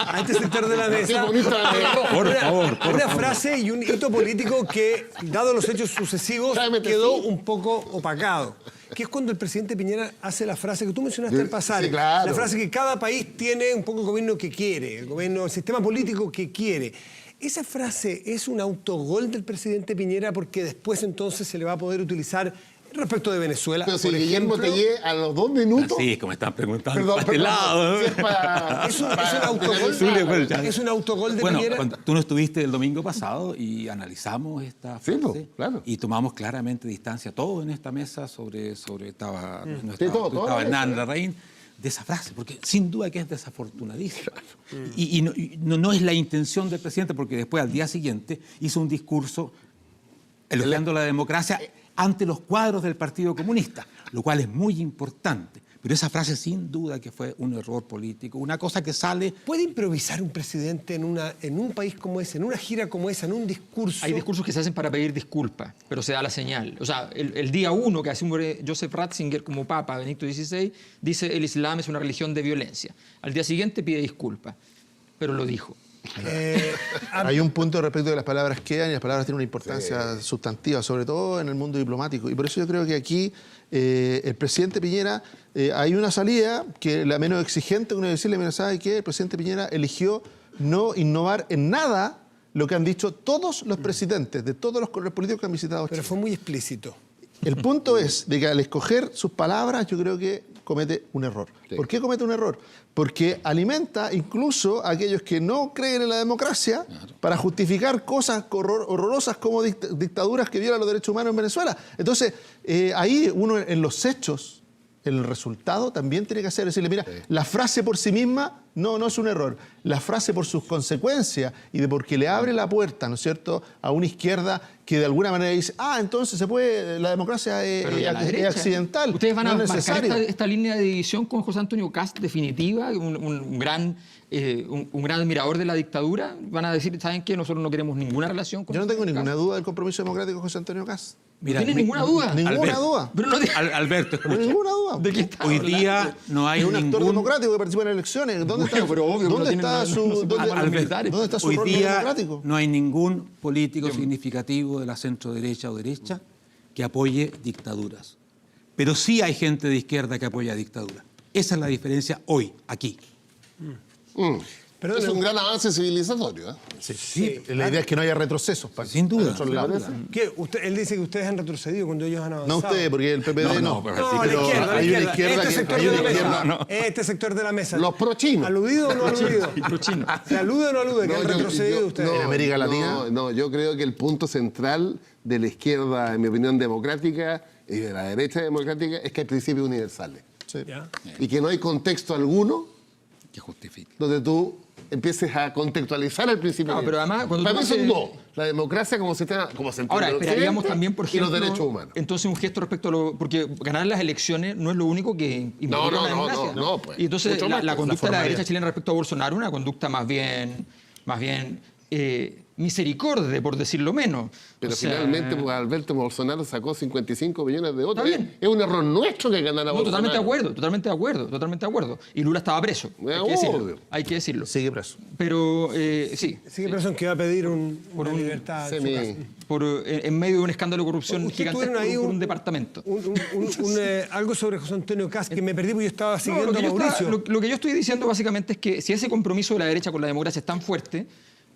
A este sector de la mesa. Por favor, por Una favor. frase y un hito político que, dado los hechos sucesivos, Realmente quedó sí. un poco opacado. Que es cuando el presidente Piñera hace la frase que tú mencionaste al pasar. Sí, claro. La frase que cada país tiene un poco el gobierno que quiere, el sistema político que quiere. ¿Esa frase es un autogol del presidente Piñera porque después entonces se le va a poder utilizar respecto de Venezuela, Pero si por Guillermo ejemplo? Tellé a los 2 minutos... Así es como están preguntando. Perdón, para este lado. si es para- ¿Es un para autogol? finalizar. ¿Es un autogol de Bueno, Piñera? cuando tú no estuviste el domingo pasado y analizamos esta Sí, frase pues, claro. y tomamos claramente distancia todos en esta mesa sobre estaba, no Sí, estaba, todo estaba la Hernán mesa, Larraín, de esa frase, porque sin duda que es desafortunadísima. Y no es la intención del presidente, porque después al día siguiente hizo un discurso elogiando la democracia ante los cuadros del Partido Comunista, lo cual es muy importante. Pero esa frase sin duda que fue un error político, una cosa que sale... ¿Puede improvisar un presidente en un país como ese, en una gira como esa, en un discurso? Hay discursos que se hacen para pedir disculpas, pero se da la señal. O sea, el día 1 que asume Joseph Ratzinger como Papa, Benedicto XVI, dice el Islam es una religión de violencia. Al día siguiente pide disculpas, pero lo dijo. Hay un punto respecto de las palabras quedan y las palabras tienen una importancia sustantiva, sobre todo en el mundo diplomático. Y por eso yo creo que aquí el presidente Piñera, hay una salida que la menos exigente que uno decirle, mira, ¿sabe qué? El presidente Piñera eligió no innovar en nada lo que han dicho todos los presidentes de todos los políticos que han visitado Pero Chile. fue muy explícito. El punto es de que al escoger sus palabras yo creo que comete un error. Sí. ¿Por qué comete un error? Porque alimenta incluso a aquellos que no creen en la democracia para justificar cosas horrorosas como dictaduras que violan los derechos humanos en Venezuela. Entonces, ahí uno en los hechos, en el resultado, también tiene que hacer, decirle, mira, la frase por sí misma no es un error. La frase por sus consecuencias y de porque le abre la puerta, ¿no es cierto?, a una izquierda que de alguna manera dice, entonces se puede, la democracia Pero ¿y a la es derecha? accidental. Ustedes van a no es marcar necesario. esta línea de división con José Antonio Kast definitiva, un gran admirador de la dictadura. Van a decir, ¿saben qué? Nosotros no queremos ninguna relación con Yo no José tengo Antonio ninguna Kast. duda del compromiso democrático de José Antonio Kast. Mira, ¿Tienes ninguna duda? Ninguna duda. Pero no te- Alberto, escucha. Ninguna duda. ¿De qué está Hoy hablando? día no hay Es un actor ningún... democrático que participa en elecciones. ¿Dónde Bueno, está, pero obvio que no ¿dónde tiene está nada- su, no se puede dónde- llamar a los militares. ¿dónde está su Hoy rol día democrático? no hay ningún político significativo de la centro-derecha o derecha que apoye dictaduras. Pero sí hay gente de izquierda que apoya dictaduras. Esa es la diferencia hoy, aquí. Pero Es un gran avance civilizatorio. ¿eh? Sí, la idea es que no haya retrocesos. Sin duda. Para otros lados. ¿Qué? Él dice que ustedes han retrocedido cuando ellos han avanzado. No ustedes, porque el PPD no. pero No, Pero la izquierda, hay una izquierda este que... sector hay de una la izquierda- mesa. Este sector de la mesa. Los pro-chinos. ¿Aludido o no aludido? ¿Se alude o no alude que han retrocedido ustedes? En América Latina. No, yo creo que el punto central de la izquierda, en mi opinión, democrática y de la derecha democrática es que hay principios universales. Ya. Y que no hay contexto alguno Que justifique. donde tú empieces a contextualizar el principio. No, pero además, cuando para tú mí son haces- dos. La democracia como sistema, como se entiende Ahora, en esperaríamos Occidente, también, por y ejemplo, los derechos humanos. entonces un gesto respecto a lo... Porque ganar las elecciones no es lo único que involucra no, la democracia. no, pues. Y entonces Mucho la más, pues, conducta de la formalidad. derecha chilena respecto a Bolsonaro, una conducta más bien misericorde, por decirlo menos. Pero O sea, finalmente, pues, Alberto Bolsonaro sacó 55 millones de votos. Está bien. Es un error nuestro que ganara No, Bolsonaro. totalmente de acuerdo. Y Lula estaba preso, Obvio. hay que decirlo. Sigue preso. Pero sí, Sigue preso que va a pedir una libertad. en su Semi- casa. en medio de un escándalo de corrupción Ustedes gigantesco tuvieron ahí por un departamento. Algo sobre José Antonio Kast que me perdí porque yo estaba No, siguiendo a Mauricio. lo que yo estoy diciendo básicamente es que si ese compromiso de la derecha con la democracia es tan fuerte,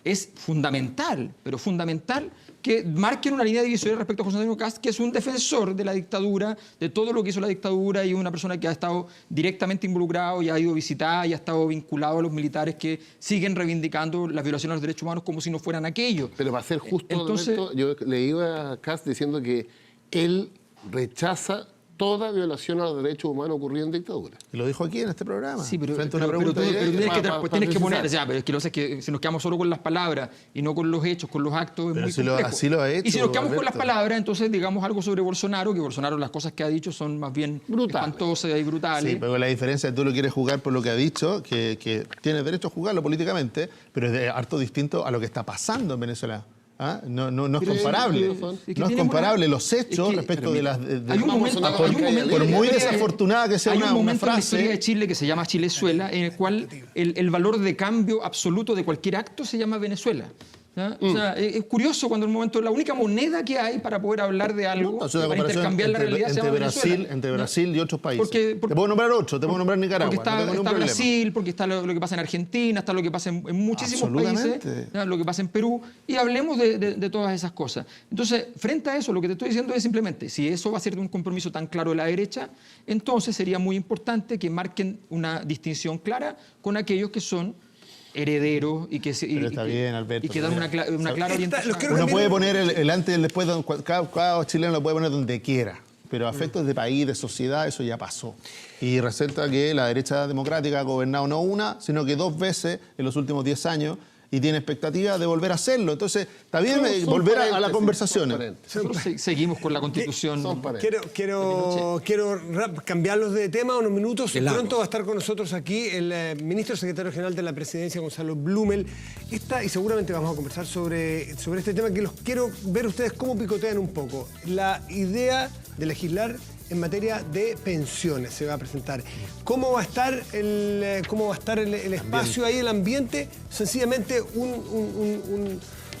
es fundamental, pero fundamental que marquen una línea divisoria respecto a José Antonio Kast, que es un defensor de la dictadura, de todo lo que hizo la dictadura y una persona que ha estado directamente involucrado y ha ido a visitar y ha estado vinculado a los militares que siguen reivindicando las violaciones a los derechos humanos como si no fueran aquello. Pero para ser justo, Entonces- Alberto, yo leí a Kast diciendo que él rechaza toda violación a los derechos humanos ocurrida en dictadura. Y lo dijo aquí en este programa. Sí, pero, frente a una pero pregunta tú directa. tienes que poner, precisar. o sea, pero es que lo sé, que si nos quedamos solo con las palabras y no con los hechos, con los actos, es Pero muy si complejo. así lo ha hecho, y si nos quedamos con las Alberto. palabras, entonces digamos algo sobre Bolsonaro, que Bolsonaro las cosas que ha dicho son más bien Brutales. espantosas y brutales. Sí, pero la diferencia es que tú lo quieres jugar por lo que ha dicho, que tienes derecho a jugarlo políticamente, pero es de harto distinto a lo que está pasando en Venezuela. ¿Ah? No es Creo- comparable. creo- Es que No es tenemos comparable una- los hechos es que- respecto de las... de- Hay un Vamos momento, a sonar hay un la momento por en la muy historia- desafortunada que sea hay un una momento en la historia de frase... Chile que se llama Chilezuela, en el cual el valor de cambio absoluto de cualquier acto se llama Venezuela. ¿Ya? O sea, es curioso cuando en un momento la única moneda que hay para poder hablar de algo, No, es una para comparación intercambiar la realidad, se llama Venezuela. entre ¿Ya? Brasil y otros países. Porque- te puedo nombrar 8, te puedo nombrar Nicaragua. Porque está, no tengo ningún está problema. Brasil, porque está lo que pasa en Argentina, está lo que pasa en muchísimos Absolutamente. países, ¿ya? Lo que pasa en Perú, y hablemos de todas esas cosas. Entonces, frente a eso, lo que te estoy diciendo es simplemente, si eso va a ser de un compromiso tan claro de la derecha, entonces sería muy importante que marquen una distinción clara con aquellos que son herederos y que, Pero está bien, Alberto, y que dan una clara orientación. los quiero Uno cambiar- puede poner el antes y el después, cada chileno lo puede poner donde quiera, pero a efectos de país, de sociedad, eso ya pasó. Y resulta que la derecha democrática ha gobernado no una, sino que 2 veces en los últimos 10 años y tiene expectativas de volver a hacerlo. Entonces, está bien Son volver a las paréntesis, conversaciones. son paréntesis. Nosotros seguimos con la Constitución. Son paréntesis. Quiero cambiarlos de tema unos minutos. El agua. Pronto va a estar con nosotros aquí el ministro secretario general de la Presidencia, Gonzalo Blumel. Y seguramente vamos a conversar sobre este tema, que los quiero ver ustedes cómo picotean un poco. La idea de legislar en materia de pensiones se va a presentar. ¿Cómo va a estar el espacio ahí, el ambiente? Sencillamente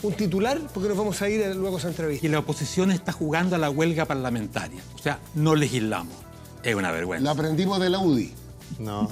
un titular, porque nos vamos a ir luego a esa entrevista. Que la oposición está jugando a la huelga parlamentaria. O sea, no legislamos. Es una vergüenza. La aprendimos de la UDI, No,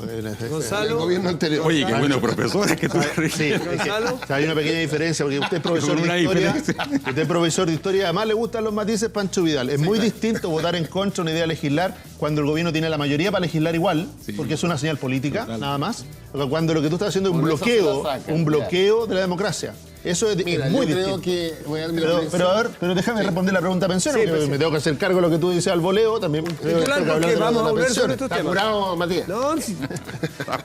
Gonzalo. del gobierno anterior. Oye, qué bueno, profesor, que tú Sí, es que, Gonzalo. o sea, hay una pequeña diferencia, porque usted es profesor Con de una historia. diferencia. Usted es profesor de historia y además le gustan los matices Pancho Vidal. Es muy distinto votar en contra de una idea de legislar cuando el gobierno tiene la mayoría para legislar igual, porque es una señal política, nada más. Cuando lo que tú estás haciendo es un Por eso se bloqueo, la sacan, un bloqueo de la democracia. Eso es, Mira, es muy yo distinto. creo que voy a dar mi Pero, opinión. a ver, pero déjame responder la pregunta de pensiones, Sí, porque pues, me tengo que hacer cargo de lo que tú dices al voleo, también tengo que Titular, hablar porque de vamos a las volver sobre pensiones. estos ¿Está temas. curado, Matías? No, sí.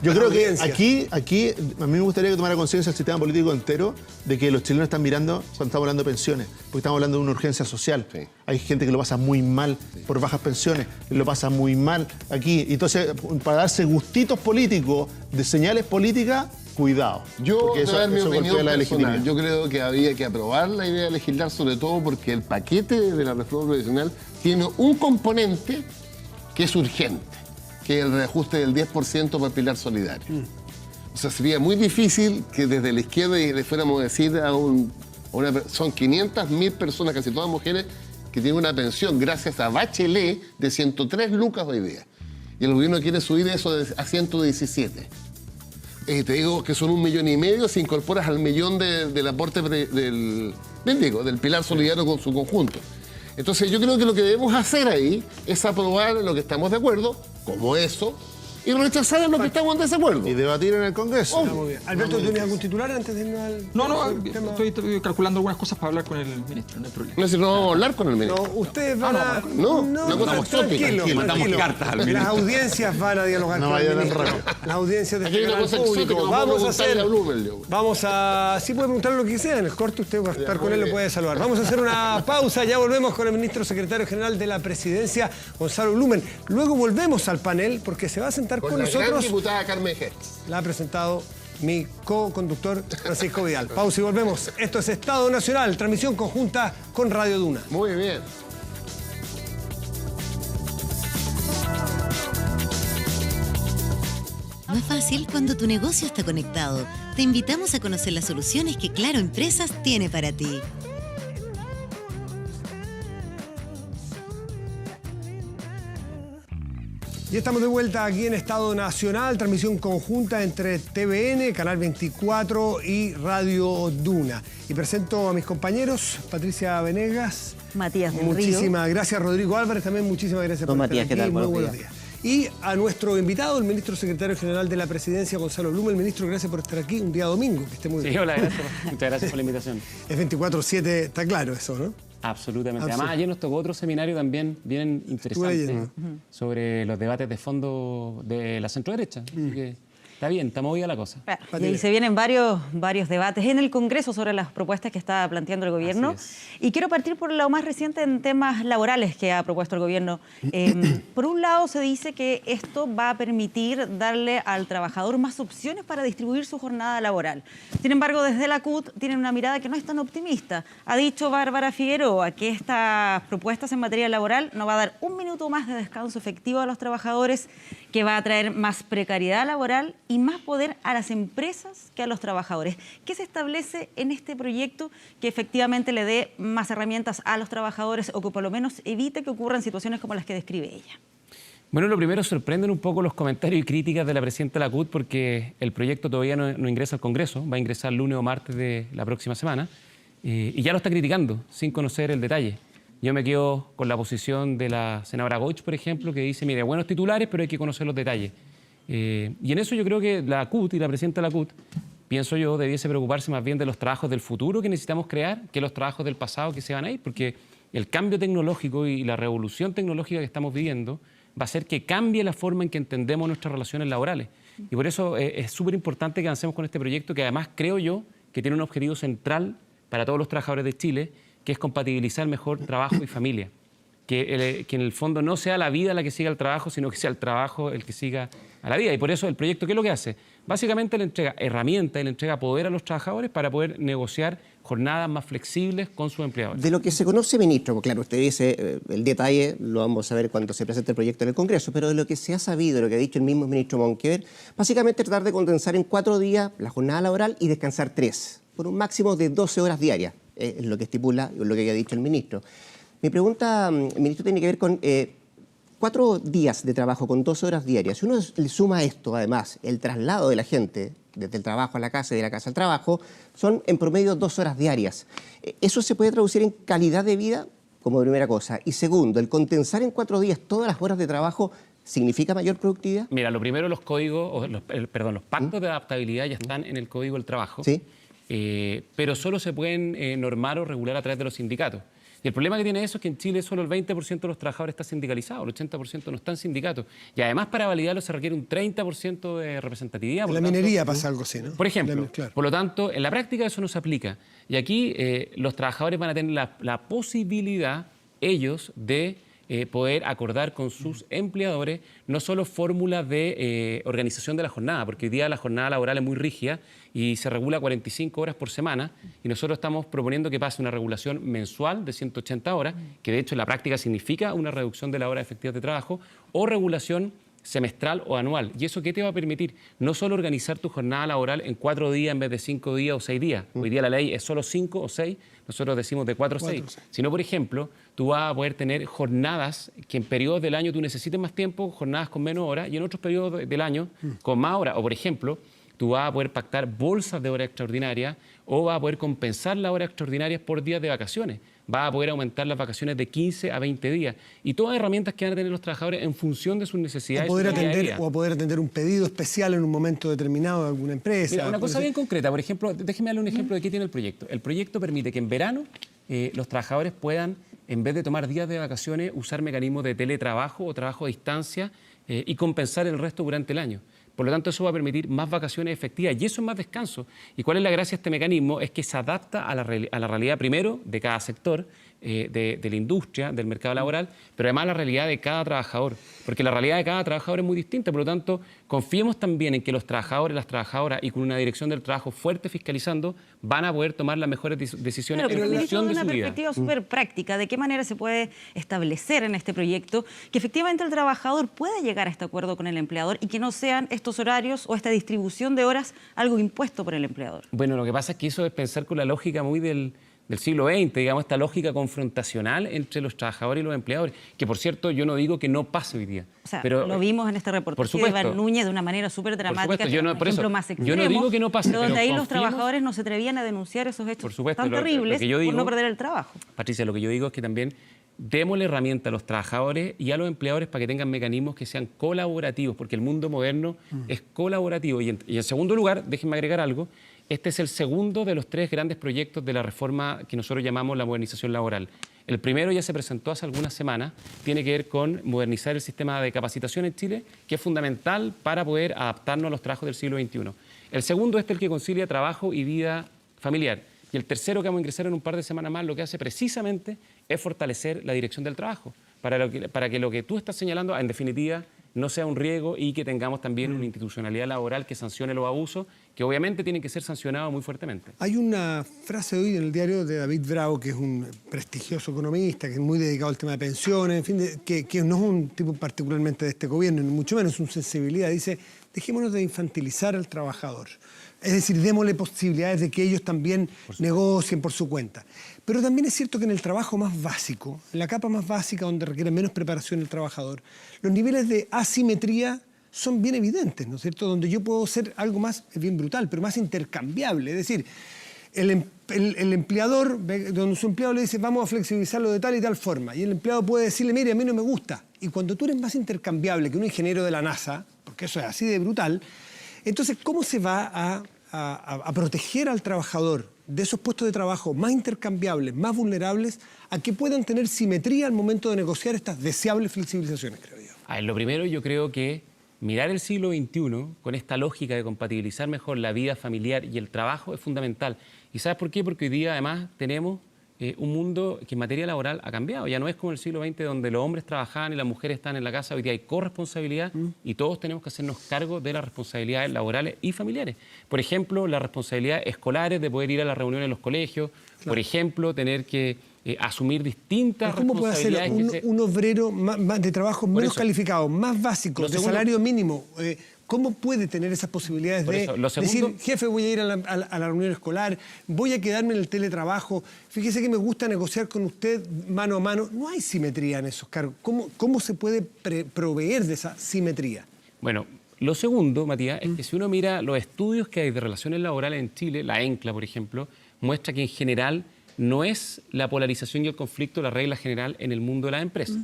Yo creo que Audiencia. aquí a mí me gustaría que tomara conciencia el sistema político entero de que los chilenos están mirando cuando estamos hablando de pensiones, porque estamos hablando de una urgencia social. Sí. Hay gente que lo pasa muy mal por bajas pensiones, lo pasa muy mal aquí. Y entonces, para darse gustitos políticos, de señales políticas, cuidado. Yo porque te voy a dar mi golpea opinión la personal. legitimidad. Yo creo que había que aprobar la idea de legislar, sobre todo porque el paquete de la reforma previsional tiene un componente que es urgente, que es el reajuste del 10% para el pilar solidario. O sea, sería muy difícil que desde la izquierda le fuéramos a decir son 500.000 personas, casi todas mujeres, que tienen una pensión gracias a Bachelet de 103 lucas hoy día. Y el gobierno quiere subir eso a 117. Te digo que son 1,5 millones si incorporas al millón del aporte del pilar solidario con su conjunto. Entonces yo creo que lo que debemos hacer ahí es aprobar lo que estamos de acuerdo, como eso, y rechazar en lo que estamos en desacuerdo. Y debatir en el Congreso. Está muy bien. Alberto, ¿tienes algún titular antes de irnos al No, tema? estoy calculando algunas cosas para hablar con el ministro, no hay problema. No sé si no vamos a hablar con el ministro. No, ustedes van a... no, una cosa exótica, tranquilo. Mandamos cartas al Las ministro. audiencias van a dialogar No con vayan el al ministro. ramo. Las audiencias de Aquí hay una canal cosa público. exótica, Vamos a hacer... a Blumel, yo. Vamos a... Sí puede preguntarle lo que sea. En el corte usted va a estar con él, lo puede saludar. Vamos a hacer una pausa. Ya volvemos con el ministro secretario general de la Presidencia, Gonzalo Blumel. Luego volvemos al panel porque se va a sentar con Con la gran nosotros. diputada Carmen Hertz. La ha presentado mi co-conductor Francisco Vidal. Pausa y volvemos. Esto es Estado Nacional, transmisión conjunta con Radio Duna. Muy bien. Más fácil cuando tu negocio está conectado. Te invitamos a conocer las soluciones que Claro Empresas tiene para ti. Y estamos de vuelta aquí en Estado Nacional, transmisión conjunta entre TVN, Canal 24 y Radio Duna. Y presento a mis compañeros, Patricia Venegas. Matías del Río. Muchísimas gracias, Rodrigo Álvarez, también muchísimas gracias por Matías, estar ¿qué aquí. tal? Muy Buenos buenos días. Y a nuestro invitado, el ministro secretario general de la Presidencia, Gonzalo Blumel. Ministro, gracias por estar aquí un día domingo, que esté muy Sí, bien. hola, gracias. Muchas gracias por la invitación. Es 24/7, está claro eso, ¿no? Absolutamente. Además, ayer nos tocó otro seminario también bien interesante sobre los debates de fondo de la centroderecha. Así que está bien, está movida la cosa. Y se vienen varios debates en el Congreso sobre las propuestas que está planteando el gobierno. Y quiero partir por lo más reciente en temas laborales que ha propuesto el gobierno. Por un lado, se dice que esto va a permitir darle al trabajador más opciones para distribuir su jornada laboral. Sin embargo, desde la CUT tienen una mirada que no es tan optimista. Ha dicho Bárbara Figueroa que estas propuestas en materia laboral no va a dar un minuto más de descanso efectivo a los trabajadores, que va a traer más precariedad laboral y más poder a las empresas que a los trabajadores. ¿Qué se establece en este proyecto que efectivamente le dé más herramientas a los trabajadores o que por lo menos evite que ocurran situaciones como las que describe ella? Bueno, lo primero, sorprenden un poco los comentarios y críticas de la presidenta de la CUT porque el proyecto todavía no ingresa al Congreso, va a ingresar lunes o martes de la próxima semana y ya lo está criticando sin conocer el detalle. Yo me quedo con la posición de la senadora Goich, por ejemplo, que dice, mire, buenos titulares, pero hay que conocer los detalles. Y en eso yo creo que la CUT y la presidenta de la CUT, pienso yo, debiese preocuparse más bien de los trabajos del futuro que necesitamos crear que los trabajos del pasado que se van a ir, porque el cambio tecnológico y la revolución tecnológica que estamos viviendo va a hacer que cambie la forma en que entendemos nuestras relaciones laborales. Y por eso es súper importante que avancemos con este proyecto, que además creo yo que tiene un objetivo central para todos los trabajadores de Chile, que es compatibilizar mejor trabajo y familia. Que en el fondo no sea la vida la que siga el trabajo, sino que sea el trabajo el que siga a la vida. Y por eso el proyecto, ¿qué es lo que hace? Básicamente le entrega herramientas, le entrega poder a los trabajadores para poder negociar jornadas más flexibles con sus empleadores. De lo que se conoce, ministro, porque claro, usted dice el detalle, lo vamos a ver cuando se presente el proyecto en el Congreso, pero de lo que se ha sabido, lo que ha dicho el mismo ministro Monkever, básicamente tratar de condensar en 4 días la jornada laboral y descansar 3, por un máximo de 12 horas diarias, es lo que estipula, lo que ha dicho el ministro. Mi pregunta, ministro, tiene que ver con 4 días de trabajo con 12 horas diarias. Si uno le suma a esto, además, el traslado de la gente desde el trabajo a la casa y de la casa al trabajo, son en promedio 2 horas diarias. ¿Eso se puede traducir en calidad de vida? Como primera cosa. Y segundo, el condensar en 4 días todas las horas de trabajo, ¿significa mayor productividad? Mira, lo primero, los códigos, los pactos de adaptabilidad ya están en el Código del Trabajo, ¿sí? Pero solo se pueden normar o regular a través de los sindicatos. Y el problema que tiene eso es que en Chile solo el 20% de los trabajadores está sindicalizado, el 80% no está en sindicatos. Y además para validarlo se requiere un 30% de representatividad. En la minería pasa algo así, ¿no? Por ejemplo. Claro. Por lo tanto, en la práctica eso no se aplica. Y aquí los trabajadores van a tener la posibilidad, ellos, de poder acordar con sus empleadores no solo fórmulas de organización de la jornada, porque hoy día la jornada laboral es muy rígida y se regula 45 horas por semana y nosotros estamos proponiendo que pase una regulación mensual de 180 horas, que de hecho en la práctica significa una reducción de la hora efectiva de trabajo, o regulación semestral o anual. ¿Y eso qué te va a permitir? No solo organizar tu jornada laboral en 4 días en vez de 5 días o 6 días. Hoy día la ley es solo 5 o 6, nosotros decimos de 4 o 6. Sino, por ejemplo, tú vas a poder tener jornadas que en periodos del año tú necesites más tiempo, jornadas con menos horas, y en otros periodos del año con más horas. O, por ejemplo, tú vas a poder pactar bolsas de hora extraordinaria o vas a poder compensar las horas extraordinarias por días de vacaciones. Vas a poder aumentar las vacaciones de 15 a 20 días. Y todas herramientas que van a tener los trabajadores en función de sus necesidades. O poder atender un pedido especial en un momento determinado de alguna empresa. Mira, una cosa bien concreta, por ejemplo, déjeme darle un ejemplo de qué tiene el proyecto. El proyecto permite que en verano los trabajadores puedan, en vez de tomar días de vacaciones, usar mecanismos de teletrabajo o trabajo a distancia y compensar el resto durante el año. Por lo tanto, eso va a permitir más vacaciones efectivas y eso es más descanso. ¿Y cuál es la gracia de este mecanismo? Es que se adapta a la realidad, primero, de cada sector, de la industria, del mercado laboral, pero además a la realidad de cada trabajador, porque la realidad de cada trabajador es muy distinta. Por lo tanto, confiemos también en que los trabajadores, las trabajadoras y con una dirección del trabajo fuerte fiscalizando, van a poder tomar las mejores decisiones en función de su vida. Una perspectiva súper práctica, ¿de qué manera se puede establecer en este proyecto que efectivamente el trabajador pueda llegar a este acuerdo con el empleador y que no sean estos horarios o esta distribución de horas algo impuesto por el empleador? Bueno, lo que pasa es que eso es pensar con la lógica muy del siglo XX, digamos, esta lógica confrontacional entre los trabajadores y los empleadores, que por cierto yo no digo que no pase hoy día. O sea, pero, lo vimos en este reportaje de Iván Núñez de una manera súper dramática, ejemplo más extremo, yo no digo que no pase, pero donde ahí los trabajadores no se atrevían a denunciar esos hechos tan terribles por no perder el trabajo. Patricia, lo que yo digo es que también démosle herramienta a los trabajadores y a los empleadores para que tengan mecanismos que sean colaborativos, porque el mundo moderno es colaborativo. Y en segundo lugar, déjenme agregar algo, Este es el segundo de los 3 grandes proyectos de la reforma que nosotros llamamos la modernización laboral. El primero ya se presentó hace algunas semanas, tiene que ver con modernizar el sistema de capacitación en Chile, que es fundamental para poder adaptarnos a los trabajos del siglo XXI. El segundo es el que concilia trabajo y vida familiar. Y el tercero, que vamos a ingresar en un par de semanas más, lo que hace precisamente es fortalecer la dirección del trabajo, para que lo que tú estás señalando, en definitiva, no sea un riesgo y que tengamos también una institucionalidad laboral que sancione los abusos, que obviamente tienen que ser sancionados muy fuertemente. Hay una frase hoy en el diario de David Bravo, que es un prestigioso economista, que es muy dedicado al tema de pensiones, en fin, que no es un tipo particularmente de este gobierno, ni mucho menos, es una sensibilidad. Dice, dejémonos de infantilizar al trabajador. Es decir, démosle posibilidades de que ellos también negocien por su cuenta. Pero también es cierto que en el trabajo más básico, en la capa más básica, donde requiere menos preparación el trabajador, los niveles de asimetría son bien evidentes, ¿no es cierto? Donde yo puedo ser algo más, es bien brutal, pero más intercambiable. Es decir, el empleador, donde su empleado le dice, vamos a flexibilizarlo de tal y tal forma, y el empleado puede decirle, mire, a mí no me gusta. Y cuando tú eres más intercambiable que un ingeniero de la NASA, porque eso es así de brutal, entonces, ¿cómo se va a proteger al trabajador de esos puestos de trabajo más intercambiables, más vulnerables, a que puedan tener simetría al momento de negociar estas deseables flexibilizaciones, creo yo? A ver, lo primero, yo creo que mirar el siglo XXI con esta lógica de compatibilizar mejor la vida familiar y el trabajo es fundamental. ¿Y sabes por qué? Porque hoy día, además, tenemos un mundo que en materia laboral ha cambiado. Ya no es como el siglo XX donde los hombres trabajaban y las mujeres están en la casa. Hoy día hay corresponsabilidad y todos tenemos que hacernos cargo de las responsabilidades laborales y familiares. Por ejemplo, las responsabilidades escolares de poder ir a las reuniones en los colegios. Claro. Por ejemplo, tener que asumir distintas responsabilidades. ¿Cómo puede ser un obrero de trabajo menos calificado, más básico, de salario mínimo? ¿Cómo puede tener esas posibilidades de decir, jefe, voy a ir a la reunión escolar, voy a quedarme en el teletrabajo, fíjese que me gusta negociar con usted mano a mano? No hay simetría en esos cargos. ¿Cómo se puede proveer de esa simetría? Bueno, lo segundo, Matías, es que si uno mira los estudios que hay de relaciones laborales en Chile, la ENCLA, por ejemplo, muestra que en general no es la polarización y el conflicto la regla general en el mundo de las empresas.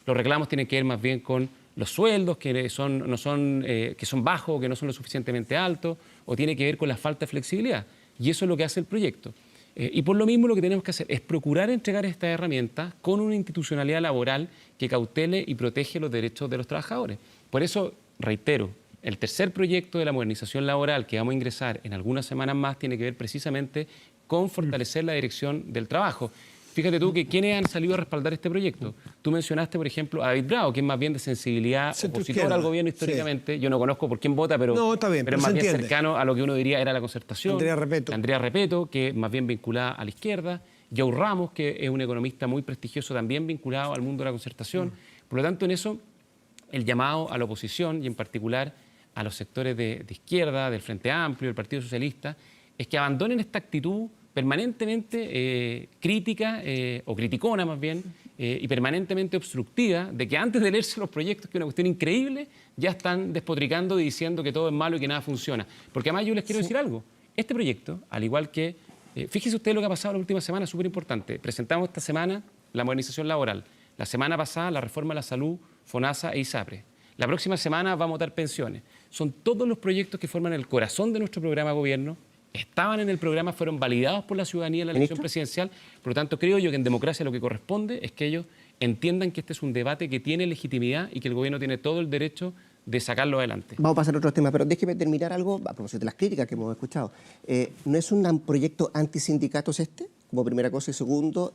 Los reclamos tienen que ver más bien con los sueldos que son bajos o que no son lo suficientemente altos, o tiene que ver con la falta de flexibilidad. Y eso es lo que hace el proyecto. Y por lo mismo lo que tenemos que hacer es procurar entregar estas herramientas con una institucionalidad laboral que cautele y protege los derechos de los trabajadores. Por eso, reitero, el tercer proyecto de la modernización laboral que vamos a ingresar en algunas semanas más tiene que ver precisamente con fortalecer la dirección del trabajo. Fíjate tú que ¿quiénes han salido a respaldar este proyecto? Tú mencionaste, por ejemplo, a David Bravo, que es más bien de sensibilidad opositora al gobierno históricamente. Sí. Yo no conozco por quién vota, pero es más bien cercano a lo que uno diría era la concertación. Andrea Repeto, que es más bien vinculada a la izquierda. Joe Ramos, que es un economista muy prestigioso, también vinculado al mundo de la concertación. Por lo tanto, en eso, el llamado a la oposición, y en particular a los sectores de izquierda, del Frente Amplio, del Partido Socialista, es que abandonen esta actitud permanentemente crítica, o criticona más bien, y permanentemente obstructiva, de que antes de leerse los proyectos, que es una cuestión increíble, ya están despotricando y diciendo que todo es malo y que nada funciona. Porque además yo les quiero decir algo. Este proyecto, al igual que... fíjese usted lo que ha pasado la última semana, súper importante. Presentamos esta semana la modernización laboral. La semana pasada la reforma de la salud, FONASA e ISAPRE. La próxima semana vamos a votar pensiones. Son todos los proyectos que forman el corazón de nuestro programa de gobierno. Estaban en el programa, fueron validados por la ciudadanía en la elección presidencial. Por lo tanto, creo yo que en democracia lo que corresponde es que ellos entiendan que este es un debate que tiene legitimidad y que el gobierno tiene todo el derecho de sacarlo adelante. Vamos a pasar a otros temas, pero déjeme terminar algo a propósito de las críticas que hemos escuchado. ¿No es un proyecto antisindicatos este? Como primera cosa. Y segundo,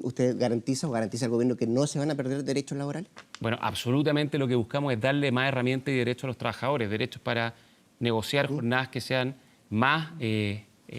¿usted garantiza al gobierno que no se van a perder derechos laborales? Bueno, absolutamente lo que buscamos es darle más herramientas y derechos a los trabajadores, derechos para negociar jornadas que sean más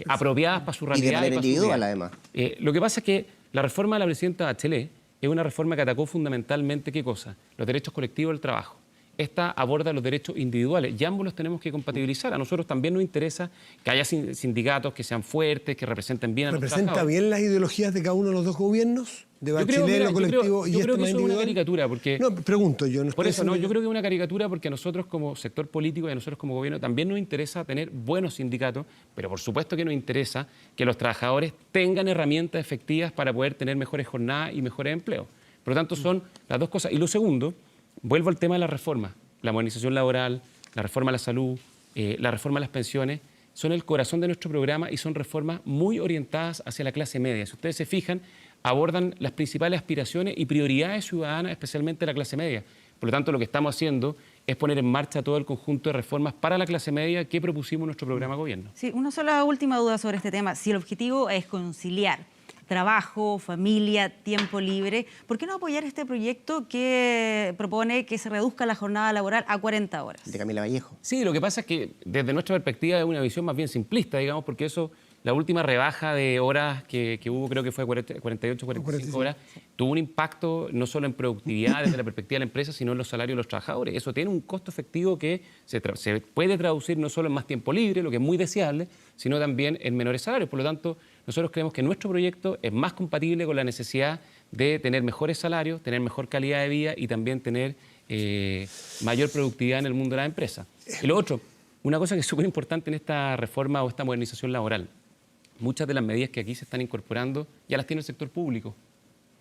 apropiadas para su realidad. Y de manera individual, además. Lo que pasa es que la reforma de la presidenta Bachelet es una reforma que atacó fundamentalmente, ¿qué cosa? Los derechos colectivos del trabajo. Esta aborda los derechos individuales y ambos los tenemos que compatibilizar. A nosotros también nos interesa que haya sindicatos que sean fuertes, que representen bien a los trabajadores. ¿Representa bien las ideologías de cada uno de los dos gobiernos? De Bachelet, lo colectivo y yo creo que más eso es una caricatura porque... No, pregunto yo. Por eso, yo creo que es una caricatura porque a nosotros como sector político y a nosotros como gobierno también nos interesa tener buenos sindicatos, pero por supuesto que nos interesa que los trabajadores tengan herramientas efectivas para poder tener mejores jornadas y mejores empleos. Por lo tanto, son las dos cosas. Y lo segundo, vuelvo al tema de la reforma. La modernización laboral, la reforma a la salud, la reforma a las pensiones, son el corazón de nuestro programa y son reformas muy orientadas hacia la clase media. Si ustedes se fijan, abordan las principales aspiraciones y prioridades ciudadanas, especialmente la clase media. Por lo tanto, lo que estamos haciendo es poner en marcha todo el conjunto de reformas para la clase media que propusimos en nuestro programa de gobierno. Sí, una sola última duda sobre este tema. Si el objetivo es conciliar trabajo, familia, tiempo libre, ¿por qué no apoyar este proyecto que propone que se reduzca la jornada laboral a 40 horas? De Camila Vallejo. Sí, lo que pasa es que desde nuestra perspectiva es una visión más bien simplista, digamos, porque eso, la última rebaja de horas que hubo, creo que fue 48, 45 horas, tuvo un impacto no solo en productividad desde la perspectiva de la empresa, sino en los salarios de los trabajadores. Eso tiene un costo efectivo que se puede traducir no solo en más tiempo libre, lo que es muy deseable, sino también en menores salarios. Por lo tanto, nosotros creemos que nuestro proyecto es más compatible con la necesidad de tener mejores salarios, tener mejor calidad de vida y también tener mayor productividad en el mundo de la empresa. Y lo otro, una cosa que es súper importante en esta reforma o esta modernización laboral, muchas de las medidas que aquí se están incorporando ya las tiene el sector público.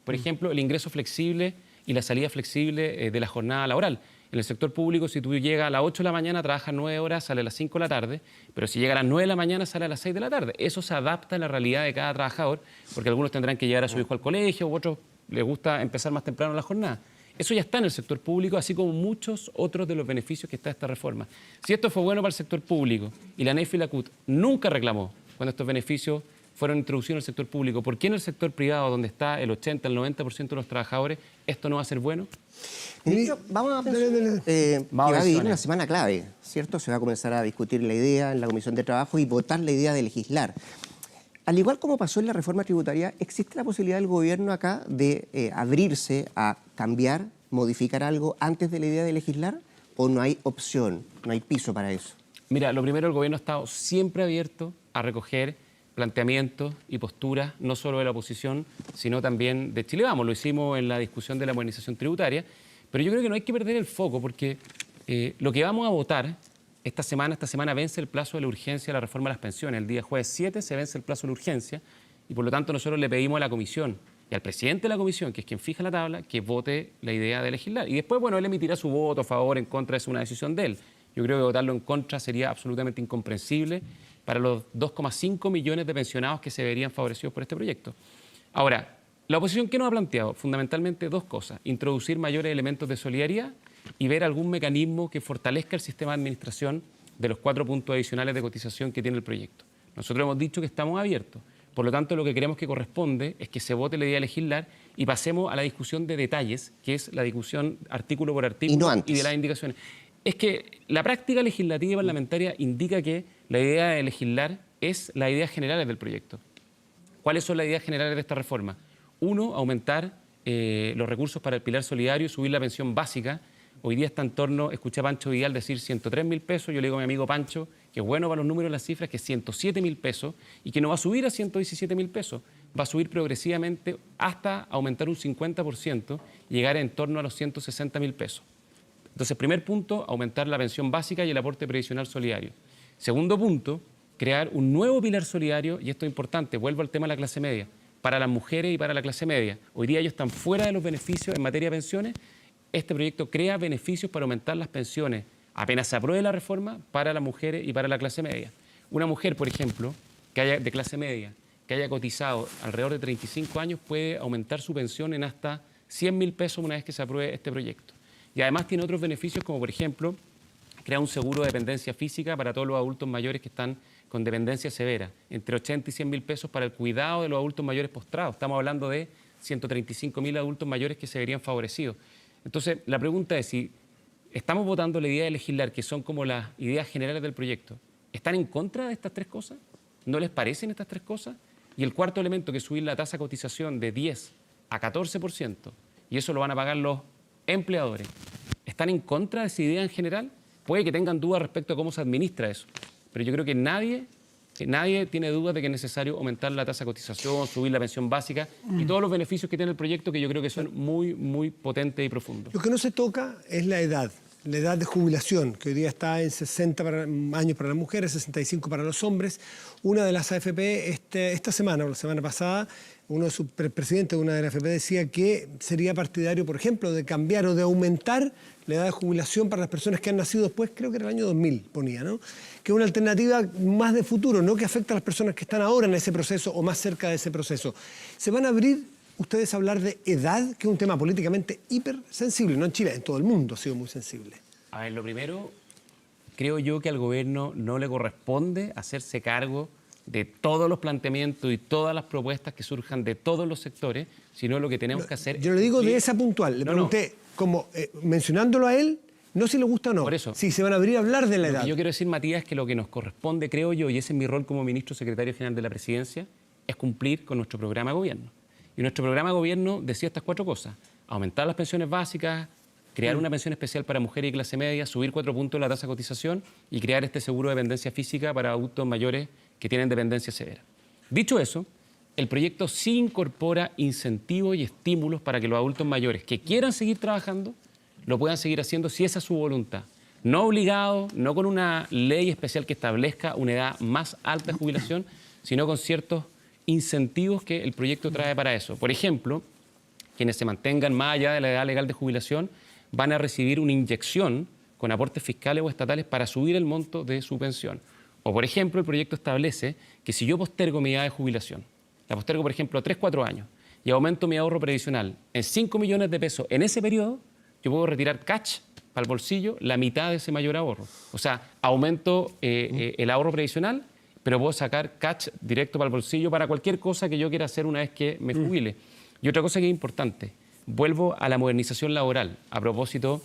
Por ejemplo, el ingreso flexible y la salida flexible de la jornada laboral. En el sector público, si tú llegas a las 8 de la mañana, trabajas 9 horas, sale a las 5 de la tarde, pero si llega a las 9 de la mañana, sale a las 6 de la tarde. Eso se adapta a la realidad de cada trabajador, porque algunos tendrán que llevar a su hijo al colegio, u otros les gusta empezar más temprano la jornada. Eso ya está en el sector público, así como muchos otros de los beneficios que está esta reforma. Si esto fue bueno para el sector público y la ANEF y la CUT nunca reclamó cuando estos beneficios fueron introducidos en el sector público, ¿por qué en el sector privado, donde está el 80, el 90% de los trabajadores, esto no va a ser bueno? Ministro, vamos a pensar que va a vivir una semana clave, ¿cierto? Se va a comenzar a discutir la idea en la Comisión de Trabajo y votar la idea de legislar. Al igual como pasó en la reforma tributaria, ¿existe la posibilidad del gobierno acá de abrirse a cambiar, modificar algo antes de la idea de legislar? ¿O no hay opción, no hay piso para eso? Mira, lo primero, el gobierno ha estado siempre abierto a recoger planteamientos y posturas, no solo de la oposición, sino también de Chile Vamos. Lo hicimos en la discusión de la modernización tributaria, pero yo creo que no hay que perder el foco, porque lo que vamos a votar esta semana vence el plazo de la urgencia de la reforma de las pensiones. El día jueves 7 se vence el plazo de la urgencia y por lo tanto nosotros le pedimos a la comisión y al presidente de la comisión, que es quien fija la tabla, que vote la idea de legislar. Y después, bueno, él emitirá su voto a favor, en contra, es una decisión de él. Yo creo que votarlo en contra sería absolutamente incomprensible para los 2,5 millones de pensionados que se verían favorecidos por este proyecto. Ahora, la oposición, ¿qué nos ha planteado? Fundamentalmente dos cosas: introducir mayores elementos de solidaridad y ver algún mecanismo que fortalezca el sistema de administración de los 4 puntos adicionales de cotización que tiene el proyecto. Nosotros hemos dicho que estamos abiertos. Por lo tanto, lo que creemos que corresponde es que se vote la idea de legislar y pasemos a la discusión de detalles, que es la discusión artículo por artículo y de las indicaciones. Es que la práctica legislativa y parlamentaria indica que la idea de legislar es las ideas generales del proyecto. ¿Cuáles son las ideas generales de esta reforma? 1, aumentar los recursos para el pilar solidario y subir la pensión básica. Hoy día está en torno, escuché a Pancho Vidal decir 103.000 pesos, yo le digo a mi amigo Pancho, que es bueno para los números y las cifras, que es 107.000 pesos y que no va a subir a 117.000 pesos, va a subir progresivamente hasta aumentar un 50% y llegar en torno a los 160.000 pesos. Entonces, primer punto, aumentar la pensión básica y el aporte previsional solidario. Segundo punto, crear un nuevo pilar solidario, y esto es importante, vuelvo al tema de la clase media, para las mujeres y para la clase media. Hoy día ellos están fuera de los beneficios en materia de pensiones. Este proyecto crea beneficios para aumentar las pensiones, apenas se apruebe la reforma, para las mujeres y para la clase media. Una mujer, por ejemplo, de clase media, que haya cotizado alrededor de 35 años, puede aumentar su pensión en hasta 100.000 pesos una vez que se apruebe este proyecto. Y además tiene otros beneficios, como por ejemplo, crea un seguro de dependencia física para todos los adultos mayores que están con dependencia severa, entre 80 y 100.000 pesos para el cuidado de los adultos mayores postrados. Estamos hablando de 135.000 adultos mayores que se verían favorecidos. Entonces, la pregunta es si estamos votando la idea de legislar, que son como las ideas generales del proyecto, ¿están en contra de estas 3 cosas? ¿No les parecen estas 3 cosas? Y el cuarto elemento, que es subir la tasa de cotización de 10 a 14%, y eso lo van a pagar los empleadores, ¿están en contra de esa idea en general? Puede que tengan dudas respecto a cómo se administra eso, pero yo creo que nadie tiene dudas de que es necesario aumentar la tasa de cotización, subir la pensión básica y todos los beneficios que tiene el proyecto, que yo creo que son muy, muy potentes y profundos. Lo que no se toca es la edad. la edad de jubilación, que hoy día está en 60 años para las mujeres, 65 para los hombres. Una de las AFP esta semana o la semana pasada, uno de sus presidentes de una de las AFP decía que sería partidario, por ejemplo, de cambiar o de aumentar la edad de jubilación para las personas que han nacido después, creo que era el año 2000, ponía, ¿no? Que es una alternativa más de futuro, no que afecta a las personas que están ahora en ese proceso o más cerca de ese proceso. Se van a abrir ustedes a hablar de edad, que es un tema políticamente hipersensible, no en Chile, en todo el mundo ha sido muy sensible. A ver, lo primero, creo yo que al gobierno no le corresponde hacerse cargo de todos los planteamientos y todas las propuestas que surjan de todos los sectores, sino lo que tenemos que hacer... Yo le digo de esa puntual, le pregunté, como mencionándolo a él, no si le gusta o no, por eso, si se van a abrir a hablar de la edad. Lo que yo quiero decir, Matías, es que lo que nos corresponde, creo yo, y ese es mi rol como ministro secretario general de la Presidencia, es cumplir con nuestro programa de gobierno. Y nuestro programa de gobierno decía estas 4 cosas: aumentar las pensiones básicas, crear una pensión especial para mujeres y clase media, subir 4 puntos la tasa de cotización y crear este seguro de dependencia física para adultos mayores que tienen dependencia severa. Dicho eso, el proyecto sí incorpora incentivos y estímulos para que los adultos mayores que quieran seguir trabajando lo puedan seguir haciendo si esa es su voluntad. No obligado, no con una ley especial que establezca una edad más alta de jubilación, sino con ciertos incentivos que el proyecto trae para eso. Por ejemplo, quienes se mantengan más allá de la edad legal de jubilación van a recibir una inyección con aportes fiscales o estatales para subir el monto de su pensión. O, por ejemplo, el proyecto establece que si yo postergo mi edad de jubilación, la postergo, por ejemplo, 3-4 años, y aumento mi ahorro previsional en 5 millones de pesos en ese periodo, yo puedo retirar cash para el bolsillo la mitad de ese mayor ahorro. O sea, aumento el ahorro previsional, pero puedo sacar cash directo para el bolsillo para cualquier cosa que yo quiera hacer una vez que me jubile. Y otra cosa que es importante, vuelvo a la modernización laboral, a propósito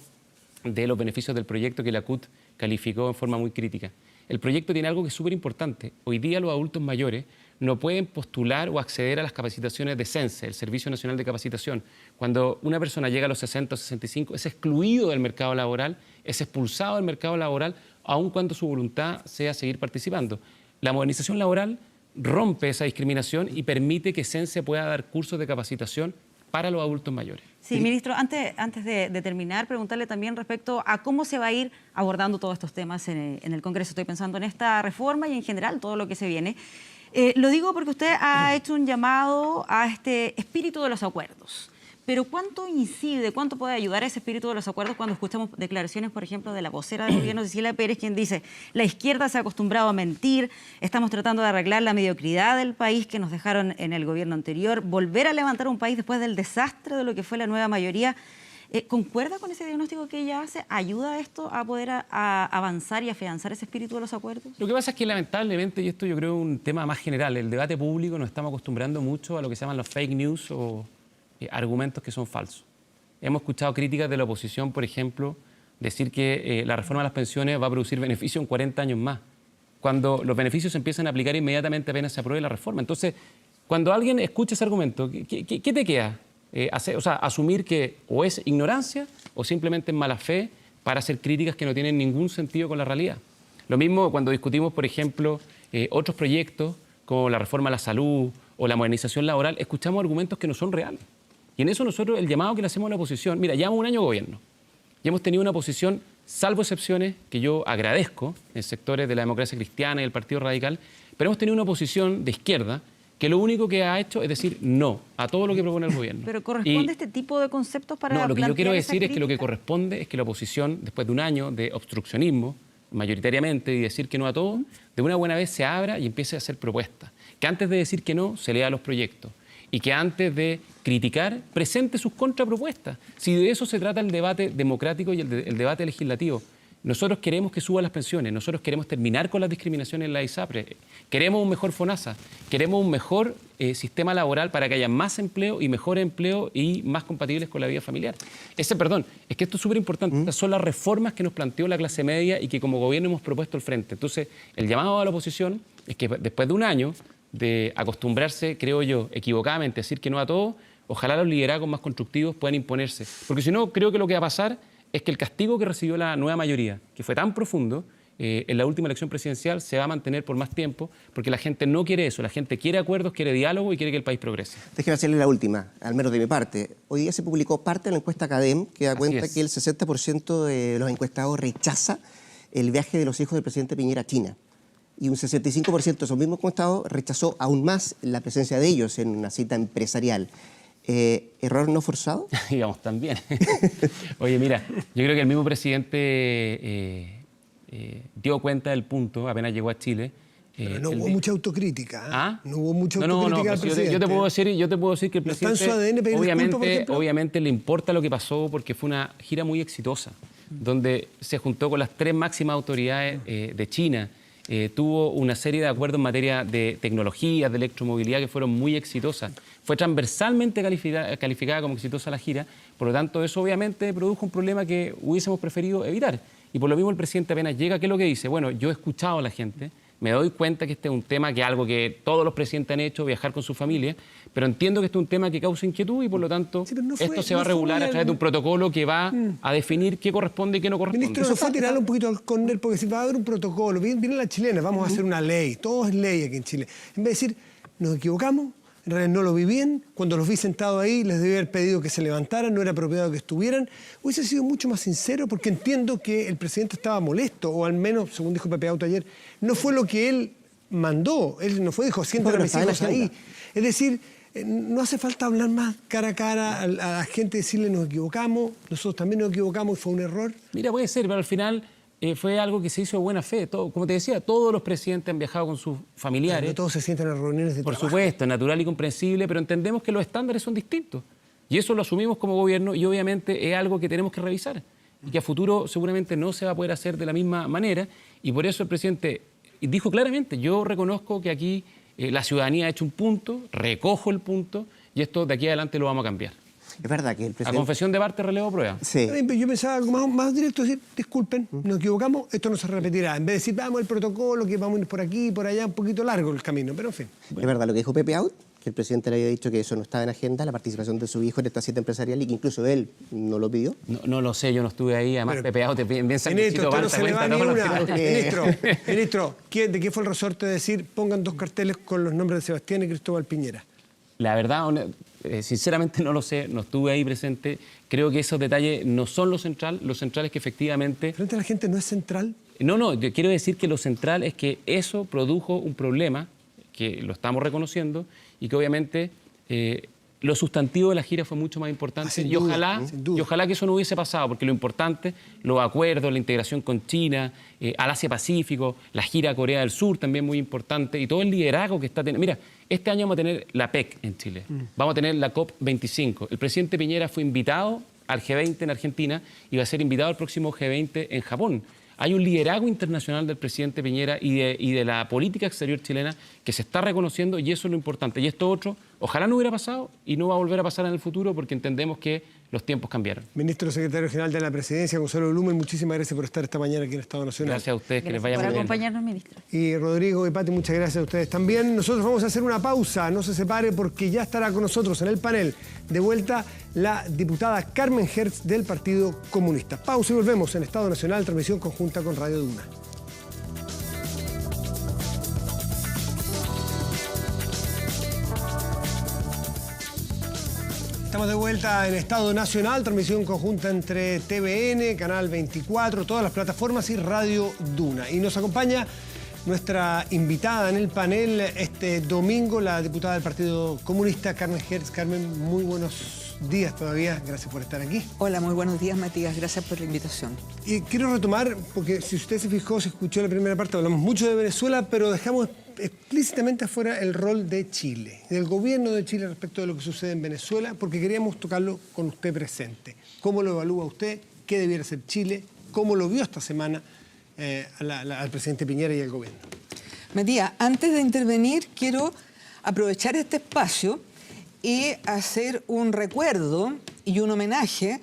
de los beneficios del proyecto que la CUT calificó en forma muy crítica. El proyecto tiene algo que es súper importante. Hoy día los adultos mayores no pueden postular o acceder a las capacitaciones de CENSE, el Servicio Nacional de Capacitación. Cuando una persona llega a los 60 o 65, es excluido del mercado laboral, es expulsado del mercado laboral, aun cuando su voluntad sea seguir participando. La modernización laboral rompe esa discriminación y permite que CENSE pueda dar cursos de capacitación para los adultos mayores. Sí, ministro, antes de terminar, preguntarle también respecto a cómo se va a ir abordando todos estos temas en el Congreso. Estoy pensando en esta reforma y en general todo lo que se viene. Lo digo porque usted ha hecho un llamado a este espíritu de los acuerdos. Pero ¿cuánto incide, cuánto puede ayudar a ese espíritu de los acuerdos cuando escuchamos declaraciones, por ejemplo, de la vocera del gobierno, Cecilia Pérez, quien dice: la izquierda se ha acostumbrado a mentir, estamos tratando de arreglar la mediocridad del país que nos dejaron en el gobierno anterior, volver a levantar un país después del desastre de lo que fue la nueva mayoría? ¿Concuerda con ese diagnóstico que ella hace? ¿Ayuda esto a poder a avanzar y afianzar ese espíritu de los acuerdos? Lo que pasa es que lamentablemente, y esto yo creo es un tema más general, el debate público nos estamos acostumbrando mucho a lo que se llaman los fake news o argumentos que son falsos. Hemos escuchado críticas de la oposición, por ejemplo, decir que la reforma de las pensiones va a producir beneficio en 40 años más, cuando los beneficios se empiezan a aplicar inmediatamente apenas se apruebe la reforma. Entonces, cuando alguien escucha ese argumento, ¿qué te queda? Asumir que o es ignorancia o simplemente es mala fe para hacer críticas que no tienen ningún sentido con la realidad. Lo mismo cuando discutimos, por ejemplo, otros proyectos como la reforma a la salud o la modernización laboral, escuchamos argumentos que no son reales. Y en eso nosotros, el llamado que le hacemos a la oposición, mira, llevamos un año de gobierno y hemos tenido una posición, salvo excepciones, que yo agradezco en sectores de la democracia cristiana y el Partido Radical, pero hemos tenido una oposición de izquierda que lo único que ha hecho es decir no a todo lo que propone el gobierno. ¿Pero corresponde este tipo de conceptos para No, lo que yo quiero decir es que lo que crítica? corresponde es que la oposición, después de un año de obstruccionismo, mayoritariamente, y decir que no a todo, de una buena vez se abra y empiece a hacer propuestas. Que antes de decir que no, se lea los proyectos. Y que antes de criticar, presente sus contrapropuestas. Si de eso se trata el debate democrático y el debate legislativo. Nosotros queremos que suban las pensiones, nosotros queremos terminar con las discriminaciones en la ISAPRE, queremos un mejor FONASA, queremos un mejor sistema laboral para que haya más empleo y mejor empleo y más compatibles con la vida familiar. Es que esto es súper importante. Estas son las reformas que nos planteó la clase media y que como gobierno hemos propuesto al frente. Entonces, el llamado a la oposición es que después de un año de acostumbrarse, creo yo, equivocadamente a decir que no a todo, ojalá los liderazgos más constructivos puedan imponerse. Porque si no, creo que lo que va a pasar es que el castigo que recibió la nueva mayoría, que fue tan profundo, en la última elección presidencial se va a mantener por más tiempo, porque la gente no quiere eso, la gente quiere acuerdos, quiere diálogo y quiere que el país progrese. Déjeme hacerle la última, al menos de mi parte. Hoy día se publicó parte de la encuesta CADEM que da cuenta que el 60% de los encuestados rechaza el viaje de los hijos del presidente Piñera a China. Y un 65% de esos mismos encuestados rechazó aún más la presencia de ellos en una cita empresarial. ¿Error no forzado? Digamos, también. Oye, mira, yo creo que el mismo presidente dio cuenta del punto, apenas llegó a Chile. Pero no hubo mucha autocrítica. ¿Ah? No hubo mucha autocrítica al presidente. Yo te puedo decir que el presidente, ¿Está en su ADN pedir disculpas, por ejemplo? obviamente le importa lo que pasó porque fue una gira muy exitosa, donde se juntó con las 3 máximas autoridades de China. Tuvo una serie de acuerdos en materia de tecnología, de electromovilidad, que fueron muy exitosas. Fue transversalmente calificada como exitosa la gira, por lo tanto eso obviamente produjo un problema que hubiésemos preferido evitar. Y por lo mismo el presidente apenas llega, ¿qué es lo que dice? Bueno, yo he escuchado a la gente, me doy cuenta que este es un tema que es algo que todos los presidentes han hecho, viajar con su familia, pero entiendo que este es un tema que causa inquietud y por lo tanto esto se va a regular a través de un protocolo que va a definir qué corresponde y qué no corresponde. Ministro, eso fue tirarlo un poquito al córner porque si va a haber un protocolo, viene la chilena, vamos a hacer una ley, todo es ley aquí en Chile. En vez de decir, nos equivocamos, en realidad no lo vi bien, cuando los vi sentados ahí les debí haber pedido que se levantaran, no era apropiado que estuvieran, hubiese sido mucho más sincero porque entiendo que el presidente estaba molesto, o al menos, según dijo Pepe Auto ayer, no fue lo que él mandó, él no fue, dijo, sientan a mis hijos ahí. Es decir, no hace falta hablar más cara a cara a la gente, decirle nos equivocamos, nosotros también nos equivocamos y fue un error. Mira, puede ser, pero al final fue algo que se hizo de buena fe. Como te decía, todos los presidentes han viajado con sus familiares. No todos se sientan en reuniones de Por trabajo. supuesto, natural y comprensible, pero entendemos que los estándares son distintos. Y eso lo asumimos como gobierno y obviamente es algo que tenemos que revisar. Y que a futuro seguramente no se va a poder hacer de la misma manera. Y por eso el presidente dijo claramente, yo reconozco que aquí la ciudadanía ha hecho un punto, recojo el punto y esto de aquí adelante lo vamos a cambiar. Es verdad que el presidente... A confesión de parte, relevo prueba. Sí. Yo pensaba algo más directo, decir, disculpen, nos equivocamos, esto no se repetirá. En vez de decir, vamos al protocolo, que vamos a ir por aquí y por allá, un poquito largo el camino, pero en fin. Es verdad lo que dijo Pepe Out, que el presidente le había dicho que eso no estaba en agenda, la participación de su hijo en esta cita empresarial y que incluso él no lo pidió. No lo sé, yo no estuve ahí, además Pero, Pepe Out te piensa que Ministro, usted no se le va ni una. que... Ministro, ¿de qué fue el resorte de decir pongan 2 carteles con los nombres de Sebastián y Cristóbal Piñera? La verdad, sinceramente no lo sé, no estuve ahí presente. Creo que esos detalles no son lo central es que efectivamente... ¿Frente a la gente no es central? No, yo quiero decir que lo central es que eso produjo un problema, que lo estamos reconociendo, y que obviamente lo sustantivo de la gira fue mucho más importante. Y ojalá que eso no hubiese pasado, porque lo importante, los acuerdos, la integración con China, al Asia-Pacífico, la gira a Corea del Sur también muy importante, y todo el liderazgo que está teniendo... Mira, este año vamos a tener la PEC en Chile, vamos a tener la COP25. El presidente Piñera fue invitado al G20 en Argentina y va a ser invitado al próximo G20 en Japón. Hay un liderazgo internacional del presidente Piñera y de la política exterior chilena que se está reconociendo y eso es lo importante. Y esto otro, ojalá no hubiera pasado y no va a volver a pasar en el futuro porque entendemos que los tiempos cambiaron. Ministro Secretario General de la Presidencia, Gonzalo Blumen, muchísimas gracias por estar esta mañana aquí en Estado Nacional. Gracias a ustedes, que les vaya muy bien. Por acompañarnos, ministro. Y Rodrigo y Pati, muchas gracias a ustedes también. Nosotros vamos a hacer una pausa, no se separe porque ya estará con nosotros en el panel de vuelta la diputada Carmen Hertz del Partido Comunista. Pausa y volvemos en Estado Nacional, transmisión conjunta con Radio Duna. Estamos de vuelta en Estado Nacional, transmisión conjunta entre TVN, Canal 24, todas las plataformas y Radio Duna. Y nos acompaña nuestra invitada en el panel este domingo, la diputada del Partido Comunista, Carmen Hertz. Carmen, muy buenos días todavía, gracias por estar aquí. Hola, muy buenos días, Matías, gracias por la invitación. Y quiero retomar, porque si usted se fijó, se escuchó la primera parte, hablamos mucho de Venezuela, pero dejamos explícitamente afuera el rol de Chile, del gobierno de Chile respecto de lo que sucede en Venezuela, porque queríamos tocarlo con usted presente. ¿Cómo lo evalúa usted? ¿Qué debiera hacer Chile? ¿Cómo lo vio esta semana al presidente Piñera y al gobierno? Matías, antes de intervenir, quiero aprovechar este espacio y hacer un recuerdo y un homenaje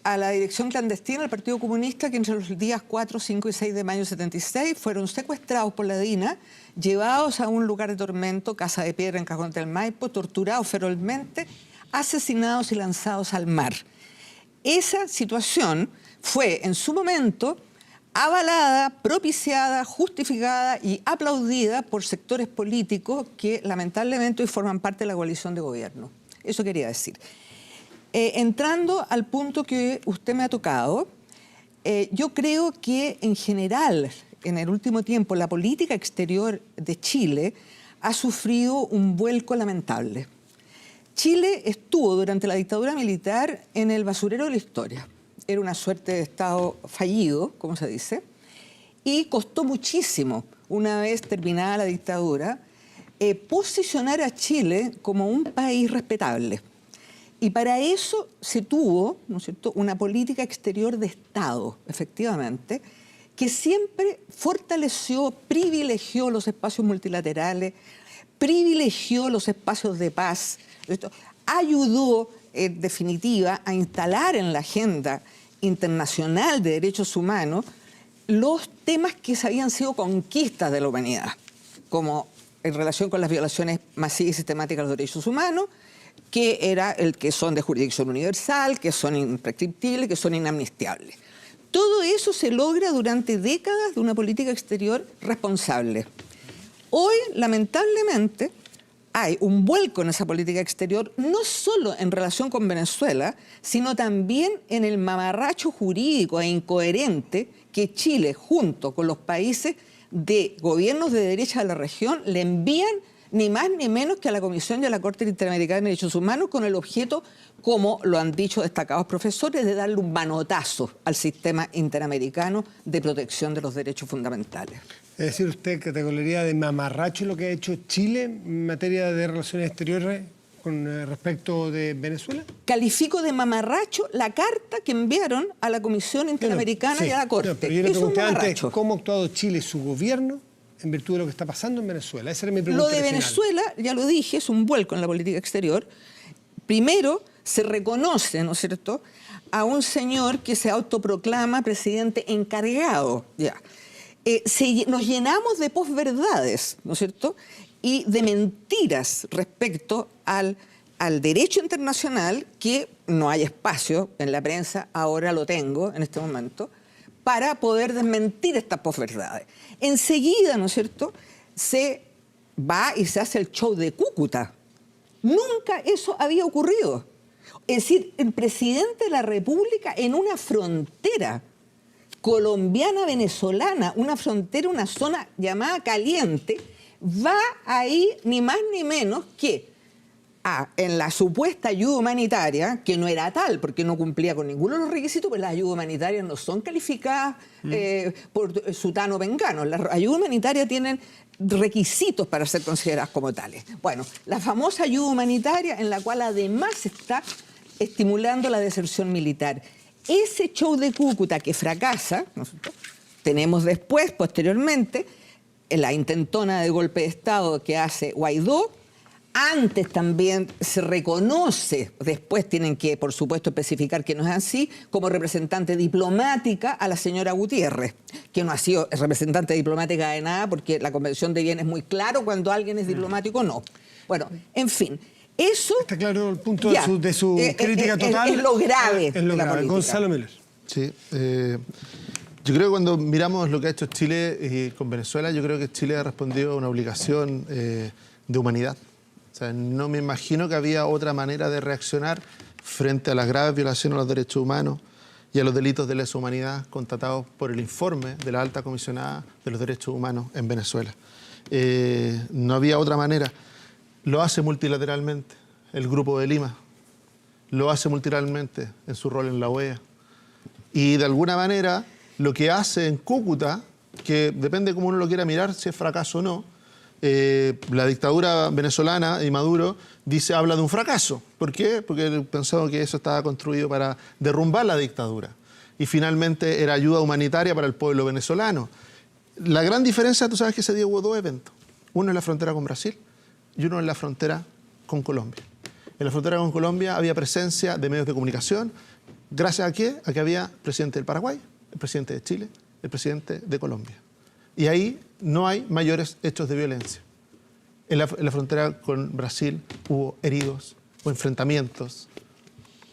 a la dirección clandestina del Partido Comunista que entre los días 4, 5 y 6 de mayo de 76 fueron secuestrados por la DINA, llevados a un lugar de tormento, Casa de Piedra en Cajón del Maipo, torturados ferozmente, asesinados y lanzados al mar. Esa situación fue en su momento avalada, propiciada, justificada y aplaudida por sectores políticos que lamentablemente hoy forman parte de la coalición de gobierno. Eso quería decir. Entrando al punto que usted me ha tocado, yo creo que en general, en el último tiempo, la política exterior de Chile ha sufrido un vuelco lamentable. Chile estuvo durante la dictadura militar en el basurero de la historia. Era una suerte de Estado fallido, como se dice, y costó muchísimo, una vez terminada la dictadura, posicionar a Chile como un país respetable. Y para eso se tuvo, ¿no es cierto?, una política exterior de Estado, efectivamente, que siempre fortaleció, privilegió los espacios multilaterales, privilegió los espacios de paz, ayudó, en definitiva, a instalar en la agenda internacional de derechos humanos los temas que habían sido conquistas de la humanidad, como en relación con las violaciones masivas y sistemáticas de los derechos humanos, que son de jurisdicción universal, que son imprescriptibles, que son inamnistiables. Todo eso se logra durante décadas de una política exterior responsable. Hoy, lamentablemente, hay un vuelco en esa política exterior, no solo en relación con Venezuela, sino también en el mamarracho jurídico e incoherente que Chile, junto con los países de gobiernos de derecha de la región, le envían ni más ni menos que a la Comisión y a la Corte Interamericana de Derechos Humanos con el objeto, como lo han dicho destacados profesores, de darle un manotazo al sistema interamericano de protección de los derechos fundamentales. Es decir, usted categoría de mamarracho lo que ha hecho Chile en materia de relaciones exteriores con respecto de Venezuela. Califico de mamarracho la carta que enviaron a la Comisión Interamericana y a la Corte. Pero yo le pregunté antes cómo ha actuado Chile y su gobierno en virtud de lo que está pasando en Venezuela. Esa era mi pregunta. Lo de Venezuela, ya lo dije, es un vuelco en la política exterior. Primero, se reconoce, ¿no es cierto?, a un señor que se autoproclama presidente encargado, ya. Nos llenamos de posverdades, ¿no es cierto?, y de mentiras respecto al derecho internacional, que no hay espacio en la prensa, ahora lo tengo en este momento, para poder desmentir estas posverdades. Enseguida, ¿no es cierto?, se va y se hace el show de Cúcuta. Nunca eso había ocurrido. Es decir, el presidente de la República en una frontera colombiana-venezolana, una frontera, una zona llamada caliente, va ahí ni más ni menos que en la supuesta ayuda humanitaria, que no era tal porque no cumplía con ninguno de los requisitos, pues las ayudas humanitarias no son calificadas por sutano vengano. Las ayudas humanitarias tienen requisitos para ser consideradas como tales. Bueno, la famosa ayuda humanitaria en la cual además está estimulando la deserción militar. Ese show de Cúcuta que fracasa, ¿no? Tenemos después, posteriormente, la intentona de golpe de Estado que hace Guaidó. Antes también se reconoce, después tienen que, por supuesto, especificar que no es así, como representante diplomática a la señora Gutiérrez, que no ha sido representante diplomática de nada, porque la Convención de Viena es muy claro cuando alguien es diplomático o no. Bueno, en fin, eso... Está claro el punto de su crítica total. Es lo grave. Es lo grave. Gonzalo Müller. Sí, yo creo que cuando miramos lo que ha hecho Chile con Venezuela, yo creo que Chile ha respondido a una obligación de humanidad. O sea, no me imagino que había otra manera de reaccionar frente a las graves violaciones a los derechos humanos y a los delitos de lesa humanidad constatados por el informe de la Alta Comisionada de los Derechos Humanos en Venezuela. No había otra manera. Lo hace multilateralmente el Grupo de Lima, lo hace multilateralmente en su rol en la OEA. Y de alguna manera lo que hace en Cúcuta, que depende cómo uno lo quiera mirar, si es fracaso o no, la dictadura venezolana y Maduro habla de un fracaso. ¿Por qué? Porque pensó que eso estaba construido para derrumbar la dictadura. Y finalmente era ayuda humanitaria para el pueblo venezolano. La gran diferencia, tú sabes que ese día hubo dos eventos. Uno en la frontera con Brasil y uno en la frontera con Colombia. En la frontera con Colombia había presencia de medios de comunicación. ¿Gracias a qué? A que había presidente del Paraguay, el presidente de Chile, el presidente de Colombia. Y ahí no hay mayores hechos de violencia. En la frontera con Brasil hubo heridos o enfrentamientos,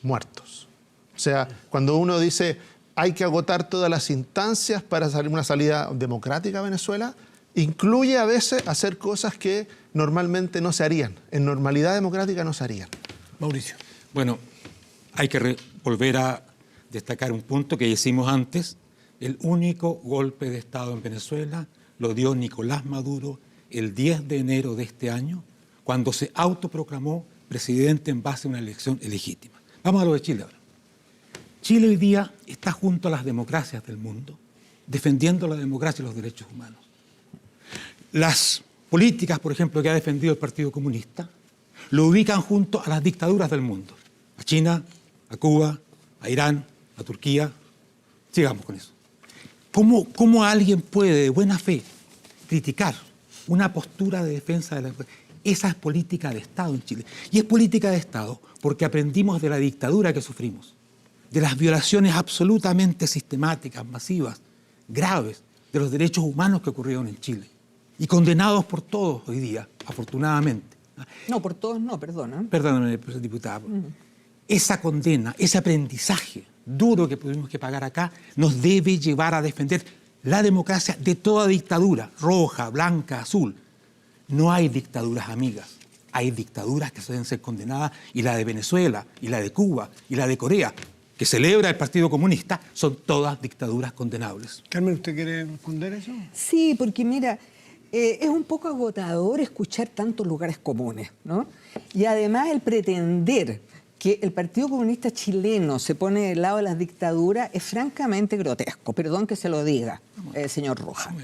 muertos. O sea, cuando uno dice hay que agotar todas las instancias para salir una salida democrática a Venezuela. Incluye a veces hacer cosas que normalmente no se harían. En normalidad democrática no se harían. Mauricio. Bueno, hay que volver a destacar un punto que hicimos antes. El único golpe de Estado en Venezuela lo dio Nicolás Maduro el 10 de enero de este año, cuando se autoproclamó presidente en base a una elección ilegítima. Vamos a lo de Chile ahora. Chile hoy día está junto a las democracias del mundo, defendiendo la democracia y los derechos humanos. Las políticas, por ejemplo, que ha defendido el Partido Comunista, lo ubican junto a las dictaduras del mundo. A China, a Cuba, a Irán, a Turquía. Sigamos con eso. ¿Cómo alguien puede, de buena fe, criticar una postura de defensa de la democracia? Esa es política de Estado en Chile. Y es política de Estado porque aprendimos de la dictadura que sufrimos, de las violaciones absolutamente sistemáticas, masivas, graves, de los derechos humanos que ocurrieron en Chile. Y condenados por todos hoy día, afortunadamente. No, por todos no, perdona. Perdóname, diputada. Esa condena, ese aprendizaje duro que tuvimos que pagar acá, nos debe llevar a defender la democracia de toda dictadura, roja, blanca, azul. No hay dictaduras amigas, hay dictaduras que deben ser condenadas, y la de Venezuela, y la de Cuba, y la de Corea, que celebra el Partido Comunista, son todas dictaduras condenables. Carmen, ¿usted quiere responder eso? Sí, porque mira, es un poco agotador escuchar tantos lugares comunes, ¿no? Y además el pretender que el Partido Comunista chileno se pone del lado de las dictaduras es francamente grotesco. Perdón que se lo diga, señor Rojas.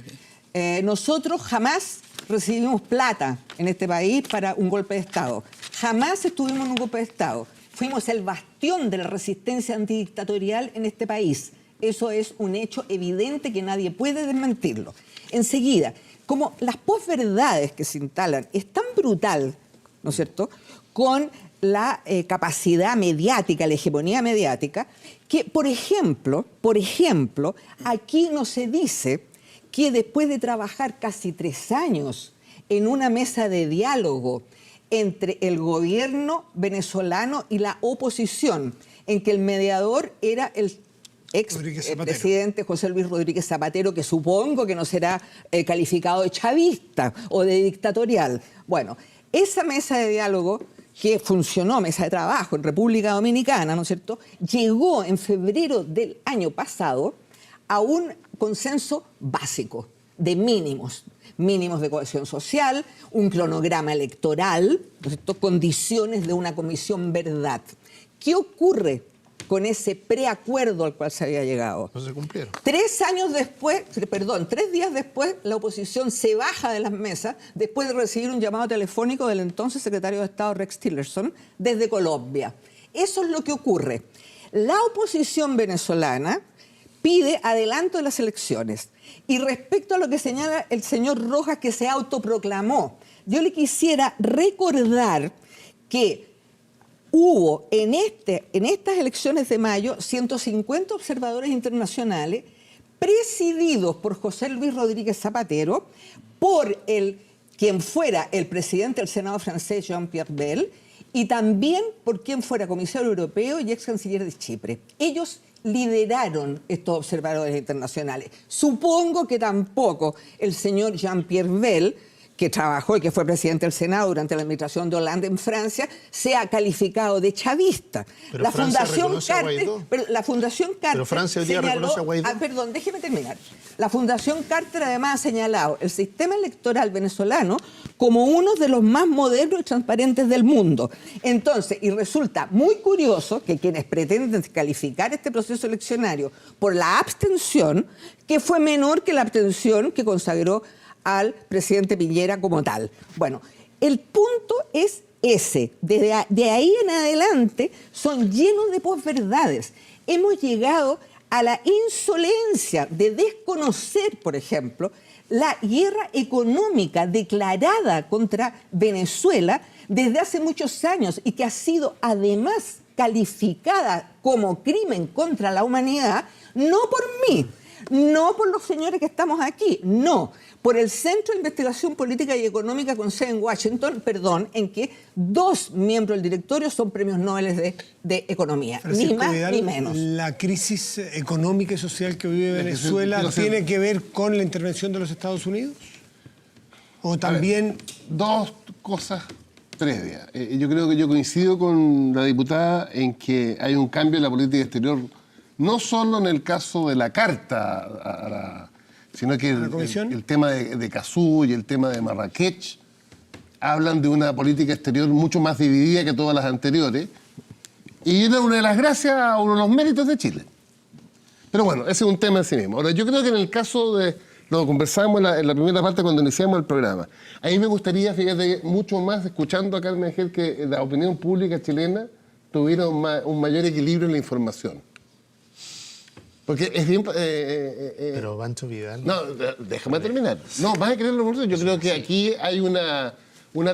Nosotros jamás recibimos plata en este país para un golpe de Estado. Jamás estuvimos en un golpe de Estado. Fuimos el bastión de la resistencia antidictatorial en este país. Eso es un hecho evidente que nadie puede desmentirlo. Enseguida, como las posverdades que se instalan es tan brutal, ¿no es cierto?, con la capacidad mediática, la hegemonía mediática, que, por ejemplo, aquí no se dice que después de trabajar casi 3 años en una mesa de diálogo entre el gobierno venezolano y la oposición, en que el mediador era el presidente José Luis Rodríguez Zapatero, que supongo que no será calificado de chavista o de dictatorial. Bueno, esa mesa de diálogo que funcionó, mesa de trabajo en República Dominicana, ¿no es cierto?, llegó en febrero del año pasado a un consenso básico de mínimos de cohesión social, un cronograma electoral, ¿no es cierto?, condiciones de una comisión verdad. ¿Qué ocurre con ese preacuerdo al cual se había llegado? No se cumplieron. 3 días después, la oposición se baja de las mesas después de recibir un llamado telefónico del entonces secretario de Estado Rex Tillerson desde Colombia. Eso es lo que ocurre. La oposición venezolana pide adelanto de las elecciones. Y respecto a lo que señala el señor Rojas, que se autoproclamó, yo le quisiera recordar que hubo en estas elecciones de mayo 150 observadores internacionales presididos por José Luis Rodríguez Zapatero, por quien fuera el presidente del Senado francés Jean-Pierre Bel, y también por quien fuera comisario europeo y ex canciller de Chipre. Ellos lideraron estos observadores internacionales. Supongo que tampoco el señor Jean-Pierre Bel, que trabajó y que fue presidente del Senado durante la administración de Hollande en Francia, sea calificado de chavista. Pero Francia reconoce a Guaidó. La Fundación Carter Pero Francia hoy día reconoce a Guaidó. Perdón, déjeme terminar. La Fundación Carter además ha señalado el sistema electoral venezolano como uno de los más modernos y transparentes del mundo. Entonces, y resulta muy curioso que quienes pretenden calificar este proceso eleccionario por la abstención, que fue menor que la abstención que consagró al presidente Piñera como tal. Bueno, el punto es ese. De ahí en adelante son llenos de posverdades. Hemos llegado a la insolencia de desconocer, por ejemplo, la guerra económica declarada contra Venezuela desde hace muchos años y que ha sido además calificada como crimen contra la humanidad, no por mí, No por los señores que estamos aquí, no. Por el Centro de Investigación Política y Económica con sede en Washington, en que 2 miembros del directorio son premios Nobel de Economía. Francisco Ni más Vidal, ni menos. ¿la crisis económica y social que vive Venezuela tiene que ver con la intervención de los Estados Unidos? ¿O también...? Dos cosas previas. Yo creo que yo coincido con la diputada en que hay un cambio en la política exterior, no solo en el caso de la carta, sino que el tema de Cazú y el tema de Marrakech hablan de una política exterior mucho más dividida que todas las anteriores. Y era una de las gracias, uno de los méritos de Chile. Pero bueno, ese es un tema en sí mismo. Ahora, yo creo que en el caso de... Lo conversábamos en la primera parte cuando iniciamos el programa. A mí me gustaría, fíjate, mucho más, escuchando a Carmen Gel, que la opinión pública chilena tuviera un mayor equilibrio en la información. Porque es bien... Pero Pancho Vidal... No, déjame terminar. No, vas a creerlo. Yo creo que aquí hay una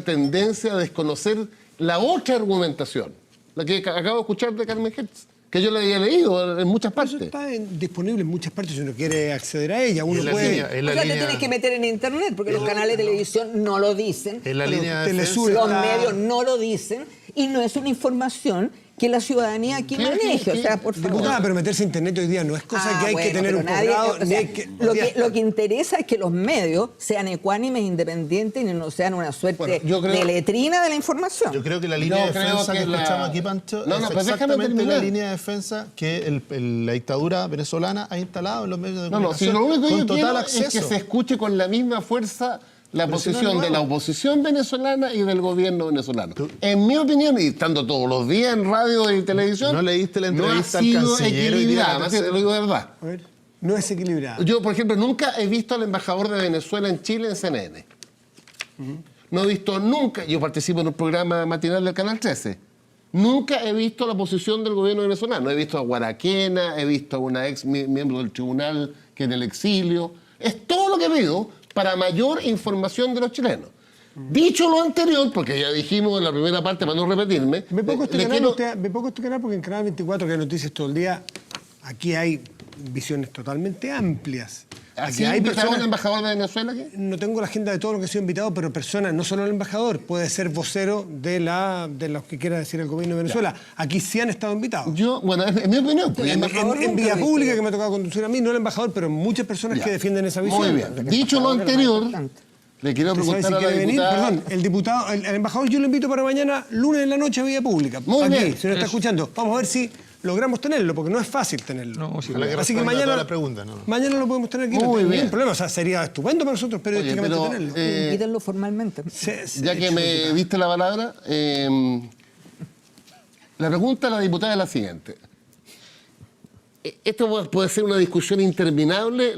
tendencia a desconocer la otra argumentación, la que acabo de escuchar de Carmen Hertz, que yo la había leído en muchas partes. Eso está disponible en muchas partes si uno quiere acceder a ella. Uno puede... O sea, te tienes que meter en internet, porque los canales de televisión no lo dicen, en la línea de los medios no lo dicen, y no es una información que la ciudadanía aquí maneje. O sea, por favor. Diputada, pero meterse en internet hoy día no es cosa que hay que tener un posgrado. Lo que interesa es que los medios sean ecuánimes, independientes y no sean una suerte de letrina de la información. Yo creo que la línea de defensa que escuchamos aquí, Pancho, es exactamente la línea de defensa que la dictadura venezolana ha instalado en los medios de comunicación. Lo único que con yo total quiero acceso. es que se escuche con la misma fuerza la posición de la oposición venezolana y del gobierno venezolano. En mi opinión, y estando todos los días en radio y televisión, ¿no leíste la entrevista al canciller? No ha sido equilibrada, te lo digo de verdad. A ver, no es equilibrada. Yo, por ejemplo, nunca he visto al embajador de Venezuela en Chile en CNN. No he visto nunca, yo participo en un programa matinal del Canal 13, nunca he visto la posición del gobierno venezolano. He visto a Guaraquena, he visto a una ex miembro del tribunal que en el exilio. Es todo lo que veo para mayor información de los chilenos. Dicho lo anterior, porque ya dijimos en la primera parte, para no repetirme... Me pongo este canal porque en Canal 24, que hay noticias todo el día, aquí hay visiones totalmente amplias. ¿Aquí hay personas... un embajador de Venezuela? No tengo la agenda de todos los que he sido invitados, pero personas, no solo el embajador, puede ser vocero de los que quiera decir el gobierno de Venezuela. Ya. Aquí sí han estado invitados. En mi opinión. En vía pública que me ha tocado conducir a mí, no el embajador, pero muchas personas que defienden esa visión. Muy bien. Dicho lo anterior, le quiero preguntar a la diputada... Perdón, el embajador yo lo invito para mañana, lunes en la noche, vía pública. Muy aquí, bien. Si nos está escuchando. Vamos a ver si logramos tenerlo, porque no es fácil tenerlo. Así que mañana lo podemos tener aquí. No hay ningún problema. O sea, sería estupendo para nosotros periodísticamente tenerlo. Invítenlo formalmente. Ya que me diste la palabra, la pregunta a la diputada es la siguiente. Esto puede ser una discusión interminable.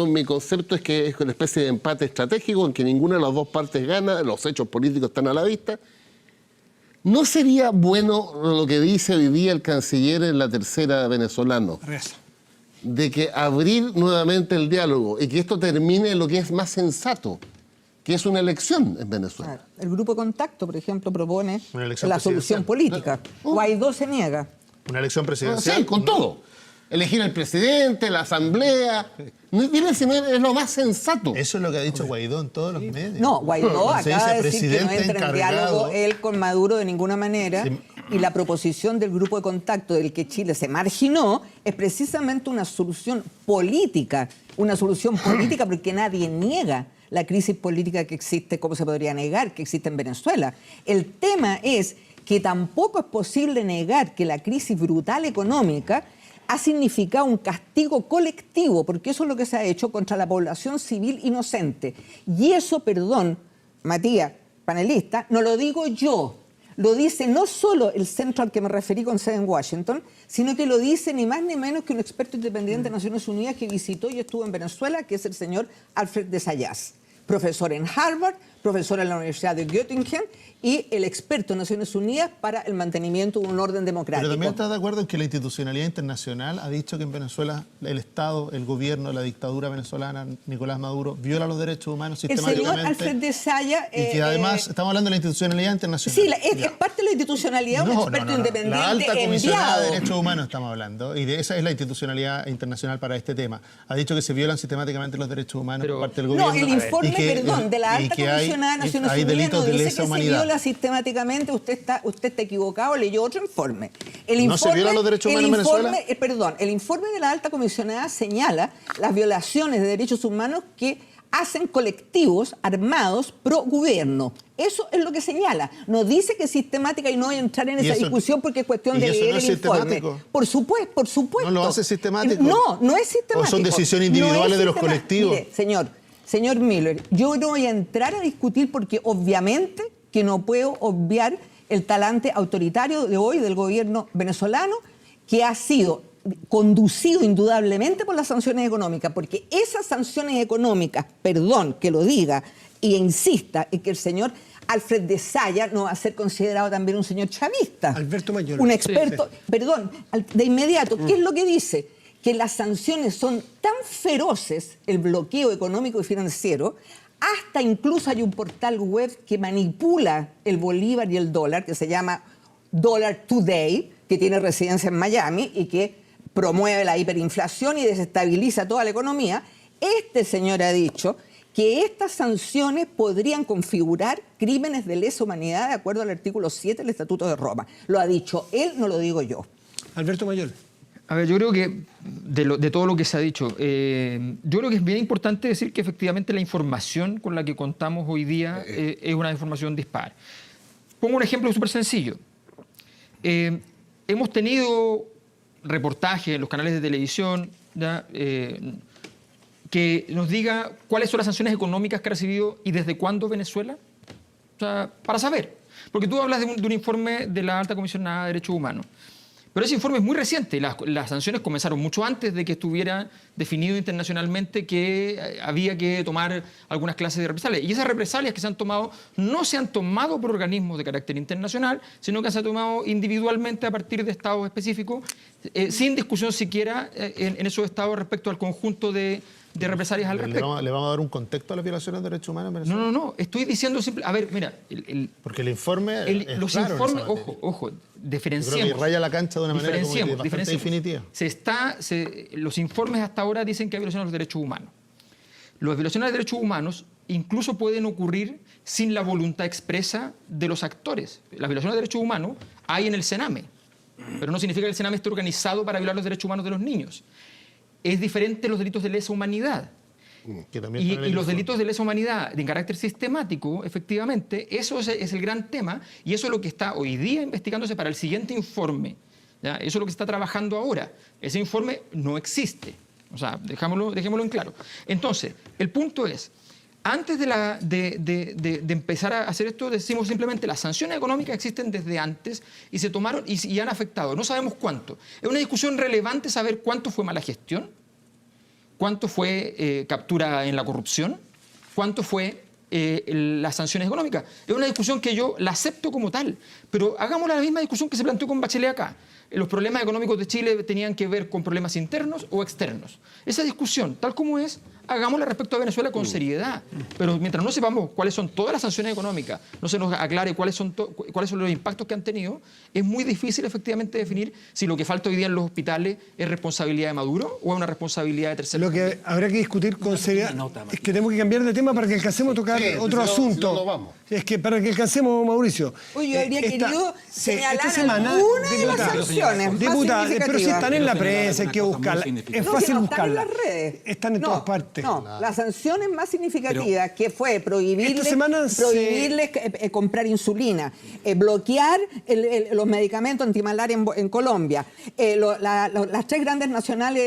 Mi concepto es que es una especie de empate estratégico en que ninguna de las dos partes gana, los hechos políticos están a la vista. ¿No sería bueno lo que dice hoy día el canciller en la tercera venezolano? De que abrir nuevamente el diálogo y que esto termine en lo que es más sensato, que es una elección en Venezuela. El Grupo de Contacto, por ejemplo, propone la solución política. Guaidó se niega. Una elección presidencial. Sí, con todo. Elegir al presidente, la asamblea. Dime si no es lo más sensato. Eso es lo que ha dicho Guaidó en todos los medios. No, Guaidó acaba de decir que no entra en diálogo él con Maduro de ninguna manera. Sí. Y la proposición del Grupo de Contacto del que Chile se marginó es precisamente una solución política. Una solución política porque nadie niega la crisis política que existe, ¿cómo se podría negar que existe en Venezuela? El tema es que tampoco es posible negar que la crisis brutal económica ha significado un castigo colectivo, porque eso es lo que se ha hecho contra la población civil inocente. Y eso, perdón, Matías, panelista, no lo digo yo, lo dice no solo el centro al que me referí con sede en Washington, sino que lo dice ni más ni menos que un experto independiente de Naciones Unidas que visitó y estuvo en Venezuela, que es el señor Alfred de Zayas, profesor en Harvard, profesora en la Universidad de Göttingen y el experto en Naciones Unidas para el mantenimiento de un orden democrático. Pero también estás de acuerdo en que la institucionalidad internacional ha dicho que en Venezuela el Estado, el gobierno, la dictadura venezolana, Nicolás Maduro, viola los derechos humanos sistemáticamente. El señor Alfred de Saya... y que además estamos hablando de la institucionalidad internacional. Sí, es parte de la institucionalidad, un experto independiente La alta comisionada enviado. de derechos humanos estamos hablando, y de esa es la institucionalidad internacional para este tema. Ha dicho que se violan sistemáticamente los derechos humanos por parte del gobierno. No, el informe, de la alta comisionada de Naciones Unidas delitos no de dice lesa que humanidad. se viola sistemáticamente. Usted está equivocado, leyó otro informe. ¿No se violan los derechos humanos en Venezuela? El informe de la alta comisionada señala las violaciones de derechos humanos que hacen colectivos armados pro gobierno. Eso es lo que señala. No dice que es sistemática y no voy a entrar en esa discusión porque es cuestión de leer el informe. Por supuesto. ¿No lo hace sistemático? No es sistemático. ¿O son decisiones individuales de los colectivos? Mire, señor Miller, yo no voy a entrar a discutir porque obviamente que no puedo obviar el talante autoritario de hoy del gobierno venezolano, que ha sido conducido indudablemente por las sanciones económicas, porque esas sanciones económicas, perdón que lo diga e insista, en que el señor Alfred de Saya no va a ser considerado también un señor chavista. Alberto Mayor. Un experto, perdón, de inmediato, ¿qué es lo que dice? Que las sanciones son tan feroces, el bloqueo económico y financiero, hasta incluso hay un portal web que manipula el bolívar y el dólar, que se llama Dollar Today, que tiene residencia en Miami y que promueve la hiperinflación y desestabiliza toda la economía. Este señor ha dicho que estas sanciones podrían configurar crímenes de lesa humanidad de acuerdo al artículo 7 del Estatuto de Roma. Lo ha dicho él, no lo digo yo. Alberto Mayor. A ver, yo creo que de todo lo que se ha dicho, yo creo que es bien importante decir que efectivamente la información con la que contamos hoy día es una información dispar. Pongo un ejemplo súper sencillo. Hemos tenido reportajes en los canales de televisión que nos diga cuáles son las sanciones económicas que ha recibido y desde cuándo Venezuela, o sea, para saber. Porque tú hablas de un informe de la Alta Comisionada de Derechos Humanos. Pero ese informe es muy reciente. Las sanciones comenzaron mucho antes de que estuviera definido internacionalmente que había que tomar algunas clases de represalias. Y esas represalias que se han tomado no se han tomado por organismos de carácter internacional, sino que se han tomado individualmente a partir de estados específicos, sin discusión siquiera en esos estados respecto al conjunto de represalias al respecto. ¿Le vamos a dar un contexto a las violaciones de derechos humanos en Venezuela? No. Estoy diciendo simple. A ver, mira. Porque el informe. Los claro informes, ojo, diferenciemos. Creo que raya la cancha de una manera como que bastante definitiva. Los informes hasta ahora dicen que hay violaciones a los derechos humanos. Las violaciones de derechos humanos incluso pueden ocurrir sin la voluntad expresa de los actores. Las violaciones de derechos humanos hay en el Sename, pero no significa que el Sename esté organizado para violar los derechos humanos de los niños. Es diferente los delitos de lesa humanidad. Y los delitos de lesa humanidad de carácter sistemático, efectivamente, eso es el gran tema y eso es lo que está hoy día investigándose para el siguiente informe. ¿Ya? Eso es lo que está trabajando ahora. Ese informe no existe. O sea, dejémoslo en claro. Entonces, el punto es, antes de empezar a hacer esto, decimos simplemente las sanciones económicas existen desde antes y se tomaron y han afectado. No sabemos cuánto. Es una discusión relevante saber cuánto fue mala gestión, cuánto fue captura en la corrupción, cuánto fue las sanciones económicas. Es una discusión que yo la acepto como tal, pero hagámosla la misma discusión que se planteó con Bachelet acá. Los problemas económicos de Chile tenían que ver con problemas internos o externos. Esa discusión, tal como es, hagámosla respecto a Venezuela con seriedad. Pero mientras no sepamos cuáles son todas las sanciones económicas, no se nos aclare cuáles son los impactos que han tenido, es muy difícil efectivamente definir si lo que falta hoy día en los hospitales es responsabilidad de Maduro o es una responsabilidad de terceros. Lo que habrá que discutir con seriedad es que tenemos que cambiar de tema para que alcancemos a tocar otro asunto. No vamos. Es que para que alcancemos, Mauricio. Oye, yo habría querido señalar esta semana, una de las sanciones diputada, pero si están en la prensa, hay que buscarlas. Es fácil buscarlas. Están en las redes. Están en todas partes. No, las sanciones más significativas que fue prohibirles comprar insulina, bloquear los medicamentos antimalaria en Colombia, las tres grandes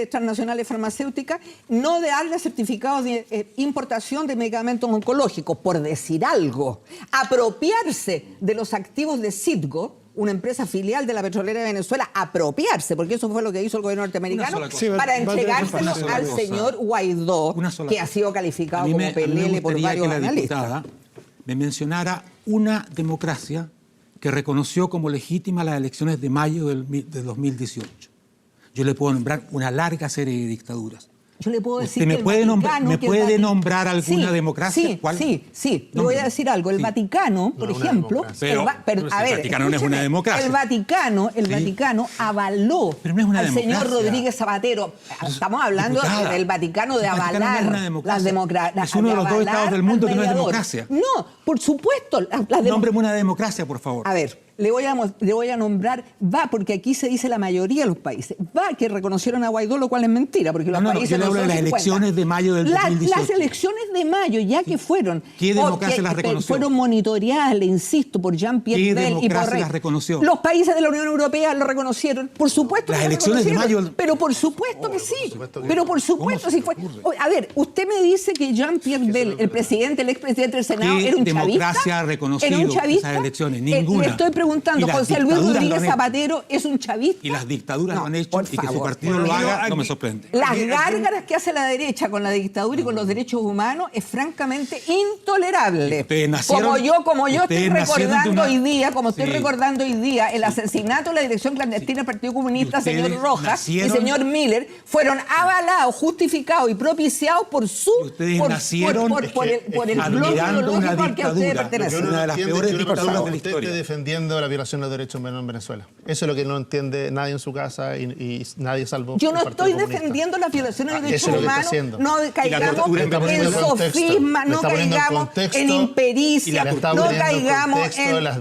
transnacionales farmacéuticas no darles certificados de importación de medicamentos oncológicos, por decir algo, apropiarse de los activos de Citgo, una empresa filial de la petrolera de Venezuela, apropiarse, porque eso fue lo que hizo el gobierno norteamericano, para entregárselos al señor Guaidó, que ha sido calificado como pelele por varios analistas. me mencionara una democracia que reconoció como legítima las elecciones de mayo de 2018. Yo le puedo nombrar una larga serie de dictaduras. Yo le puedo decir ¿Usted que me puede nombrar alguna democracia? Sí, ¿Cuál? sí. Le voy a decir algo. El Vaticano, por ejemplo... Pero el Vaticano no es una democracia. El Vaticano avaló al señor Rodríguez Zapatero. Estamos hablando del Vaticano de avalar las democracias. Es uno de los dos estados del mundo que no es democracia. No, por supuesto. Nómbreme una democracia, por favor. A ver, le voy a nombrar, porque aquí se dice la mayoría de los países, que reconocieron a Guaidó, lo cual es mentira, porque los países no son de las 50. elecciones de mayo del 2018. Las elecciones de mayo, ya que fueron... ¿Qué democracia las reconoció? Fueron monitoreadas, le insisto, por Jean-Pierre Bel y por... ¿Qué democracia las reconoció? Los países de la Unión Europea lo reconocieron. Por supuesto las que elecciones de mayo... Pero por supuesto que sí. Pero por supuesto sí fue... A ver, usted me dice que Jean-Pierre Bel, el expresidente del Senado, era un chavista. ¿Qué democracia ha reconocido esas elecciones? Ninguna. Le estoy preguntando, José Luis Rodríguez Zapatero es un chavista. Y las dictaduras lo han hecho, y que su partido lo haga, no me sorprende. Las gárgaras que hace la derecha con la dictadura y con los derechos humanos es francamente intolerable. Como yo estoy recordando hoy día, el asesinato de la dirección clandestina del Partido Comunista, señor Rojas y señor Miller, fueron avalados, justificados y propiciados por el bloque ideológico al que ustedes pertenecen. Una de las peores dictaduras de la usted historia. esté defendiendo la violación de los derechos humanos en Venezuela. Eso es lo que no entiende nadie en su casa y nadie salvo. Yo no estoy defendiendo las violaciones de los derechos humanos. No caigamos en sofisma, no caigamos en impericia, no caigamos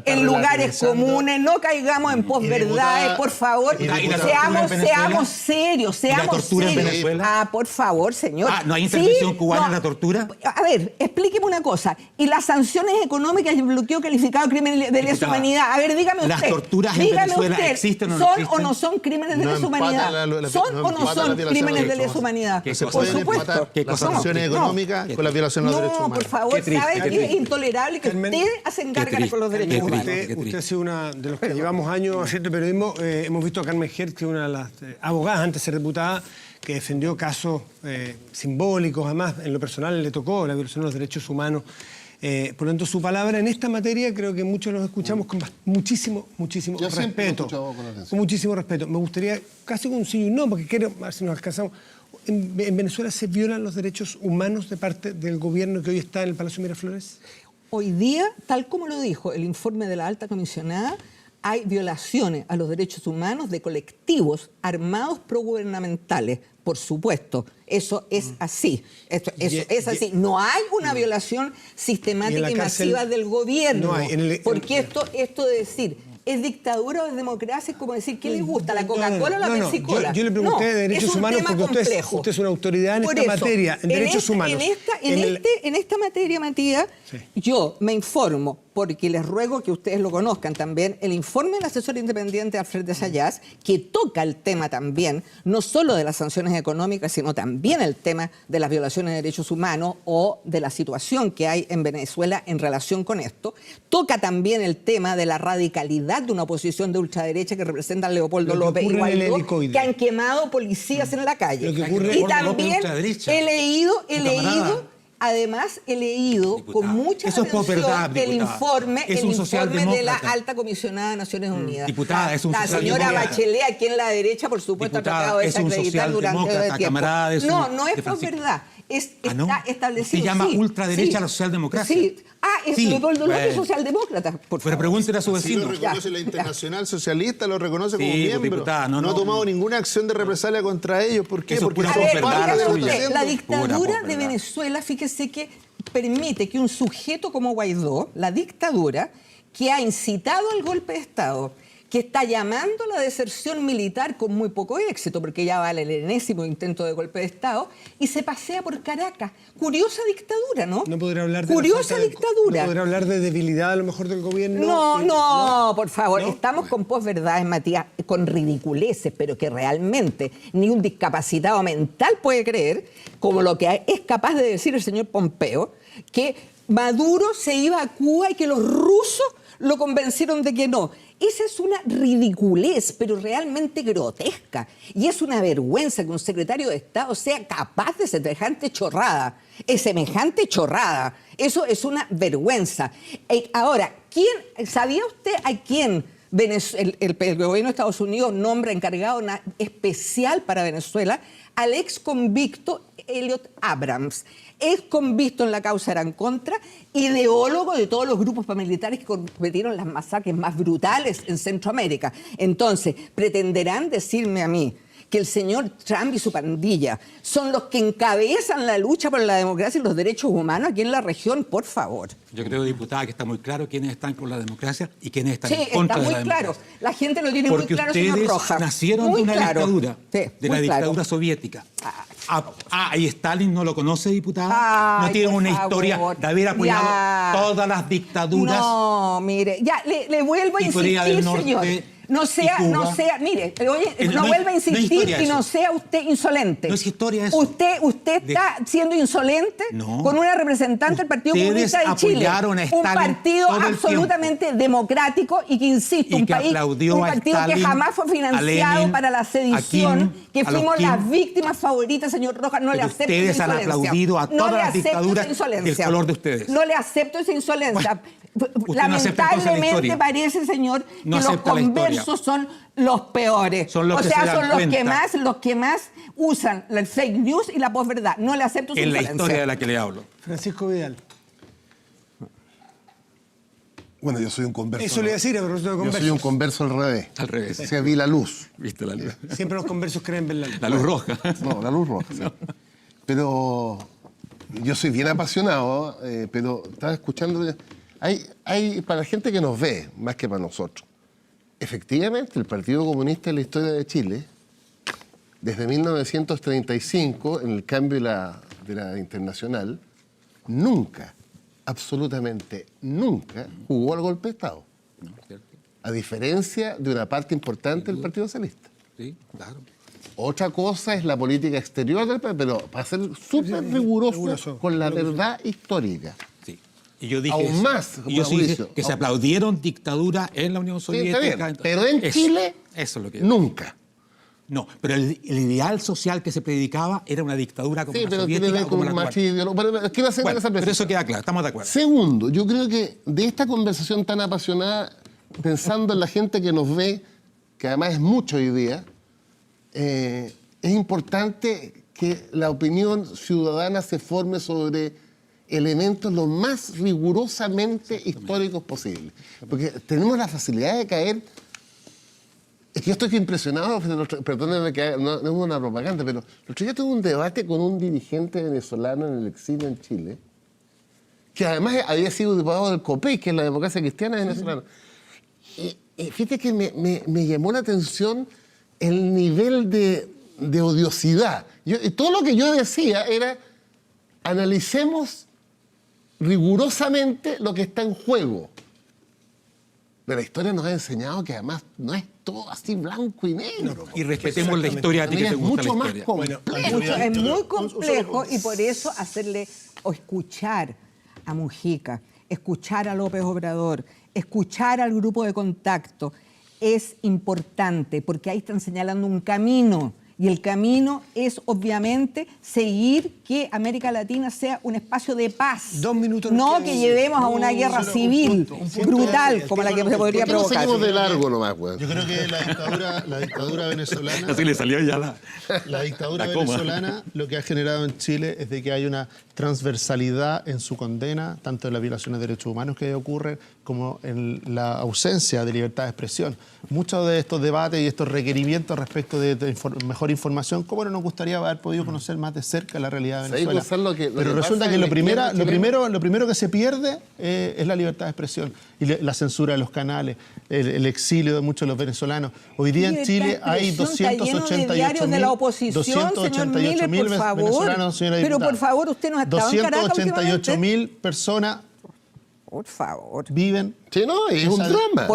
en lugares comunes, no caigamos en posverdades, por favor. Seamos serios, seamos serios. Por favor, señor. ¿No hay intervención cubana en la tortura? A ver, explíqueme una cosa. ¿Y las sanciones económicas y el bloqueo calificado de crimen de lesa humanidad? A ver, dígame usted. ¿Las torturas en Venezuela existen o no existen? ¿Son o no son crímenes de lesa humanidad? ¿Son o no son crímenes de lesa humanidad? Por supuesto. Las sanciones económicas con la violación de los derechos humanos. No, por favor, ¿sabe que es intolerable que ustedes hacen gárgaras con los derechos humanos? Usted ha sido una de los que llevamos años haciendo periodismo. Hemos visto a Carmen Hertz, que es una de las abogadas antes de ser diputada, que defendió casos simbólicos, además en lo personal le tocó la violación de los derechos humanos. Por lo tanto, su palabra en esta materia creo que muchos los escuchamos con muchísimo respeto. Con muchísimo respeto. Me gustaría casi con un sí y un no, porque quiero, a ver si nos alcanzamos. ¿En Venezuela se violan los derechos humanos de parte del gobierno que hoy está en el Palacio Miraflores? Hoy día, tal como lo dijo el informe de la alta comisionada, hay violaciones a los derechos humanos de colectivos armados progubernamentales, por supuesto. Eso es así. Eso es así. No hay una violación sistemática y masiva del gobierno. No hay. Porque esto de decir... ¿Es dictadura o es democracia? Es como decir, ¿qué le gusta? ¿La Coca-Cola o la Pepsi-Cola? Yo le pregunté de derechos humanos porque usted es una autoridad en esta materia, en derechos humanos. En esta materia, Matías, yo me informo, porque les ruego que ustedes lo conozcan también, el informe del asesor independiente Alfred de Sayas, que toca el tema también, no solo de las sanciones económicas, sino también el tema de las violaciones de derechos humanos o de la situación que hay en Venezuela en relación con esto. Toca también el tema de la radicalidad de una oposición de ultraderecha que representa a Leopoldo López y Guaidó, que han quemado policías en la calle. Y también he leído con mucha atención el informe de la alta comisionada de Naciones Unidas. Diputada, es un la señora Bachelet, a quien la derecha, por supuesto, ha tratado de desacreditar durante el tiempo. No es por verdad. Está establecido. Se llama ultraderecha a la socialdemocracia. Sí. Leopoldo López socialdemócrata. Pero pregúntele a su vecino. Lo reconoce la Internacional Socialista, lo reconoce como miembro. Diputada, no ha tomado ninguna acción de represalia contra ellos. ¿Por qué? Porque la dictadura de Venezuela, fíjese que permite que un sujeto como Guaidó, la dictadura, que ha incitado al golpe de Estado, que está llamando a la deserción militar con muy poco éxito, porque ya vale el enésimo intento de golpe de Estado, y se pasea por Caracas. Curiosa dictadura, ¿no? No podría hablar de curiosa dictadura. No podría hablar de debilidad a lo mejor del gobierno. No, por favor. Estamos con posverdades, Matías, con ridiculeces, pero que realmente ni un discapacitado mental puede creer, como lo que es capaz de decir el señor Pompeo, que Maduro se iba a Cuba y que los rusos lo convencieron de que no. Esa es una ridiculez, pero realmente grotesca. Y es una vergüenza que un secretario de Estado sea capaz de semejante chorrada. Es semejante chorrada. Eso es una vergüenza. Ahora, ¿sabía usted a quién el gobierno de Estados Unidos nombra encargado especial para Venezuela? Al ex convicto Elliot Abrams, ex convicto en la causa Irán Contra, ideólogo de todos los grupos paramilitares que cometieron las masacres más brutales en Centroamérica. Entonces, ¿pretenderán decirme a mí que el señor Trump y su pandilla son los que encabezan la lucha por la democracia y los derechos humanos aquí en la región? Por favor. Yo creo, diputada, que está muy claro quiénes están con la democracia y quiénes están en contra de la democracia. Sí, está muy claro. La gente lo tiene muy claro, señor Porque Rojas. ustedes nacieron muy de una claro. dictadura, Sí, de la dictadura soviética. ¿Y Stalin no lo conoce, diputada? Ay, ¿No tiene por una favor. historia de haber apoyado Ya. todas las dictaduras? No, mire, ya le vuelvo a Y Corea del insistir, Norte, señor. No sea, mire, oye, no No vuelva a es insistir historia y no eso. sea usted insolente. No es historia eso. Usted está siendo insolente No. con una representante del Partido Ustedes Comunista de Chile. apoyaron a Un Stalin partido todo el absolutamente democrático y que, insisto, Y un que país, aplaudió un a partido que Stalin, jamás fue a financiado Lenin, para la sedición, a Kim, que a los fuimos Kim. las víctimas favoritas, señor Rojas. No le Pero acepto ustedes esa han insolencia. aplaudido a No todas le las acepto dictaduras esa insolencia. del color de ustedes. No le acepto esa insolencia. Usted no acepta entonces la Lamentablemente historia. parece, señor, No que los acepta la historia. conversos son los peores. Son los o que sea, se dan son los cuenta. que más usan la fake news y la posverdad. No le acepto su En la insolencia. historia de la que le hablo. Francisco Vidal. Bueno, yo soy un converso. Eso le iba a decir a propósito de Yo conversos. soy un converso al revés. Al revés. O sea, vi la luz. ¿Viste la luz? Siempre los conversos creen ver la luz. La luz roja. No, la luz roja. Sí. Pero yo soy bien apasionado, pero estaba escuchando. Hay para la gente que nos ve, más que para nosotros. Efectivamente, el Partido Comunista en la historia de Chile, desde 1935, en el cambio de la internacional, nunca, absolutamente nunca, jugó al golpe de Estado. A diferencia de una parte importante del Partido Socialista. Sí, claro. Otra cosa es la política exterior del país, pero para ser súper riguroso con la verdad histórica. Sí. Y yo dije Aún más, y yo sí dije Mauricio, que se aplaudieron dictaduras en la Unión Sí, está Soviética. bien, pero en Chile, eso es lo que nunca. No, pero el ideal social que se predicaba era una dictadura como Sí, la pero tiene que soviética ver o como con la un actual. machismo. Pero quiero hacer Bueno, esa pero precisión. eso queda claro, estamos de acuerdo. Segundo, yo creo que de esta conversación tan apasionada, pensando en la gente que nos ve, que además es mucho hoy día, es importante que la opinión ciudadana se forme sobre elementos lo más rigurosamente históricos posible. Porque tenemos la facilidad de caer. Es que yo estoy impresionado, perdónenme que no es una propaganda, pero el otro día tuve un debate con un dirigente venezolano en el exilio en Chile, que además había sido diputado del COPEI, que es la democracia cristiana venezolana. Y fíjate que me llamó la atención el nivel de odiosidad. Y todo lo que yo decía era, analicemos rigurosamente lo que está en juego. Pero la historia nos ha enseñado que además no es todo así blanco y negro. Y respetemos la historia a ti que te gusta la mucho más historia. complejo. Es muy complejo y por eso hacerle o escuchar a Mujica, escuchar a López Obrador, escuchar al grupo de contacto es importante porque ahí están señalando un camino. Y el camino es, obviamente, seguir que América Latina sea un espacio de paz. 2 minutos. No que llevemos a una guerra civil brutal como la que se podría ¿Por qué no provocar. seguimos de largo nomás, güey? Yo creo que la dictadura venezolana... Así le salió ya La dictadura la coma. venezolana lo que ha generado en Chile es de que hay una transversalidad en su condena, tanto en las violaciones de derechos humanos que ocurren, como en la ausencia de libertad de expresión. Muchos de estos debates y estos requerimientos respecto de mejor información, ¿cómo no nos gustaría haber podido conocer más de cerca la realidad de Sí, Venezuela? Gonzalo, lo que Pero pasa resulta en que la lo izquierda primero que se pierde es la libertad de expresión y la censura de los canales, el exilio de muchos de los venezolanos. Hoy día en Libertad Chile de hay expresión, está lleno de diarios de la oposición, señor Miller, por favor. venezolanos, señora Pero diputada. por favor, usted no ha estado en Caracas últimamente. 288.000 personas Por favor. viven Sí, no, es un drama.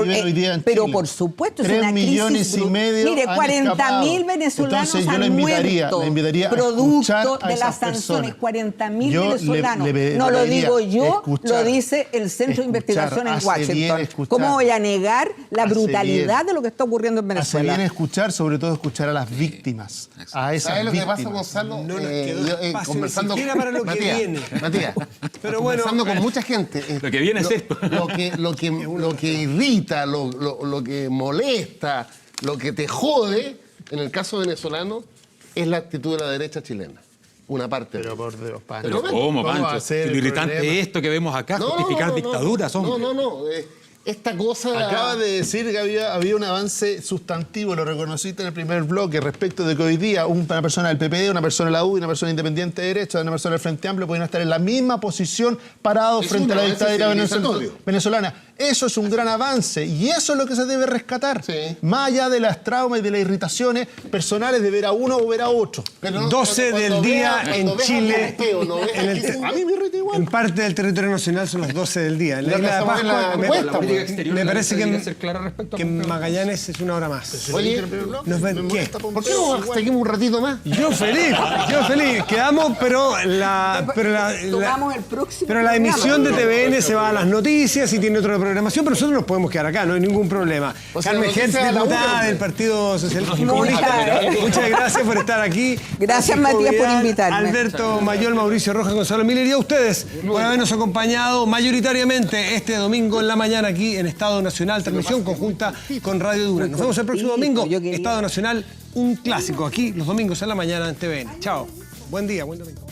Pero por supuesto, es una crisis 3,5 millones Mire, han 40.000 escapado. venezolanos Entonces, yo han le invitaría a producto escuchar a de esas las sanciones. personas. 40.000 Yo venezolanos. le No lo pediría digo yo, escuchar, lo dice el Centro de Investigación en hace bien Washington. escuchar. ¿Cómo voy a negar la Hace brutalidad bien. de lo que está ocurriendo en Hace Venezuela? bien escuchar, sobre todo escuchar a las víctimas, a esas ¿Sabes lo que víctimas. pasa, Gonzalo? No nos quedó espacio Conversando ni siquiera para lo que Matías, viene. Matías, Pero bueno, conversando con mucha gente. Lo que viene es esto. Lo que irrita, lo que molesta, lo que te jode, en el caso venezolano, es la actitud de la derecha chilena. Una parte. Pero por Dios, Pancho. Pero ¿cómo, va Pancho? a ser Si lo el irritante problema? es esto que vemos acá, justificar dictaduras, hombre. No. Esta cosa... Acaba de decir que había un avance sustantivo, lo reconociste en el primer bloque, respecto de que hoy día una persona del PPD, una persona de la U y una persona independiente de derecha, una persona del Frente Amplio pueden estar en la misma posición parados Es frente a un la avance dictadura civilizatorio. venezolana. Eso es un gran avance y eso es lo que se debe rescatar. Sí. Más allá de las traumas y de las irritaciones personales de ver a uno o ver a otro. Pero no, 12 cuando del día veas- en cuando veas Chile. al posteo, no ves en al el- que se- A mí me irrita igual. En parte del territorio nacional son las 12 del día. En la Ya isla de pasamos en la Pascua, encuesta, me pues. parece debería ser clara respecto a que en Magallanes es una hora más. Oye, Nos ven, ¿qué? ¿por qué no seguimos un ratito más? Yo feliz. Quedamos, pero Tomamos el próximo pero la programa. emisión de TVN se va a las noticias y tiene otra programación, pero nosotros nos podemos quedar acá, no hay ningún problema. O sea, Carmen la noticia Hertz, a la diputada una, del Partido Socialista y Muchas Comunista, gracias. muchas gracias por estar aquí. Gracias, Francisco Matías, por Vidal, invitarme. Alberto Mayol, Mauricio Rojas, Gonzalo Miller y a ustedes por habernos acompañado mayoritariamente este domingo en la mañana aquí en Estado Nacional, transmisión conjunta con Radio Dura. Nos vemos el próximo domingo, Yo quería- Estado Nacional, un clásico aquí los domingos en la mañana en TVN. Chao, buen día, buen domingo.